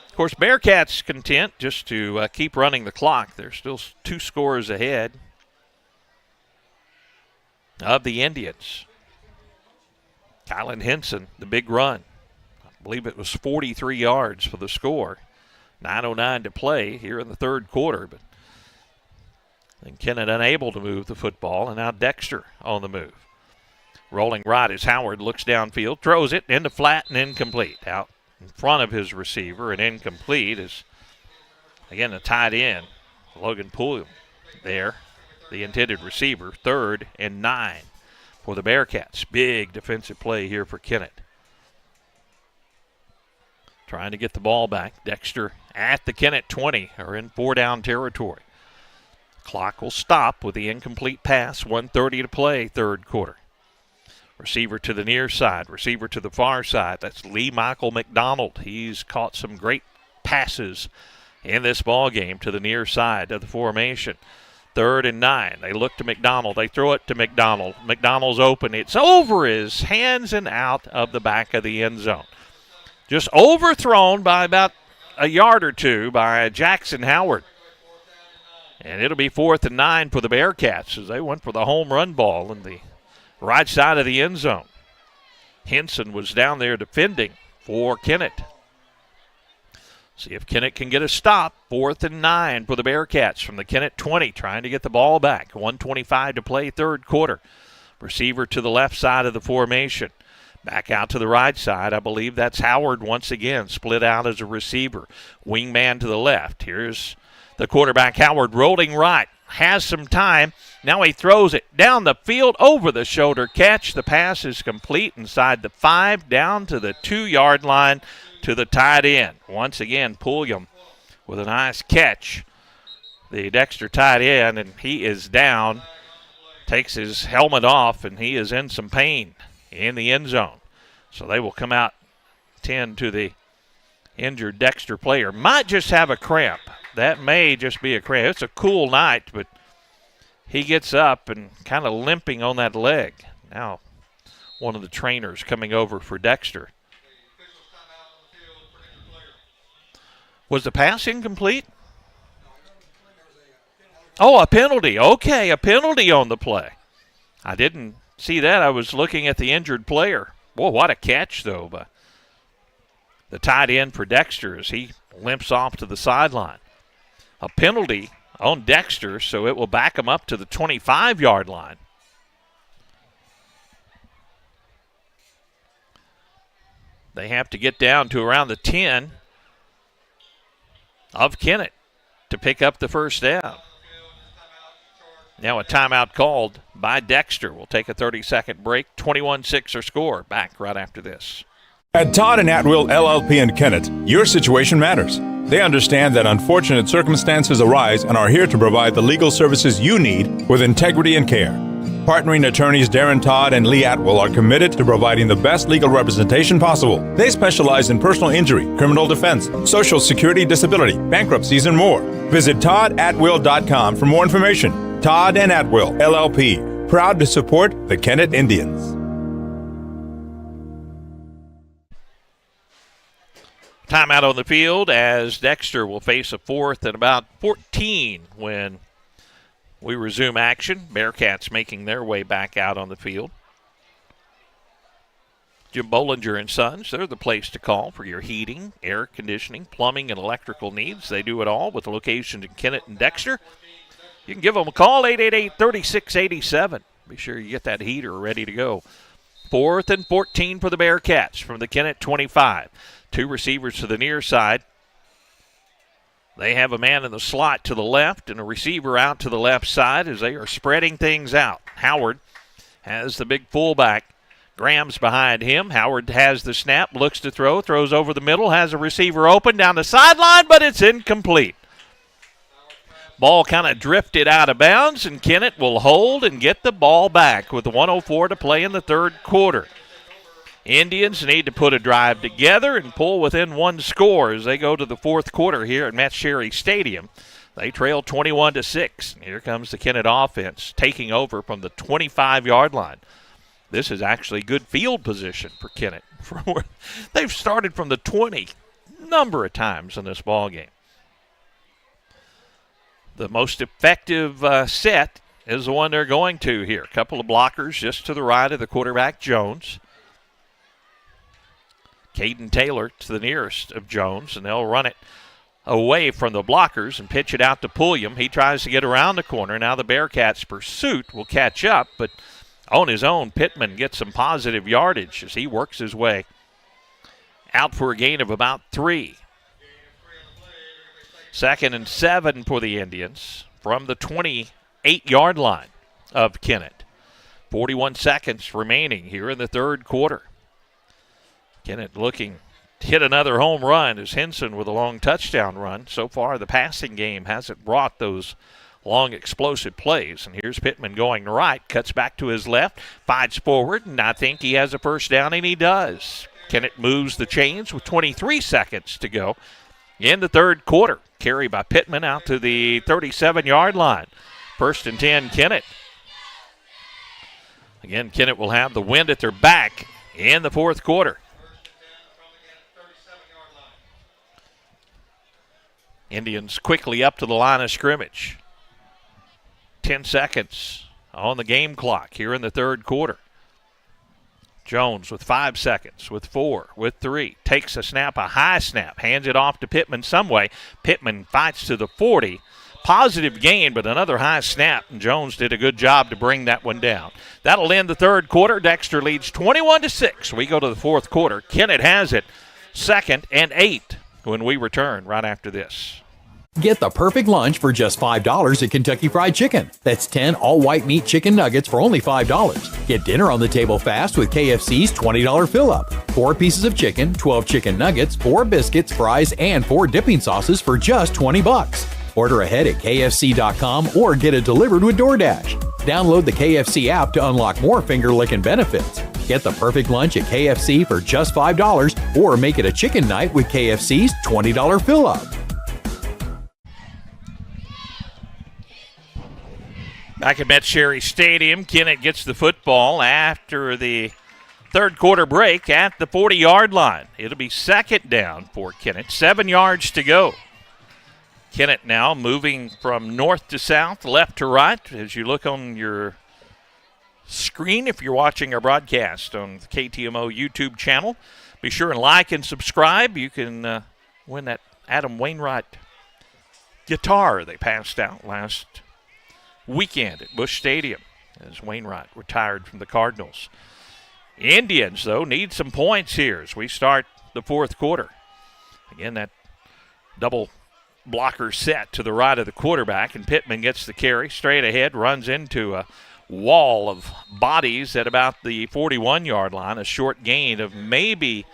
Of course, Bearcats content just to keep running the clock. They're still 2 scores ahead of the Indians. Kylan Henson, the big run. I believe it was 43 yards for the score. 9:09 to play here in the 3rd quarter, but then Kennett unable to move the football, and now Dexter on the move. Rolling right as Howard looks downfield, throws it into flat and incomplete. Out in front of his receiver and incomplete is, again, a tight end, Logan Pulliam there, the intended receiver. 3rd and 9 for the Bearcats. Big defensive play here for Kennett. Trying to get the ball back. Dexter at the Kennett 20 are in 4-down territory. Clock will stop with the incomplete pass. 1:30 to play, 3rd quarter. Receiver to the near side, receiver to the far side. That's Lee Michael McDonald. He's caught some great passes in this ball game to the near side of the formation. 3rd and 9. They look to McDonald. They throw it to McDonald. McDonald's open. It's over his hands and out of the back of the end zone. Just overthrown by about a yard or two by Jackson Howard. And it'll be 4th and 9 for the Bearcats as they went for the home run ball in the right side of the end zone. Henson was down there defending for Kennett. See if Kennett can get a stop. 4th and 9 for the Bearcats from the Kennett 20, trying to get the ball back. 1:25 to play, 3rd quarter. Receiver to the left side of the formation. Back out to the right side. I believe that's Howard once again, split out as a receiver. Wingman to the left. Here's the quarterback, Howard, rolling right. Has some time. Now he throws it down the field, over the shoulder catch. The pass is complete inside the 5, down to the 2-yard line to the tight end. Once again, Pulliam with a nice catch. The Dexter tight end, and he is down. Takes his helmet off, and he is in some pain in the end zone. So they will come out, tend to the injured Dexter player. Might just have a cramp. That may just be a cramp. It's a cool night, but he gets up and kind of limping on that leg. Now one of the trainers coming over for Dexter. Was the pass incomplete? Oh, a penalty. Okay, a penalty on the play. I didn't see that. I was looking at the injured player. Boy, what a catch, though, by the tight end for Dexter as he limps off to the sideline. A penalty on Dexter, so it will back him up to the 25-yard line. They have to get down to around the 10 of Kennett to pick up the first down. Now a timeout called by Dexter. We'll take a 30-second break. 21-6 our score. Back right after this. At Todd and Atwill LLP in Kennett, your situation matters. They understand that unfortunate circumstances arise and are here to provide the legal services you need with integrity and care. Partnering attorneys Darren Todd and Lee Atwill are committed to providing the best legal representation possible. They specialize in personal injury, criminal defense, social security disability, bankruptcies, and more. Visit toddatwill.com for more information. Todd and Atwill LLP, proud to support the Kennett Indians. Timeout on the field as Dexter will face a 4th and about 14 when we resume action. Bearcats making their way back out on the field. Jim Bollinger and Sons, they're the place to call for your heating, air conditioning, plumbing, and electrical needs. They do it all with locations in Kennett and Dexter. You can give them a call, 888-3687. Be sure you get that heater ready to go. 4th and 14 for the Bearcats from the Kennett 25. 2 receivers to the near side. They have a man in the slot to the left and a receiver out to the left side as they are spreading things out. Howard has the big fullback. Graham's behind him. Howard has the snap, looks to throw, throws over the middle, has a receiver open down the sideline, but it's incomplete. Ball kind of drifted out of bounds, and Kennett will hold and get the ball back with 1:04 to play in the third quarter. Indians need to put a drive together and pull within 1 score as they go to the fourth quarter here at Metz Cherry Stadium. They trail 21-6. Here comes the Kennett offense taking over from the 25-yard line. This is actually good field position for Kennett. They've started from the 20 number of times in this ball game. The most effective set is the one they're going to here. A couple of blockers just to the right of the quarterback, Jones. Caden Taylor to the nearest of Jones, and they'll run it away from the blockers and pitch it out to Pulliam. He tries to get around the corner. Now the Bearcats' pursuit will catch up, but on his own, Pittman gets some positive yardage as he works his way out for a gain of about 3. 2nd and 7 for the Indians from the 28-yard line of Kennett. 41 seconds remaining here in the third quarter. Kennett looking to hit another home run as Henson with a long touchdown run. So far, the passing game hasn't brought those long explosive plays. And here's Pittman going right, cuts back to his left, fights forward, and I think he has a first down, and he does. Kennett moves the chains with 23 seconds to go in the third quarter. Carry by Pittman out to the 37-yard line. 1st and 10, Kennett. Again, Kennett will have the wind at their back in the fourth quarter. Indians quickly up to the line of scrimmage. 10 seconds on the game clock here in the third quarter. Jones with 5 seconds, with 4, with 3. Takes a snap, a high snap. Hands it off to Pittman some way. Pittman fights to the 40. Positive gain, but another high snap, and Jones did a good job to bring that one down. That'll end the third quarter. Dexter leads 21-6. We go to the fourth quarter. Kennett has it. 2nd and 8 when we return right after this. Get the perfect lunch for just $5 at Kentucky Fried Chicken. That's 10 all-white meat chicken nuggets for only $5. Get dinner on the table fast with KFC's $20 fill-up. 4 pieces of chicken, 12 chicken nuggets, 4 biscuits, fries, and 4 dipping sauces for just $20. Order ahead at KFC.com or get it delivered with DoorDash. Download the KFC app to unlock more finger-licking benefits. Get the perfect lunch at KFC for just $5 or make it a chicken night with KFC's $20 fill-up. Back at Metz Cherry Stadium, Kennett gets the football after the third quarter break at the 40-yard line. It'll be 2nd down for Kennett. 7 yards to go. Kennett now moving from north to south, left to right. As you look on your screen, if you're watching our broadcast on the KTMO YouTube channel, be sure and like and subscribe. You can win that Adam Wainwright guitar they passed out last weekend at Busch Stadium as Wainwright retired from the Cardinals. Indians, though, need some points here as we start the fourth quarter. Again, that double blocker set to the right of the quarterback, and Pittman gets the carry straight ahead, runs into a wall of bodies at about the 41-yard line, a short gain of maybe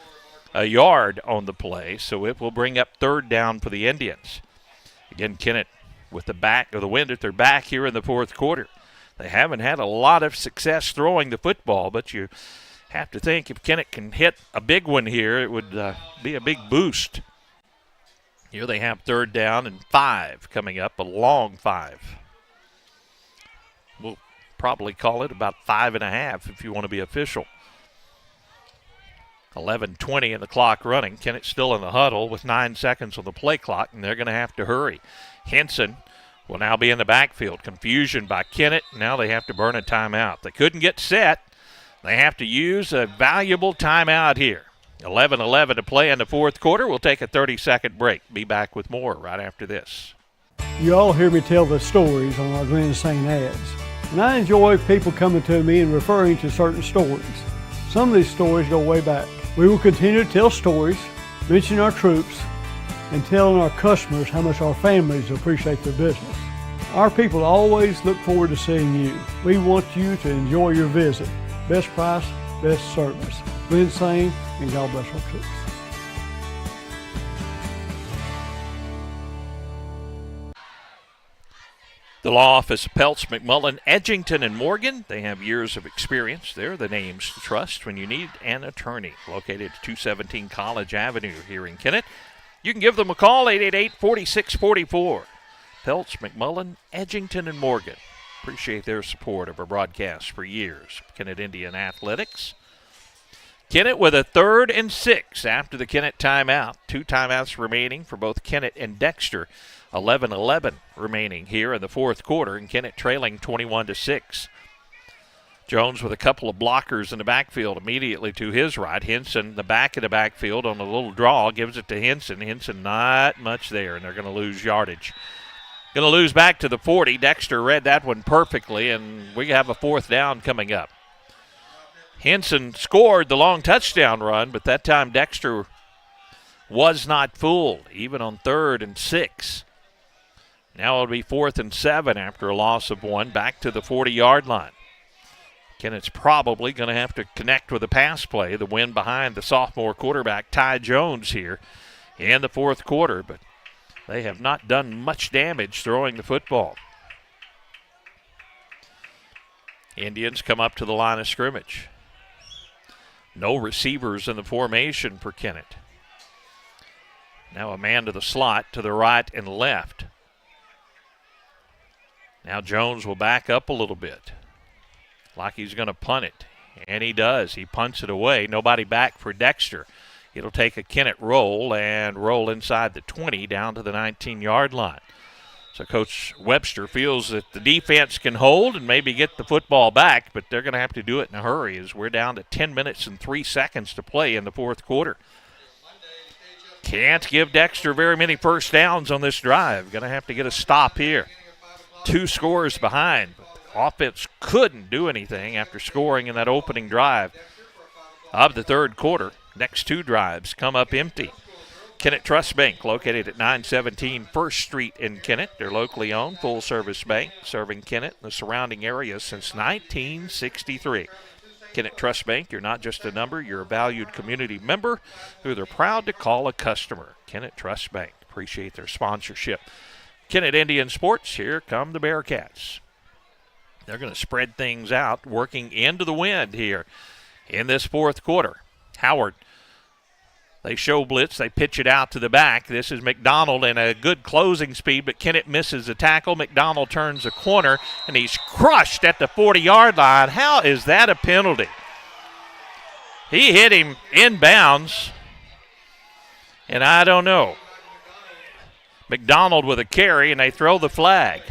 a yard on the play, so it will bring up third down for the Indians. Again, Kennett with the wind at their back here in the fourth quarter. They haven't had a lot of success throwing the football, but you have to think if Kennett can hit a big one here, it would be a big boost. Here they have third down and 5 coming up, a long 5. We'll probably call it about 5.5 if you want to be official. 11:20 in the clock running. Kennett still in the huddle with 9 seconds on the play clock, and they're going to have to hurry. Henson will now be in the backfield. Confusion by Kennett. Now they have to burn a timeout. They couldn't get set. They have to use a valuable timeout here. 11:11 to play in the fourth quarter. We'll take a 30-second break. Be back with more right after this. You all hear me tell the stories on our Glen St. ads, and I enjoy people coming to me and referring to certain stories. Some of these stories go way back. We will continue to tell stories, mention our troops, and telling our customers how much our families appreciate their business. Our people always look forward to seeing you. We want you to enjoy your visit. Best price, best service. Glen St. and God bless our troops. The law office of Peltz, McMullen, Edgington, and Morgan. They have years of experience. They're the names to trust when you need an attorney. Located at 217 College Avenue here in Kennett. You can give them a call, 888-4644. Peltz, McMullen, Edgington, and Morgan. Appreciate their support of our broadcast for years. Kennett Indian Athletics. Kennett with a 3rd and 6 after the Kennett timeout. 2 timeouts remaining for both Kennett and Dexter. 11:11 remaining here in the fourth quarter, and Kennett trailing 21-6. Jones with a couple of blockers in the backfield immediately to his right. Henson, the back of the backfield on a little draw, gives it to Henson. Henson not much there, and they're going to lose yardage. Going to lose back to the 40. Dexter read that one perfectly, and we have a fourth down coming up. Henson scored the long touchdown run, but that time Dexter was not fooled, even on 3rd and 6. Now it'll be 4th and 7 after a loss of 1, back to the 40-yard line. Kennett's probably going to have to connect with a pass play, the win behind the sophomore quarterback Ty Jones here in the fourth quarter, but they have not done much damage throwing the football. Indians come up to the line of scrimmage. No receivers in the formation for Kennett. Now a man to the slot to the right and left. Now Jones will back up a little bit, like he's going to punt it. And he does. He punts it away. Nobody back for Dexter. It'll take a Kennett roll and roll inside the 20 down to the 19-yard line. So Coach Webster feels that the defense can hold and maybe get the football back, but they're going to have to do it in a hurry as we're down to 10 minutes and 3 seconds to play in the fourth quarter. Can't give Dexter very many first downs on this drive. Going to have to get a stop here. 2 scores behind. Offense couldn't do anything after scoring in that opening drive of the third quarter. Next 2 drives come up empty. Kennett Trust Bank, located at 917 First Street in Kennett. They're locally owned, full-service bank, serving Kennett and the surrounding area since 1963. Kennett Trust Bank, you're not just a number, you're a valued community member who they're proud to call a customer. Kennett Trust Bank, appreciate their sponsorship. Kennett Indian Sports, here come the Bearcats. They're going to spread things out, working into the wind here in this fourth quarter. Howard, they show blitz. They pitch it out to the back. This is McDonald in a good closing speed, but Kennett misses the tackle. McDonald turns a corner, and he's crushed at the 40-yard line. How is that a penalty? He hit him inbounds, and I don't know. McDonald with a carry, and they throw the flag.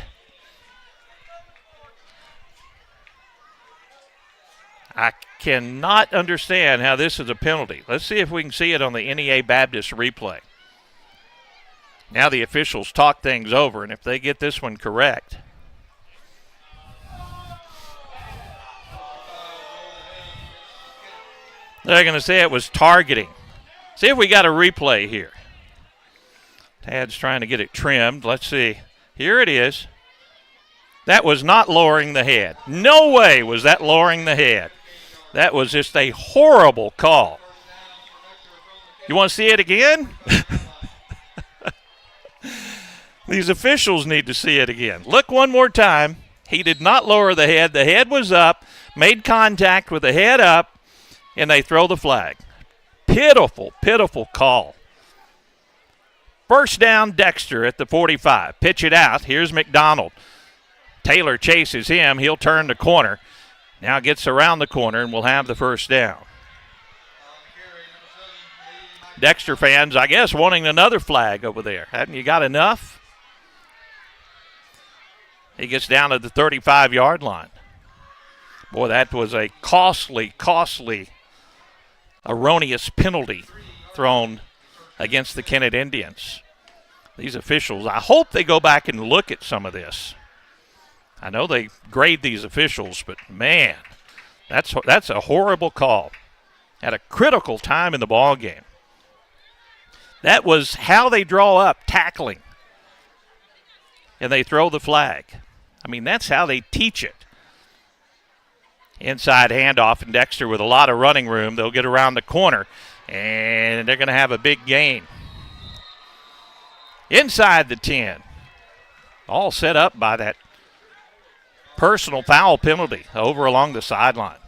I cannot understand how this is a penalty. Let's see if we can see it on the NEA Baptist replay. Now the officials talk things over, and if they get this one correct. They're going to say it was targeting. See if we got a replay here. Tad's trying to get it trimmed. Let's see. Here it is. That was not lowering the head. No way was that lowering the head. That was just a horrible call. You want to see it again? These officials need to see it again. Look one more time. He did not lower the head. The head was up, made contact with the head up, and they throw the flag. Pitiful, pitiful call. First down, Dexter at the 45. Pitch it out. Here's McDonald. Taylor chases him. He'll turn the corner. Now gets around the corner and will have the first down. Dexter fans, I guess, wanting another flag over there. Haven't you got enough? He gets down to the 35-yard line. Boy, that was a costly, erroneous penalty thrown against the Kennett Indians. These officials, I hope they go back and look at some of this. I know they grade these officials, but man, that's a horrible call at a critical time in the ball game. That was how they draw up tackling, and they throw the flag. I mean, that's how they teach it. Inside handoff, and Dexter with a lot of running room. They'll get around the corner, and they're going to have a big gain. Inside the 10. All set up by that personal foul penalty over along the sideline.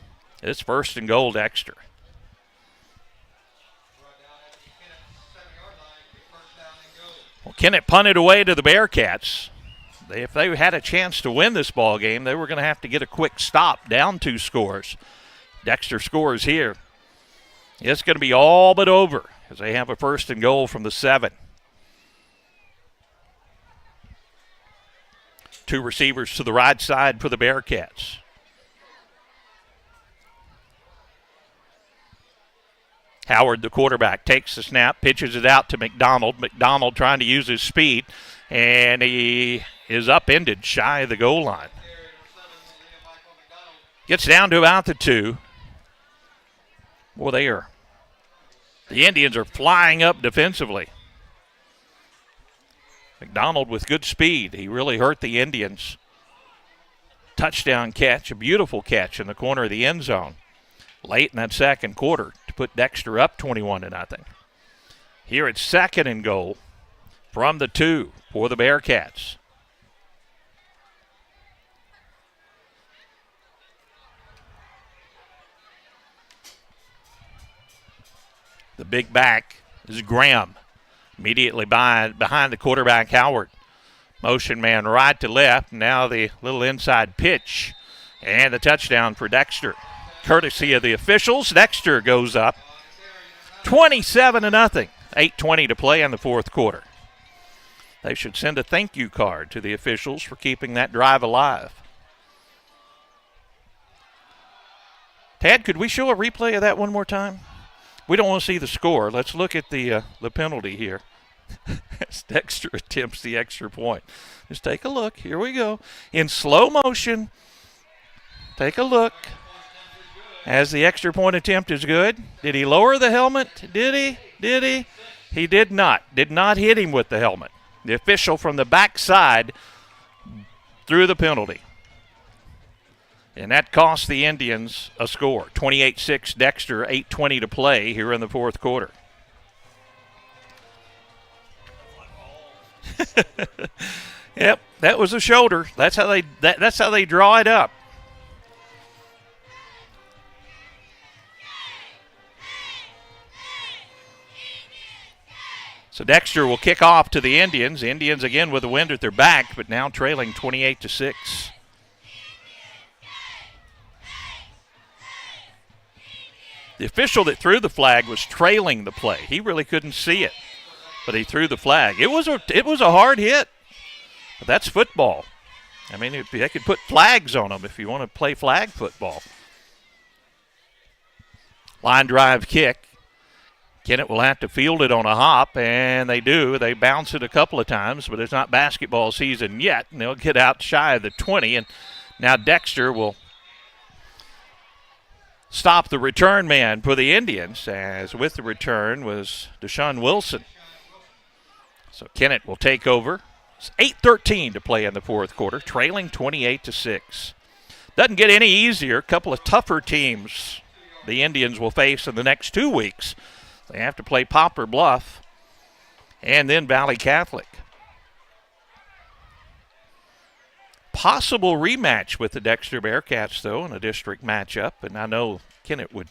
It's first and goal, Dexter. Well, Kennett punted away to the Bearcats. If they had a chance to win this ball game, they were going to have to get a quick stop, down 2 scores. Dexter scores here. It's going to be all but over as they have a first and goal from the 7. 2 receivers to the right side for the Bearcats. Howard, the quarterback, takes the snap, pitches it out to McDonald. McDonald trying to use his speed, and he is upended shy of the goal line. Gets down to about the 2. Boy, the Indians are flying up defensively. McDonald with good speed. He really hurt the Indians. Touchdown catch, a beautiful catch in the corner of the end zone late in that second quarter to put Dexter up 21-0. Here it's second and goal from the 2 for the Bearcats. The big back is Graham. Immediately behind the quarterback, Howard. Motion man right to left. Now the little inside pitch. And the touchdown for Dexter. Courtesy of the officials, Dexter goes up 27-0. 8:20 to play in the fourth quarter. They should send a thank you card to the officials for keeping that drive alive. Tad, could we show a replay of that one more time? We don't want to see the score. Let's look at the penalty here. As Dexter attempts the extra point. Just take a look. Here we go. In slow motion, take a look. As the extra point attempt is good. Did he lower the helmet? Did he? He did not. Did not hit him with the helmet. The official from the backside threw the penalty. And that cost the Indians a score. 28-6 Dexter, 8:20 to play here in the fourth quarter. Yep, that was a shoulder. That's how they draw it up. So Dexter will kick off to the Indians. Indians again with the wind at their back, but now trailing 28-6. The official that threw the flag was trailing the play. He really couldn't see it. but he threw the flag. It was a hard hit, but that's football. I mean, they could put flags on them if you want to play flag football. Line drive kick. Kennett will have to field it on a hop, and they do. They bounce it a couple of times, but it's not basketball season yet, and they'll get out shy of the 20, and now Dexter will stop the return man for the Indians, as with the return was Deshaun Wilson. So Kennett will take over. It's 8:13 to play in the fourth quarter, trailing 28-6. Doesn't get any easier. A couple of tougher teams the Indians will face in the next 2 weeks. They have to play Poplar Bluff and then Valley Catholic. Possible rematch with the Dexter Bearcats, though, in a district matchup, and I know Kennett would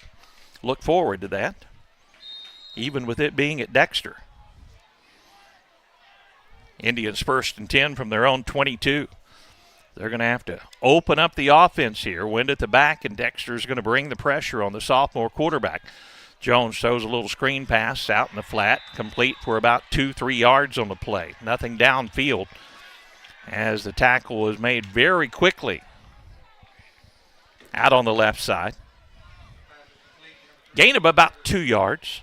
look forward to that, even with it being at Dexter. Indians 1st and 10 from their own 22. They're going to have to open up the offense here. Wind at the back, and Dexter's going to bring the pressure on the sophomore quarterback. Jones throws a little screen pass out in the flat, complete for about 2-3 yards on the play. Nothing downfield, as the tackle was made very quickly out on the left side. Gain of about 2 yards.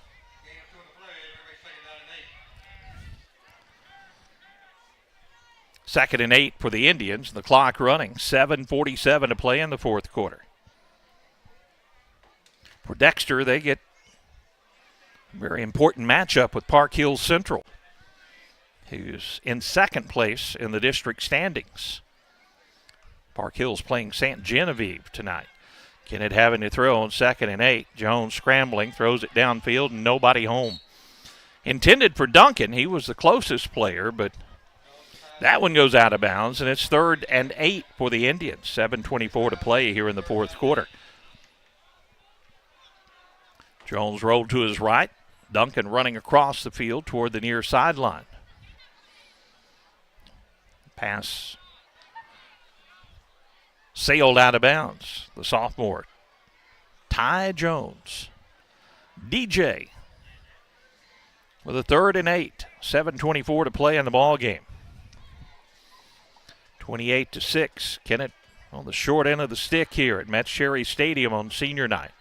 Second and 8 for the Indians. The clock running. 7:47 to play in the fourth quarter. For Dexter, they get a very important matchup with Park Hills Central, who's in second place in the district standings. Park Hills playing St. Genevieve tonight. Kennett having to throw on 2nd and 8. Jones scrambling, throws it downfield, and nobody home. Intended for Duncan. He was the closest player, but that one goes out of bounds, and it's 3rd and 8 for the Indians. 7:24 to play here in the fourth quarter. Jones rolled to his right. Duncan running across the field toward the near sideline. Pass sailed out of bounds. The sophomore, Ty Jones. DJ with a 3rd and 8. 7:24 to play in the ball game. 28-6. Kennett on the short end of the stick here at Metz Cherry Stadium on senior night.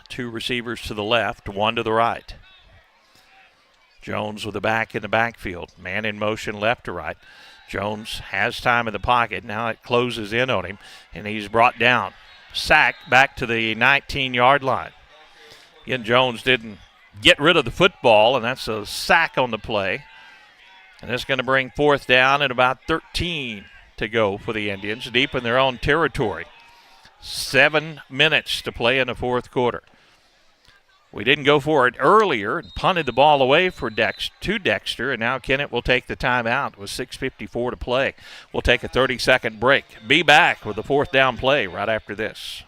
2 receivers to the left, 1 to the right. Jones with the back in the backfield. Man in motion left to right. Jones has time in the pocket. Now it closes in on him, and he's brought down. Sacked back to the 19-yard line. Again, Jones didn't get rid of the football, and that's a sack on the play. And it's going to bring 4th down and about 13 to go for the Indians, deep in their own territory. 7 minutes to play in the fourth quarter. We didn't go for it earlier and punted the ball away to Dexter, and now Kennett will take the timeout with 6:54 to play. We'll take a 30-second break. Be back with the 4th down play right after this.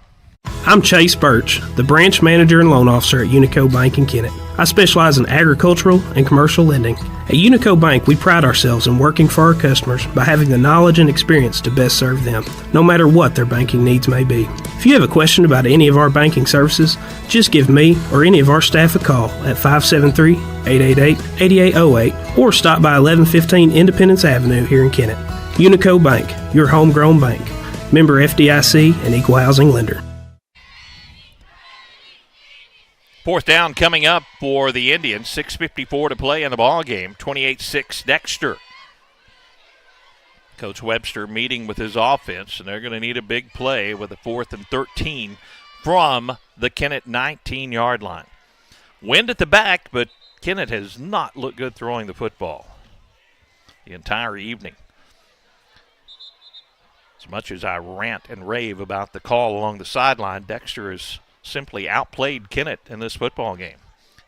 I'm Chase Birch, the branch manager and loan officer at Unico Bank in Kennett. I specialize in agricultural and commercial lending. At Unico Bank, we pride ourselves in working for our customers by having the knowledge and experience to best serve them, no matter what their banking needs may be. If you have a question about any of our banking services, just give me or any of our staff a call at 573-888-8808 or stop by 1115 Independence Avenue here in Kennett. Unico Bank, your homegrown bank. Member FDIC and equal housing lender. 4th down coming up for the Indians. 6:54 to play in the ball game. 28-6 Dexter. Coach Webster meeting with his offense, and they're going to need a big play with a 4th and 13 from the Kennett 19-yard line. Wind at the back, but Kennett has not looked good throwing the football the entire evening. As much as I rant and rave about the call along the sideline, Dexter is simply outplayed Kennett in this football game.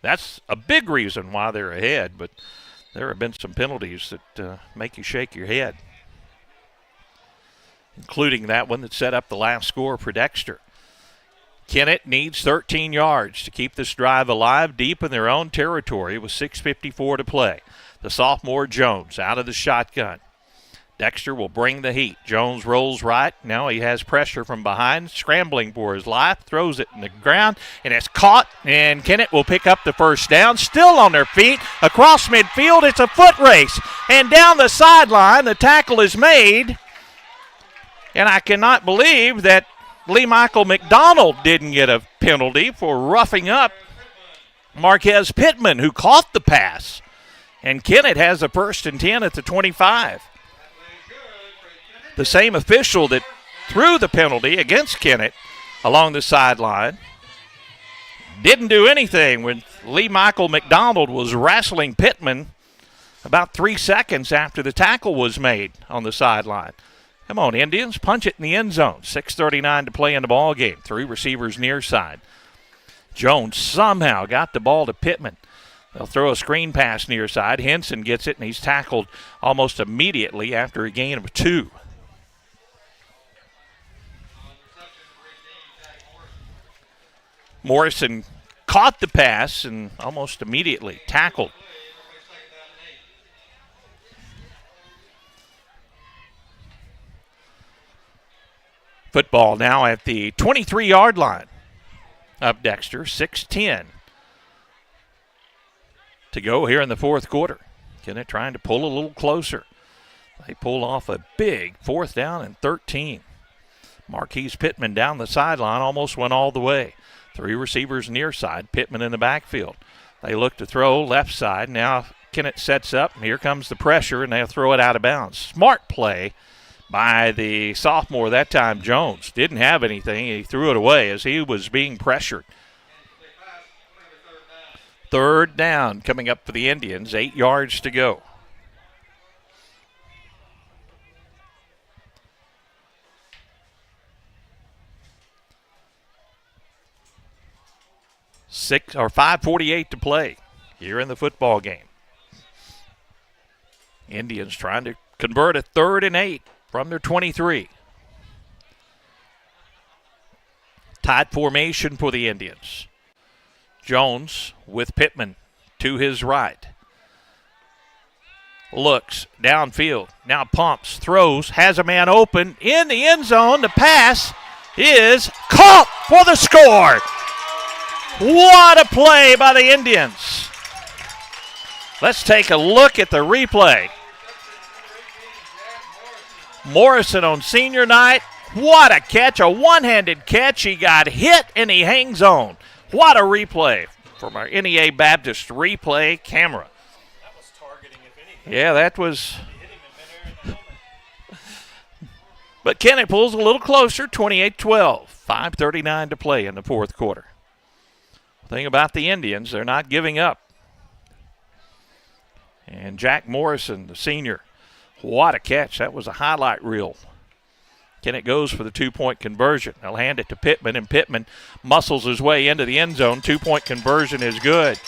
That's a big reason why they're ahead, but there have been some penalties that make you shake your head, including that one that set up the last score for Dexter. Kennett needs 13 yards to keep this drive alive deep in their own territory with 6:54 to play. The sophomore Jones out of the shotgun. Dexter will bring the heat. Jones rolls right. Now he has pressure from behind, scrambling for his life, throws it in the ground, and it's caught, and Kennett will pick up the first down. Still on their feet, across midfield, it's a foot race, and down the sideline, the tackle is made, and I cannot believe that Lee Michael McDonald didn't get a penalty for roughing up Marquez Pittman, who caught the pass, and Kennett has a 1st and 10 at the 25. The same official that threw the penalty against Kennett along the sideline didn't do anything when Lee Michael McDonald was wrestling Pittman about 3 seconds after the tackle was made on the sideline. Come on, Indians, punch it in the end zone. 6:39 to play in the ball game. 3 receivers near side. Jones somehow got the ball to Pittman. They'll throw a screen pass near side. Henson gets it, and he's tackled almost immediately after a gain of 2. Morrison caught the pass and almost immediately tackled. Football now at the 23-yard line of Dexter. 6:10 to go here in the 4th quarter. Kennett trying to pull a little closer. They pull off a big 4th down and 13. Marquise Pittman down the sideline, almost went all the way. 3 receivers near side, Pittman in the backfield. They look to throw left side. Now Kennett sets up, and here comes the pressure, and they'll throw it out of bounds. Smart play by the sophomore that time, Jones. Didn't have anything. He threw it away as he was being pressured. 3rd down coming up for the Indians, 8 yards to go. – 5:48 to play here in the football game. Indians trying to convert a 3rd and 8 from their 23. Tight formation for the Indians. Jones with Pittman to his right. Looks downfield, now pumps, throws, has a man open in the end zone. The pass is caught for the score. What a play by the Indians. Let's take a look at the replay. Morrison on senior night. What a catch, a one-handed catch. He got hit and he hangs on. What a replay from our NEA Baptist replay camera. That was targeting, if anything. Yeah, that was. But Kennett pulls a little closer, 28-12. 5:39 to play in the 4th quarter. The thing about the Indians, they're not giving up. And Jack Morrison, the senior, what a catch. That was a highlight reel. Kennett goes for the 2-point conversion. They'll hand it to Pittman, and Pittman muscles his way into the end zone. 2-point conversion is good.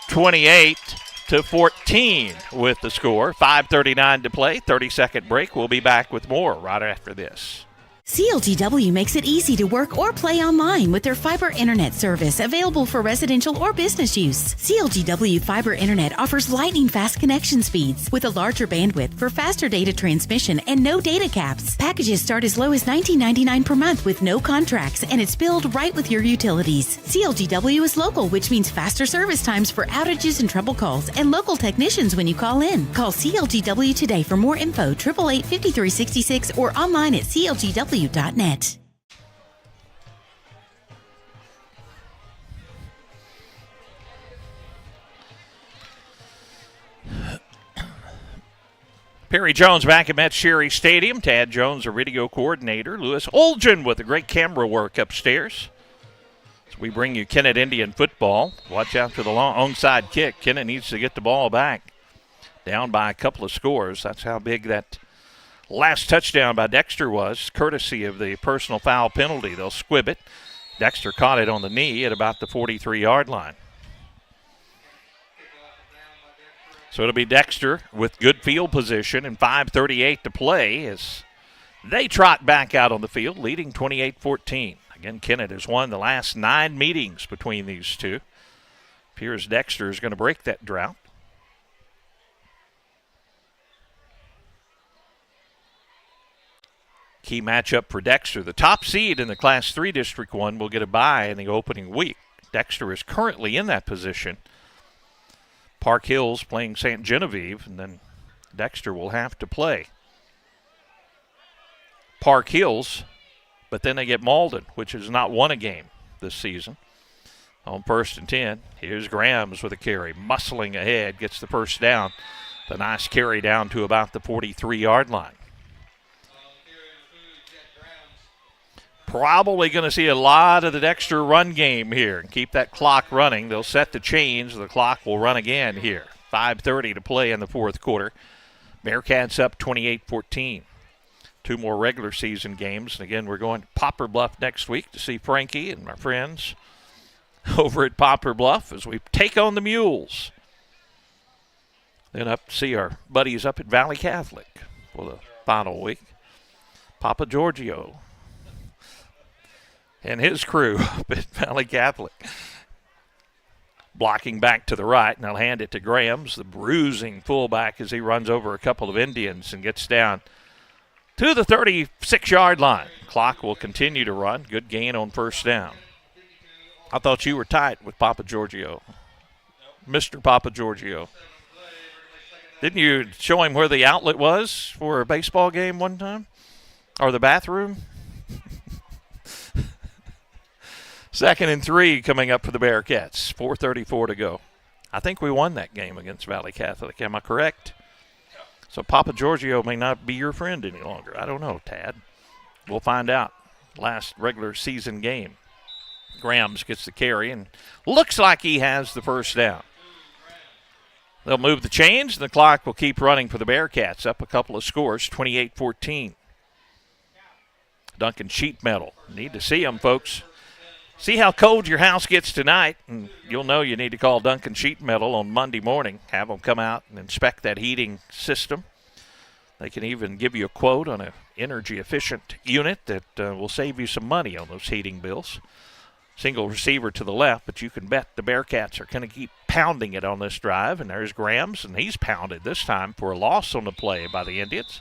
28-14 with the score. 5:39 to play. 30-second break. We'll be back with more right after this. CLGW makes it easy to work or play online with their fiber internet service available for residential or business use. CLGW Fiber Internet offers lightning fast connection speeds with a larger bandwidth for faster data transmission and no data caps. Packages start as low as $19.99 per month with no contracts, and it's billed right with your utilities. CLGW is local, which means faster service times for outages and trouble calls and local technicians when you call in. Call CLGW today for more info, 888-5366, or online at clgw.net. Perry Jones back at Metz Cherry Stadium. Tad Jones, our video coordinator. Lewis Olgen with the great camera work upstairs. So we bring you Kennett Indian football. Watch out for the long onside kick. Kennett needs to get the ball back. Down by a couple of scores. That's how big that last touchdown by Dexter was, courtesy of the personal foul penalty. They'll squib it. Dexter caught it on the knee at about the 43-yard line. So it'll be Dexter with good field position and 5:38 to play as they trot back out on the field, leading 28-14. Again, Kennett has won the last 9 meetings between these two. Appears Dexter is going to break that drought. Key matchup for Dexter. The top seed in the Class 3 District 1 will get a bye in the opening week. Dexter is currently in that position. Park Hills playing St. Genevieve, and then Dexter will have to play Park Hills, but then they get Malden, which has not won a game this season. On 1st and 10, here's Grams with a carry, muscling ahead, gets the first down. The nice carry down to about the 43-yard line. Probably going to see a lot of the Dexter run game here and keep that clock running. They'll set the chains. The clock will run again here. 5:30 to play in the fourth quarter. Bearcats up 28-14. 2 more regular season games. And again, we're going to Poplar Bluff next week to see Frankie and my friends over at Poplar Bluff as we take on the Mules. Then up to see our buddies up at Valley Catholic for the final week. Papa Giorgio and his crew up at Valley Catholic. Blocking back to the right, and I'll hand it to Grams, the bruising fullback, as he runs over a couple of Indians and gets down to the 36-yard line. Clock will continue to run. Good gain on first down. I thought you were tight with Papa Giorgio. Mr. Papa Giorgio. Didn't you show him where the outlet was for a baseball game one time? Or the bathroom? 2nd and 3 coming up for the Bearcats. 4:34 to go. I think we won that game against Valley Catholic. Am I correct? So Papa Giorgio may not be your friend any longer. I don't know, Tad. We'll find out. Last regular season game. Grams gets the carry and looks like he has the first down. They'll move the chains, and the clock will keep running for the Bearcats. Up a couple of scores, 28-14. Duncan Sheet Metal. Need to see them, folks. See how cold your house gets tonight, and you'll know you need to call Duncan Sheet Metal on Monday morning. Have them come out and inspect that heating system. They can even give you a quote on an energy-efficient unit that will save you some money on those heating bills. Single receiver to the left, but you can bet the Bearcats are going to keep pounding it on this drive. And there's Grams, and he's pounded this time for a loss on the play by the Indians.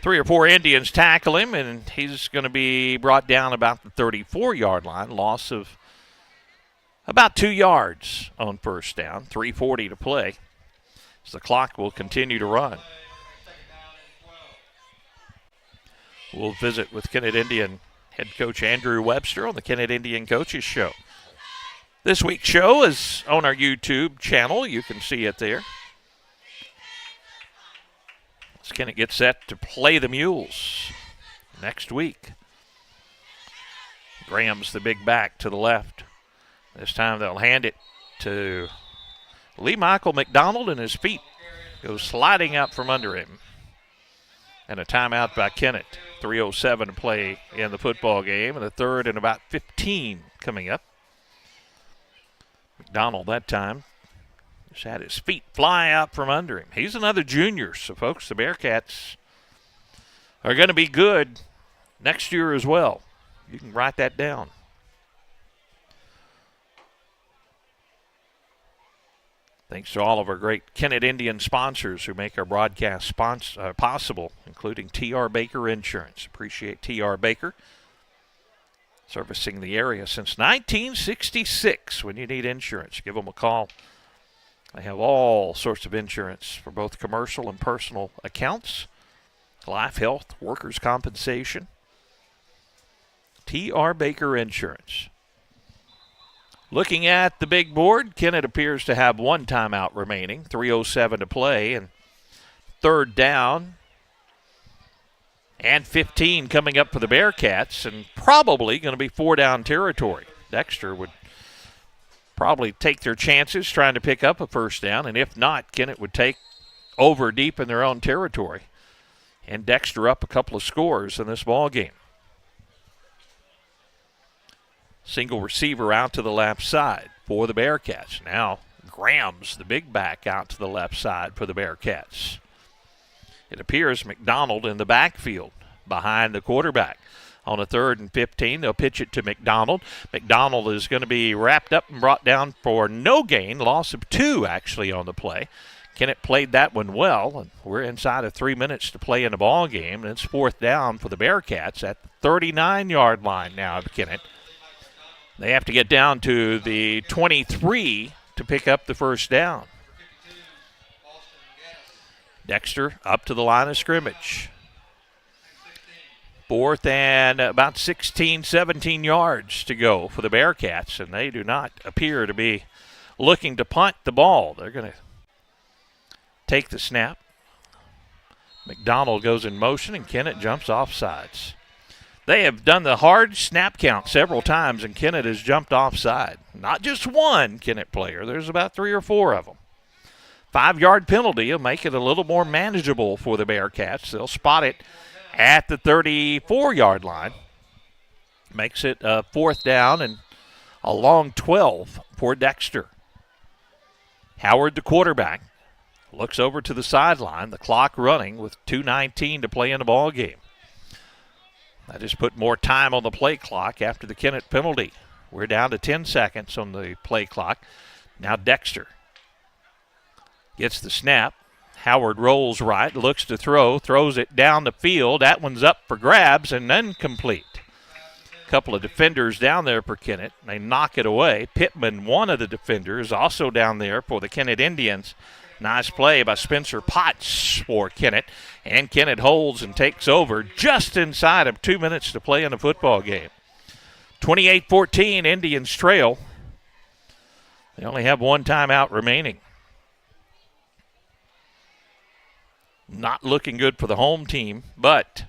3 or 4 Indians tackle him, and he's going to be brought down about the 34-yard line. Loss of about 2 yards on first down. 3:40 to play. So the clock will continue to run. We'll visit with Kennett Indian head coach Andrew Webster on the Kennett Indian Coaches Show. This week's show is on our YouTube channel. You can see it there. As Kennett gets set to play the Mules next week. Graham's the big back to the left. This time they'll hand it to Lee Michael McDonald, and his feet go sliding out from under him. And a timeout by Kennett. 3:07 to play in the football game, and a third and about 15 coming up. McDonald that time just had his feet fly out from under him. He's another junior, so folks, the Bearcats are going to be good next year as well. You can write that down. Thanks to all of our great Kennett Indian sponsors who make our broadcast possible, including T.R. Baker Insurance. Appreciate T.R. Baker, servicing the area since 1966. When you need insurance, give them a call. They have all sorts of insurance for both commercial and personal accounts. Life, health, workers' compensation. T.R. Baker Insurance. Looking at the big board, Kennett appears to have 1 timeout remaining. 3:07 to play, and third down and 15 coming up for the Bearcats, and probably going to be 4-down territory. Dexter would probably take their chances trying to pick up a first down, and if not, Kennett would take over deep in their own territory and Dexter up a couple of scores in this ball game. Single receiver out to the left side for the Bearcats. Now Grams, the big back, out to the left side for the Bearcats. It appears McDonald in the backfield behind the quarterback. On a 3rd and 15, they'll pitch it to McDonald. McDonald is going to be wrapped up and brought down for no gain. Loss of 2 actually on the play. Kennett played that one well, and we're inside of 3 minutes to play in the ball game, and it's fourth down for the Bearcats at the 39-yard line now of Kennett. They have to get down to the 23 to pick up the first down. Dexter up to the line of scrimmage. Fourth and about 16, 17 yards to go for the Bearcats, and they do not appear to be looking to punt the ball. They're going to take the snap. McDonald goes in motion, and Kennett jumps off sides. They have done the hard snap count several times, and Kennett has jumped offside. Not just one Kennett player. There's about 3 or 4 of them. 5-yard penalty will make it a little more manageable for the Bearcats. They'll spot it at the 34-yard line. Makes it a fourth down and a long 12 for Dexter. Howard, the quarterback, looks over to the sideline. The clock running with 2:19 to play in the ball game. That has put more time on the play clock after the Kennett penalty. We're down to 10 seconds on the play clock. Now Dexter gets the snap. Howard rolls right, looks to throw, throws it down the field. That one's up for grabs and then complete. A couple of defenders down there for Kennett. They knock it away. Pittman, one of the defenders, also down there for the Kennett Indians. Nice play by Spencer Potts for Kennett. And Kennett holds and takes over just inside of 2 minutes to play in the football game. 28-14, Indians trail. They only have one timeout remaining. Not looking good for the home team, but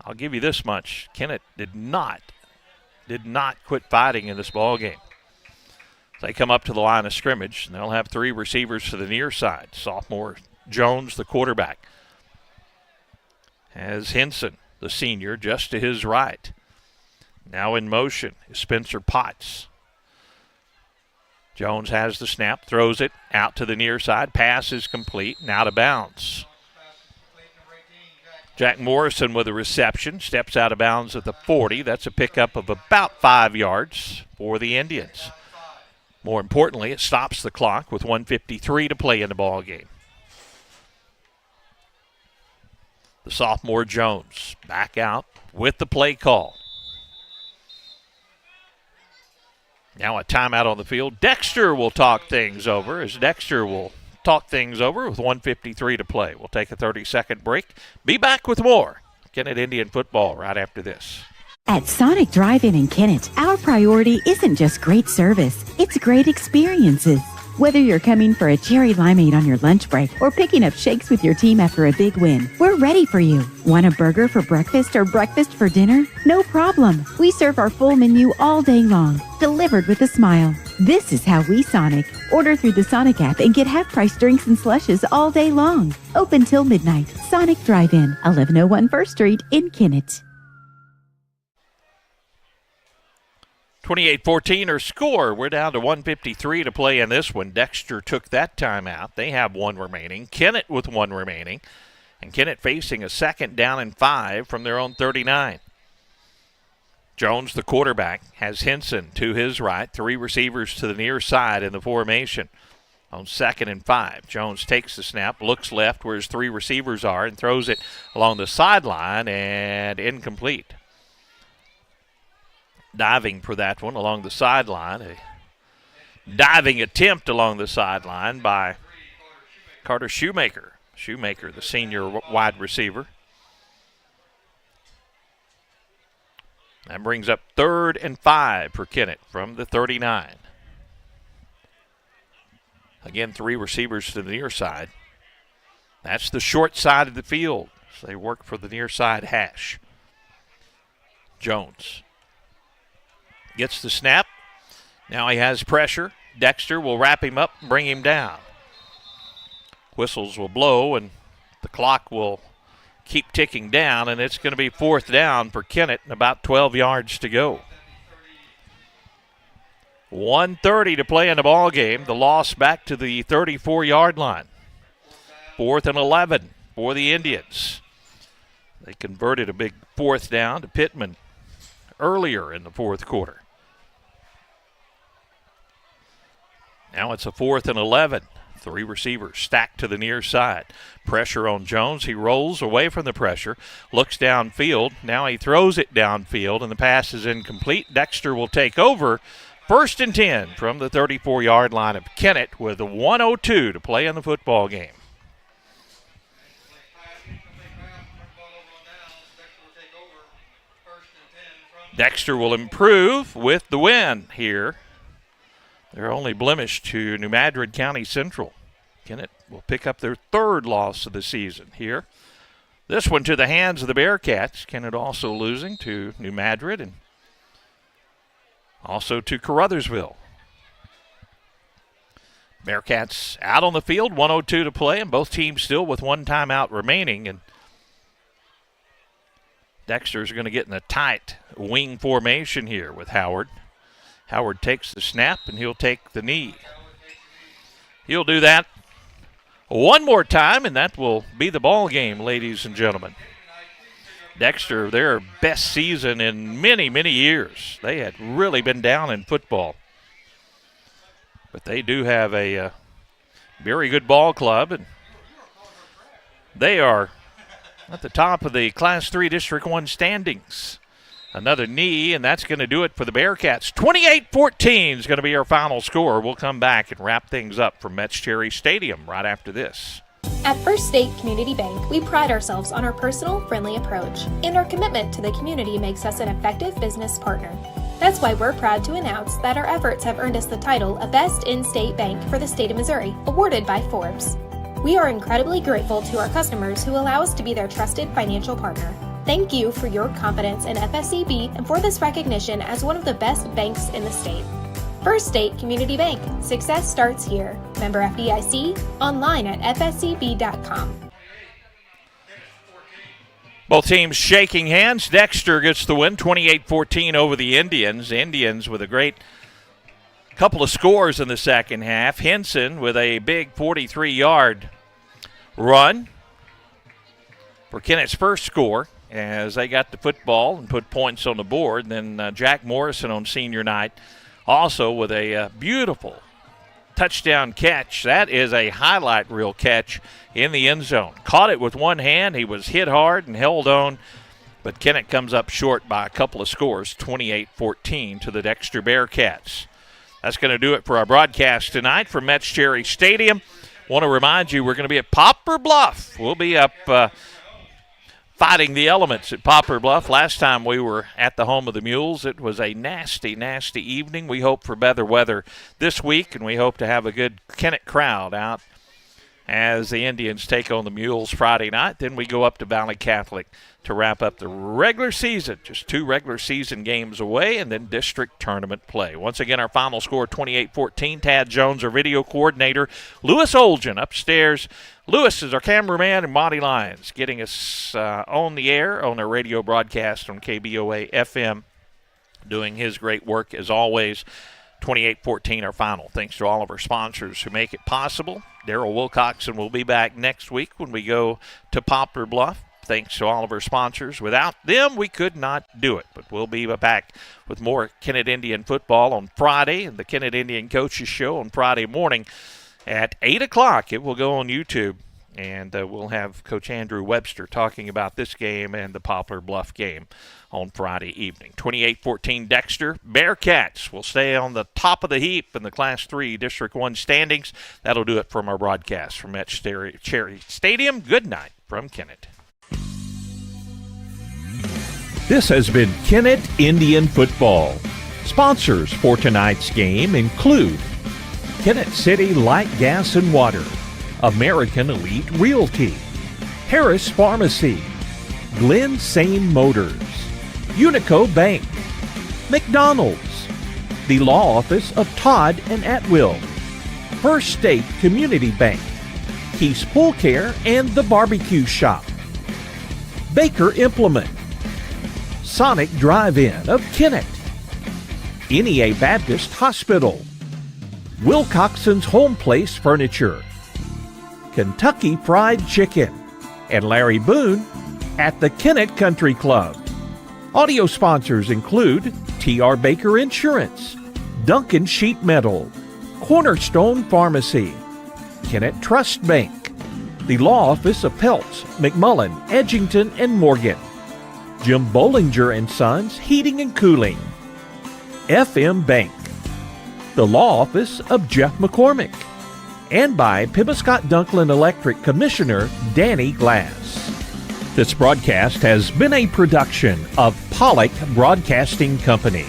I'll give you this much. Kennett did not quit fighting in this ball game. They come up to the line of scrimmage, and they'll have 3 receivers to the near side. Sophomore Jones, the quarterback, has Henson, the senior, just to his right. Now in motion is Spencer Potts. Jones has the snap, throws it out to the near side. Pass is complete and out of bounds. Jack Morrison with a reception, steps out of bounds at the 40. That's a pickup of about 5 yards for the Indians. More importantly, it stops the clock with 1:53 to play in the ball game. The sophomore Jones back out with the play call. Now a timeout on the field. Dexter will talk things over with 1:53 to play. We'll take a 30-second break. Be back with more Kennett Indian football right after this. At Sonic Drive-In in Kennett, our priority isn't just great service, it's great experiences. Whether you're coming for a cherry limeade on your lunch break or picking up shakes with your team after a big win, we're ready for you. Want a burger for breakfast or breakfast for dinner? No problem. We serve our full menu all day long, delivered with a smile. This is how we Sonic. Order through the Sonic app and get half-price drinks and slushes all day long. Open till midnight. Sonic Drive-In, 1101 First Street in Kennett. 28-14 or score. We're down to 1:53 to play in this one. Dexter took that timeout. They have 1 remaining. Kennett with 1 remaining. And Kennett facing a 2nd down and 5 from their own 39. Jones, the quarterback, has Henson to his right. 3 receivers to the near side in the formation. On 2nd and 5, Jones takes the snap, looks left where his 3 receivers are, and throws it along the sideline and incomplete. Diving for that one along the sideline. A diving attempt along the sideline by Carter Shoemaker. Shoemaker, the senior wide receiver. That brings up 3rd and 5 for Kennett from the 39. Again, 3 receivers to the near side. That's the short side of the field. So they work for the near side hash. Jones gets the snap. Now he has pressure. Dexter will wrap him up and bring him down. Whistles will blow and the clock will keep ticking down, and it's going to be 4th down for Kennett and about 12 yards to go. 1:30 to play in the ball game. The loss back to the 34-yard line. 4th and 11 for the Indians. They converted a big 4th down to Pittman earlier in the 4th quarter. Now it's a 4th and 11. Three receivers stacked to the near side. Pressure on Jones. He rolls away from the pressure, looks downfield. Now he throws it downfield, and the pass is incomplete. Dexter will take over. 1st and 10 from the 34-yard line of Kennett with 1:02 to play in the football game. Dexter will improve with the win here. Their only blemish to New Madrid County Central. Kennett will pick up their 3rd loss of the season here. This one to the hands of the Bearcats. Kennett also losing to New Madrid and also to Caruthersville. Bearcats out on the field, 1:02 to play, and both teams still with 1 timeout remaining. And Dexter's going to get in a tight wing formation here with Howard. Howard takes the snap, and he'll take the knee. He'll do that one more time, and that will be the ball game, ladies and gentlemen. Dexter, their best season in many, many years. They had really been down in football. But they do have a very good ball club, and they are at the top of the Class 3 District 1 standings. Another knee, and that's going to do it for the Bearcats. 28-14 is going to be our final score. We'll come back and wrap things up from Metz Cherry Stadium right after this. At First State Community Bank, we pride ourselves on our personal, friendly approach, and our commitment to the community makes us an effective business partner. That's why we're proud to announce that our efforts have earned us the title of Best In-State Bank for the state of Missouri, awarded by Forbes. We are incredibly grateful to our customers who allow us to be their trusted financial partner. Thank you for your confidence in FSCB and for this recognition as one of the best banks in the state. First State Community Bank. Success starts here. Member FDIC. Online at fscb.com. Both teams shaking hands. Dexter gets the win, 28-14 over the Indians. Indians with a great couple of scores in the second half. Henson with a big 43-yard run for Kennett's first score as they got the football and put points on the board. And then Jack Morrison on senior night also with a beautiful touchdown catch. That is a highlight reel catch in the end zone. Caught it with one hand. He was hit hard and held on, but Kennett comes up short by a couple of scores, 28-14 to the Dexter Bearcats. That's going to do it for our broadcast tonight from Metz Cherry Stadium. Want to remind you we're going to be at Poplar Bluff. We'll be up fighting the elements at Poplar Bluff. Last time we were at the home of the Mules, it was a nasty, nasty evening. We hope for better weather this week, and we hope to have a good Kennett crowd out as the Indians take on the Mules Friday night. Then we go up to Valley Catholic to wrap up the regular season. Just 2 regular season games away, and then district tournament play. Once again, our final score, 28-14. Tad Jones, our video coordinator. Lewis Olgen upstairs. Lewis is our cameraman, and Monty Lyons getting us on the air on our radio broadcast on KBOA FM, doing his great work as always. 28-14 our final. Thanks to all of our sponsors who make it possible. Daryl Wilcoxon will be back next week when we go to Poplar Bluff. Thanks to all of our sponsors. Without them, we could not do it. But we'll be back with more Kennett Indian football on Friday and the Kennett Indian Coaches Show on Friday morning at 8 o'clock. It will go on YouTube, and we'll have Coach Andrew Webster talking about this game and the Poplar Bluff game on Friday evening. 28-14 Dexter. Bearcats will stay on the top of the heap in the Class 3 District 1 standings. That'll do it from our broadcast from Metz Cherry Stadium. Good night from Kennett. This has been Kennett Indian Football. Sponsors for tonight's game include Kennett City Light Gas and Water, American Elite Realty, Harris Pharmacy, Glen Sane Motors, Unico Bank, McDonald's, the Law Office of Todd and Atwill, First State Community Bank, Keith's Pool Care and the Barbecue Shop, Baker Implement, Sonic Drive-In of Kennett, NEA Baptist Hospital, Wilcoxon's Home Place Furniture, Kentucky Fried Chicken, and Larry Boone at the Kennett Country Club. Audio sponsors include T.R. Baker Insurance, Duncan Sheet Metal, Cornerstone Pharmacy, Kennett Trust Bank, the law office of Peltz, McMullen, Edgington, and Morgan, Jim Bollinger and Sons Heating and Cooling, FM Bank, the law office of Jeff McCormick, and by Pibascott Dunklin Electric Commissioner Danny Glass. This broadcast has been a production of Pollock Broadcasting Company.